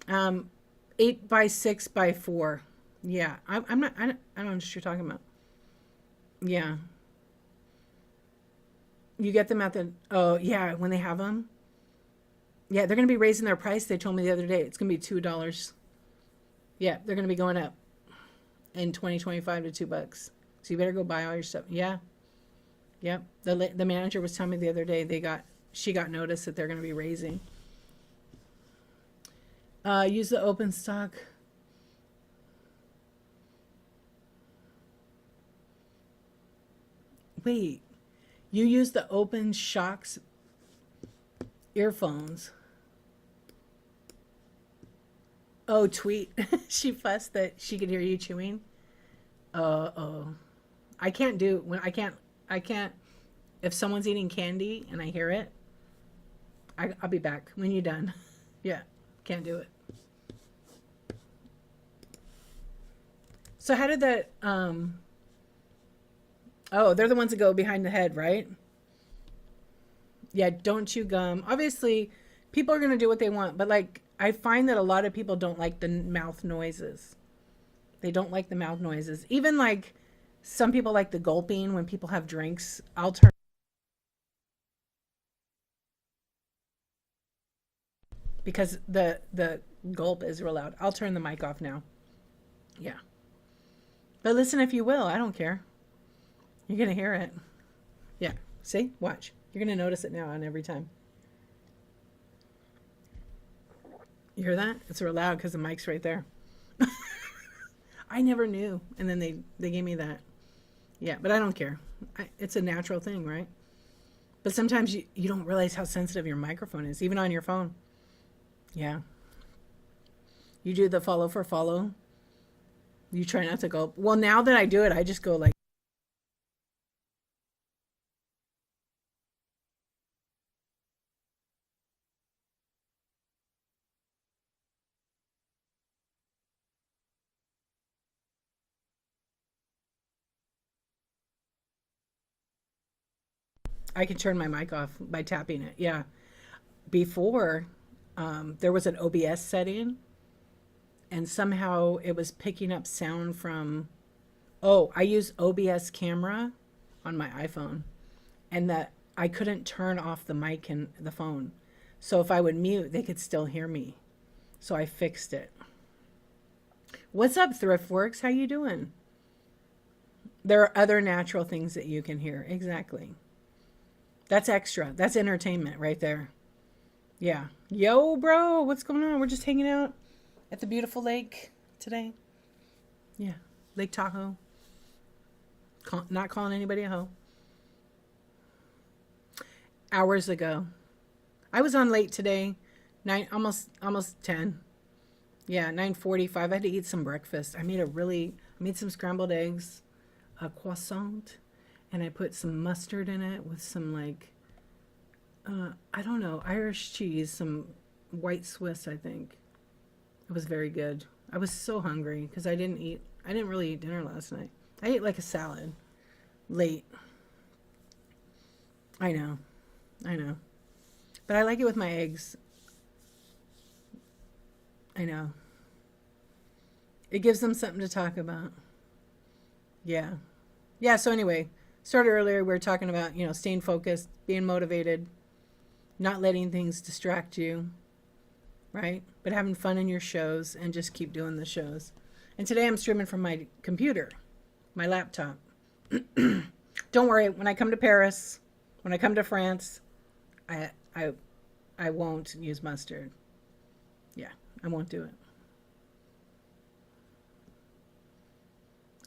[SPEAKER 1] 8 by 6 by 4. Yeah, I'm not, I don't know what you're talking about. Yeah. You get them at the, oh, yeah, when they have them. Yeah, they're going to be raising their price. They told me the other day it's going to be $2. Yeah, they're going to be going up in 2025 to $2. So you better go buy all your stuff. Yeah. Yep. The manager was telling me the other day she got notice that they're going to be raising. Use the open stock. Wait, you use the open shocks earphones. Oh, tweet. She fussed that she could hear you chewing. Oh. I can't do when I can't if someone's eating candy and I hear it, I'll be back when you're done. Yeah, can't do it. So how did that oh, they're the ones that go behind the head, right? Yeah, don't chew gum. Obviously, people are going to do what they want, but like I find that a lot of people don't like the mouth noises. They don't like the mouth noises. Even like some people like the gulping when people have drinks. I'll turn because the gulp is real loud. I'll turn the mic off now. Yeah. But listen if you will. I don't care. You're going to hear it. Yeah. See? Watch. You're going to notice it now on every time. You hear that? It's real loud because the mic's right there. I never knew. And then they gave me that. Yeah, but I don't care. It's a natural thing, right? But sometimes you don't realize how sensitive your microphone is, even on your phone. Yeah. You do the follow for follow. You try not to go. Well, now that I do it, I just go like. I can turn my mic off by tapping it. Yeah. Before, there was an OBS setting, and somehow it was picking up sound from. Oh, I use OBS camera on my iPhone, and that I couldn't turn off the mic in the phone. So if I would mute, they could still hear me. So I fixed it. What's up, Thriftworks? How you doing? There are other natural things that you can hear. Exactly. That's extra. That's entertainment right there. Yeah. Yo, bro, what's going on? We're just hanging out at the beautiful lake today. Yeah. Lake Tahoe. Not calling anybody a hoe. Hours ago. I was on late today. Almost 10. Yeah, 9:45. I had to eat some breakfast. I made some scrambled eggs, a croissant, and I put some mustard in it with some like I don't know, Irish cheese, some white Swiss, I think. It was very good. I was so hungry because I didn't really eat dinner last night. I ate like a salad late. I know. But I like it with my eggs. I know. It gives them something to talk about. Yeah. Yeah, so anyway, started earlier, we were talking about, staying focused, being motivated, not letting things distract you, right? But having fun in your shows and just keep doing the shows. And today I'm streaming from my computer, my laptop. Don't worry, when I come to Paris, when I come to France, I won't use mustard. Yeah, I won't do it.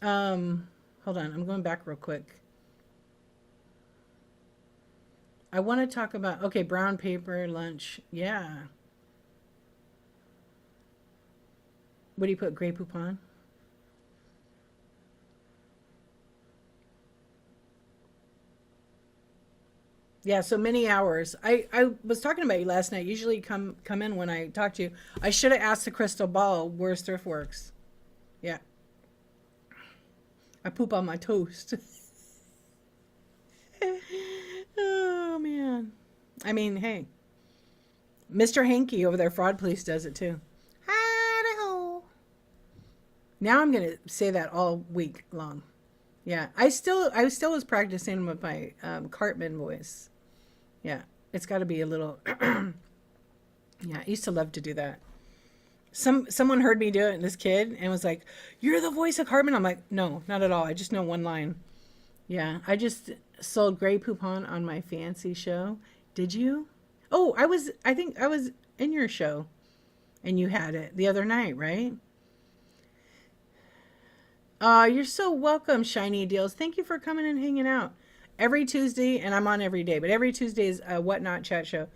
[SPEAKER 1] Hold on, I'm going back real quick. I want to talk about, okay, brown paper lunch. Yeah. What do you put, Grey Poupon? Yeah, so many hours. I was talking about you last night. Usually you come in when I talk to you. I should have asked the crystal ball where's ThriftWorks. Yeah. I poop on my toast. Oh, man. I mean, hey. Mr. Hanky over there, Fraud Police, does it too. Idaho. Now I'm going to say that all week long. Yeah. I still was practicing with my Cartman voice. Yeah. It's got to be a little... Yeah, I used to love to do that. Someone heard me do it, this kid, and was like, "You're the voice of Cartman." I'm like, "No, not at all. I just know one line." Yeah, I just sold Grey Poupon on my fancy show. Did you? Oh, I think I was in your show, and you had it the other night, right? You're so welcome, Shiny Deals. Thank you for coming and hanging out. Every Tuesday, and I'm on every day, but every Tuesday is a Whatnot chat show.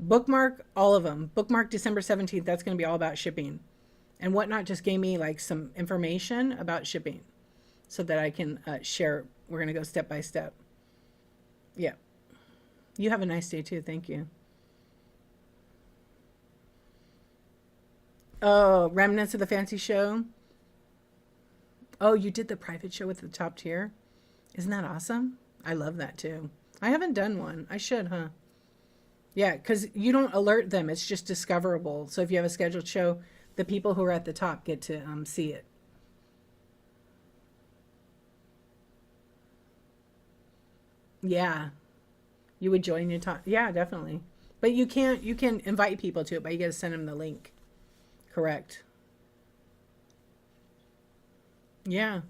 [SPEAKER 1] Bookmark all of them. Bookmark December 17th. That's going to be all about shipping. And Whatnot just gave me like some information about shipping so that I can share. We're going to go step by step. Yeah. You have a nice day too. Thank you. Oh, remnants of the fancy show. Oh, you did the private show with the top tier? Isn't that awesome? I love that too. I haven't done one. I should, huh? Yeah, because you don't alert them. It's just discoverable. So if you have a scheduled show, the people who are at the top get to see it. Yeah, you would join your top. Yeah, definitely. But you can invite people to it, but you got to send them the link. Correct. Yeah.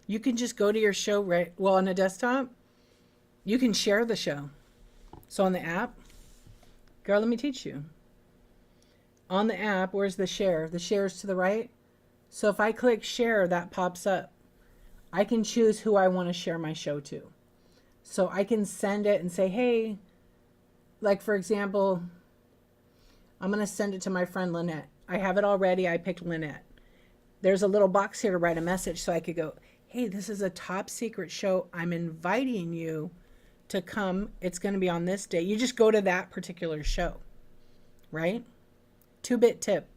[SPEAKER 1] You can just go to your show, right? Well, on a desktop, you can share the show. So on the app, girl, let me teach you. On the app, where's the share? The share is to the right. So if I click share, that pops up. I can choose who I want to share my show to. So I can send it and say, hey, like for example, I'm going to send it to my friend Lynette. I have it already. I picked Lynette. There's a little box here to write a message so I could go, hey, this is a top secret show. I'm inviting you to come. It's going to be on this day. You just go to that particular show, right? 2-bit tip.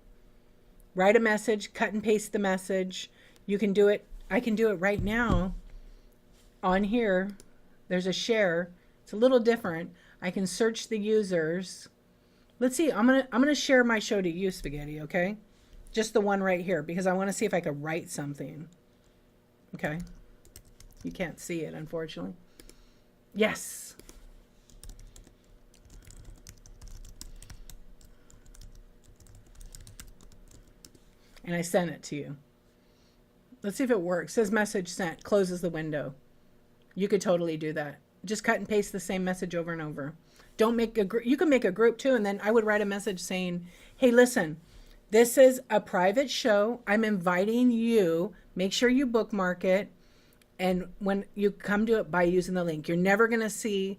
[SPEAKER 1] Write a message, cut and paste the message. You can do it. I can do it right now on here. There's a share. It's a little different. I can search the users. Let's see. I'm going to share my show to you, Spaghetti, okay? Just the one right here because I want to see if I could write something. Okay. You can't see it, unfortunately. Yes. And I sent it to you. Let's see if it works. It says message sent. Closes the window. You could totally do that. Just cut and paste the same message over and over. Don't make a group. You can make a group too. And then I would write a message saying, hey, listen, this is a private show. I'm inviting you. Make sure you bookmark it. And when you come to it by using the link, you're never going to see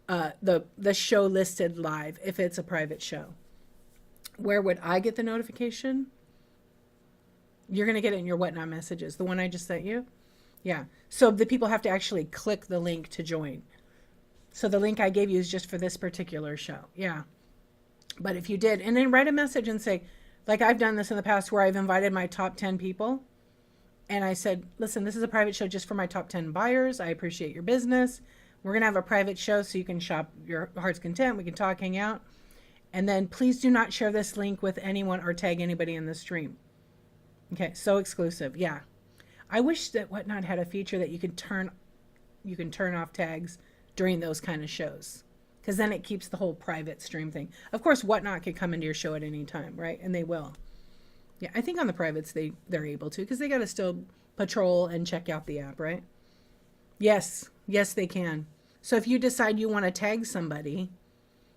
[SPEAKER 1] the show listed live if it's a private show. Where would I get the notification? You're going to get it in your Whatnot messages. The one I just sent you? Yeah. So the people have to actually click the link to join. So the link I gave you is just for this particular show. Yeah. But if you did, and then write a message and say, like I've done this in the past where I've invited my top 10 people. And I said, listen, this is a private show just for my top 10 buyers. I appreciate your business. We're going to have a private show so you can shop your heart's content. We can talk, hang out. And then please do not share this link with anyone or tag anybody in the stream. Okay, so exclusive. Yeah. I wish that Whatnot had a feature that you could turn you can turn off tags during those kind of shows, because then it keeps the whole private stream thing. Of course, Whatnot could come into your show at any time, right? And they will. Yeah, I think on the privates they're able to, because they got to still patrol and check out the app, right? Yes, they can. So if you decide you want to tag somebody,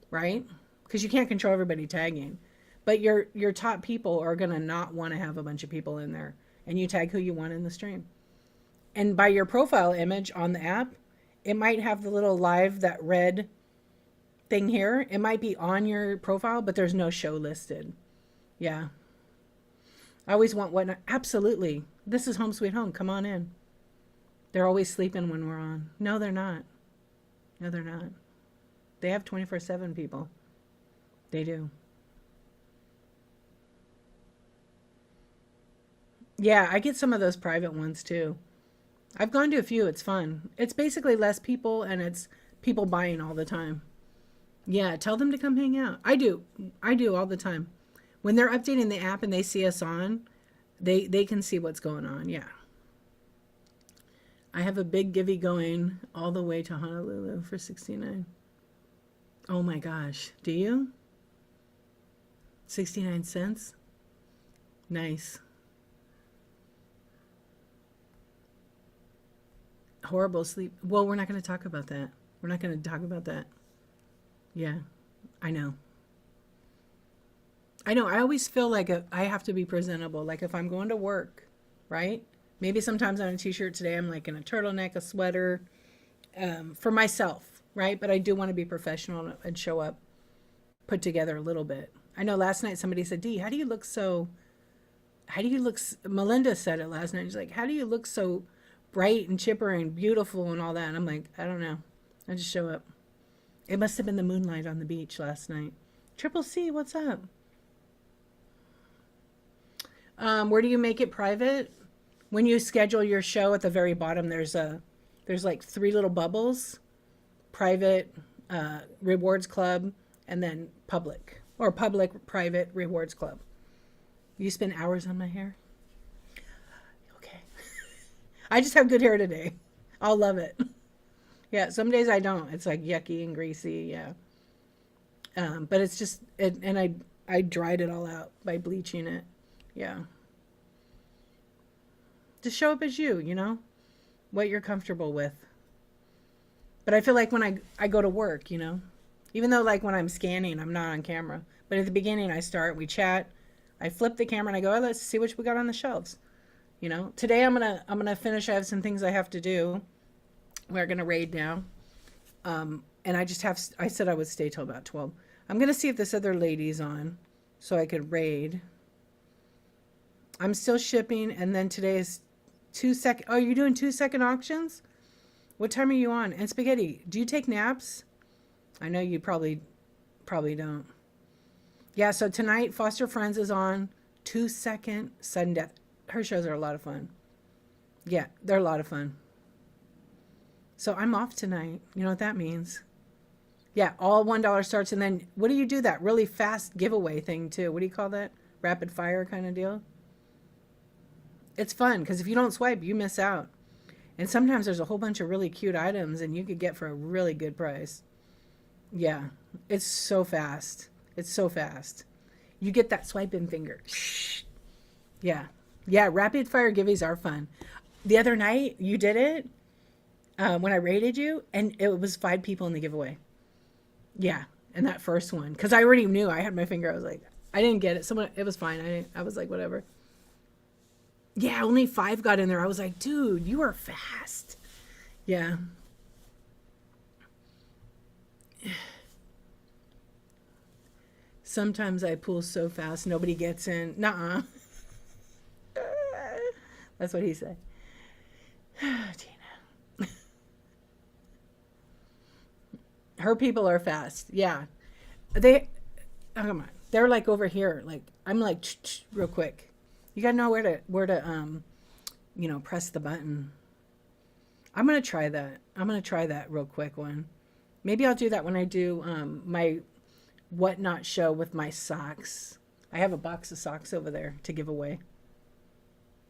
[SPEAKER 1] right? Because you can't control everybody tagging, but your top people are gonna not want to have a bunch of people in there, and you tag who you want in the stream. And by your profile image on the app, it might have the little live, that red thing here. It might be on your profile, but there's no show listed. Yeah. I always want Whatnot. Absolutely. This is home sweet home. Come on in. They're always sleeping when we're on. No, they're not. No, they're not. They have 24/7 people. They do. Yeah, I get some of those private ones too. I've gone to a few. It's fun. It's basically less people, and it's people buying all the time. Yeah, tell them to come hang out. I do. I do all the time. When they're updating the app and they see us on, they can see what's going on. Yeah. I have a big givey going all the way to Honolulu for 69. Oh my gosh. Do you? 69 cents? Nice. Horrible sleep. Well, we're not going to talk about that. We're not going to talk about that. Yeah, I know. I know. I always feel like I have to be presentable. Like if I'm going to work, right? Maybe sometimes on a t-shirt today, I'm like in a turtleneck, a sweater, for myself, right? But I do want to be professional and show up put together a little bit. I know last night somebody said, Dee, how do you look Melinda said it last night. She's like, how do you look so bright and chipper and beautiful and all that? And I'm like, I don't know. I just show up. It must have been the moonlight on the beach last night. Triple C, what's up? Where do you make it private? When you schedule your show, at the very bottom, there's like 3 little bubbles: private, rewards club, and then public, or public, private, rewards club. You spend hours on my hair? Okay. I just have good hair today. I'll love it. Yeah, some days I don't. It's like yucky and greasy, yeah. But it's just, and I dried it all out by bleaching it. Yeah. Just show up as you know, what you're comfortable with. But I feel like when I go to work, you know, even though like when I'm scanning, I'm not on camera. But at the beginning, we chat, I flip the camera and I go, oh, let's see what we got on the shelves. You know, today I'm gonna finish. I have some things I have to do. We're gonna raid now, and I said I would stay till about 12. I'm gonna see if this other lady's on, so I could raid. I'm still shipping, and then today is 2-second. Oh, you're doing 2-second auctions? What time are you on? And Spaghetti, do you take naps? I know you probably don't. Yeah, so tonight Foster Friends is on. 2-second sudden death. Her shows are a lot of fun. Yeah, they're a lot of fun. So I'm off tonight. You know what that means? Yeah, all $1 starts, and then what do you do? That really fast giveaway thing too. What do you call that? Rapid fire kind of deal? It's fun because if you don't swipe, you miss out. And sometimes there's a whole bunch of really cute items and you could get for a really good price. Yeah, it's so fast. It's so fast. You get that swiping finger. Yeah. Yeah, rapid fire giveaways are fun. The other night, you did it when I rated you, and it was 5 people in the giveaway. Yeah, and that first one. Because I already knew. I had my finger. I was like, I didn't get it. It was fine. I was like, whatever. Yeah, only 5 got in there. I was like, dude, you are fast. Yeah. Sometimes I pull so fast, nobody gets in. Nuh-uh. That's what he said. Tina. Her people are fast. Yeah. Oh, come on. They're like over here. Like, I'm like, real quick. You gotta know where to press the button. I'm gonna try that. I'm gonna try that real quick one. Maybe I'll do that when I do my Whatnot show with my socks. I have a box of socks over there to give away.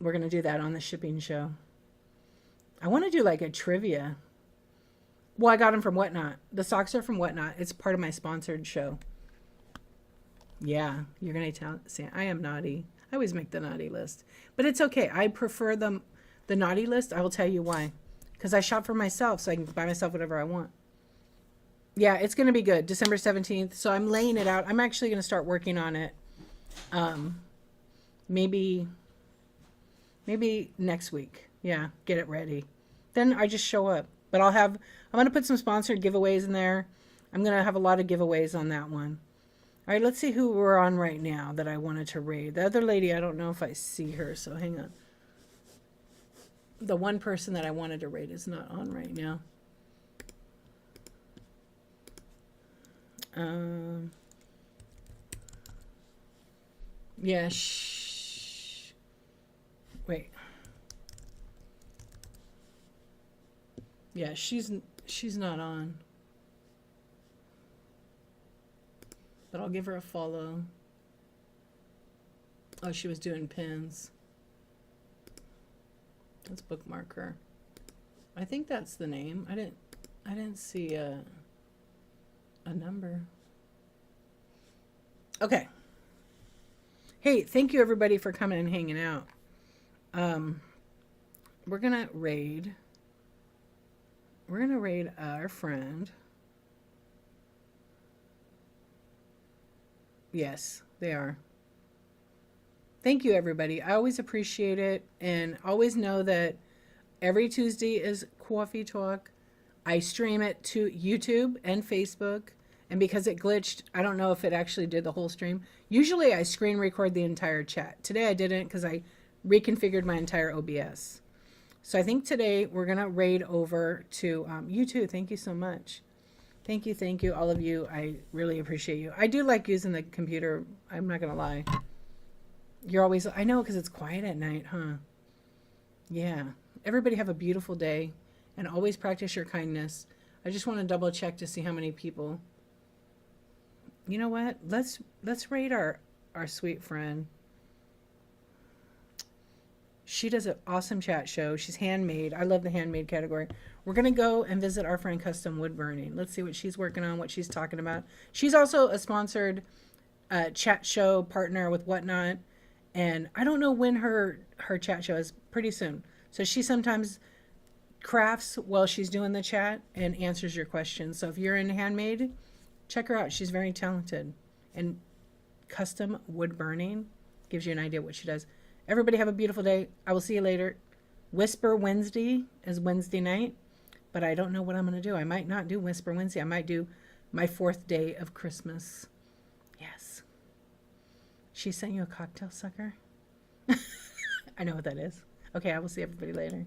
[SPEAKER 1] We're gonna do that on the shipping show. I want to do like a trivia. Well, I got them from Whatnot. The socks are from Whatnot. It's part of my sponsored show. Yeah, you're going to say I am naughty. I always make the naughty list. But it's okay. I prefer the naughty list. I will tell you why. Because I shop for myself, so I can buy myself whatever I want. Yeah, it's going to be good. December 17th. So I'm laying it out. I'm actually going to start working on it. Maybe next week. Yeah, get it ready. Then I just show up. But I'm going to put some sponsored giveaways in there. I'm going to have a lot of giveaways on that one. All right, let's see who we're on right now that I wanted to raid. The other lady, I don't know if I see her, so hang on. The one person that I wanted to raid is not on right now. Yeah, wait. Yeah, she's not on. But I'll give her a follow. Oh, she was doing pins. Let's bookmark her. I think that's the name. I didn't see a number. Okay. Hey, thank you everybody for coming and hanging out. We're gonna raid our friend. Yes, they are. Thank you, everybody. I always appreciate it, and always know that every Tuesday is Coffee Talk. I stream it to YouTube and Facebook, and because it glitched, I don't know if it actually did the whole stream. Usually I screen record the entire chat. Today I didn't because I reconfigured my entire OBS. So I think today we're going to raid over to YouTube. Thank you so much. Thank you, all of you. I really appreciate you. I do like using the computer. I'm not going to lie. You're always, I know, because it's quiet at night, huh? Yeah. Everybody have a beautiful day, and always practice your kindness. I just want to double check to see how many people. You know what? Let's raid our sweet friend. She does an awesome chat show. She's handmade. I love the handmade category. We're going to go and visit our friend Custom Wood Burning. Let's see what she's working on, what she's talking about. She's also a sponsored chat show partner with Whatnot. And I don't know when her chat show is. Pretty soon. So she sometimes crafts while she's doing the chat and answers your questions. So if you're in handmade, check her out. She's very talented. And Custom Wood Burning gives you an idea what she does. Everybody have a beautiful day. I will see you later. Whisper Wednesday is Wednesday night, but I don't know what I'm going to do. I might not do Whisper Wednesday. I might do my 4th day of Christmas. Yes. She sent you a cocktail sucker? I know what that is. Okay, I will see everybody later.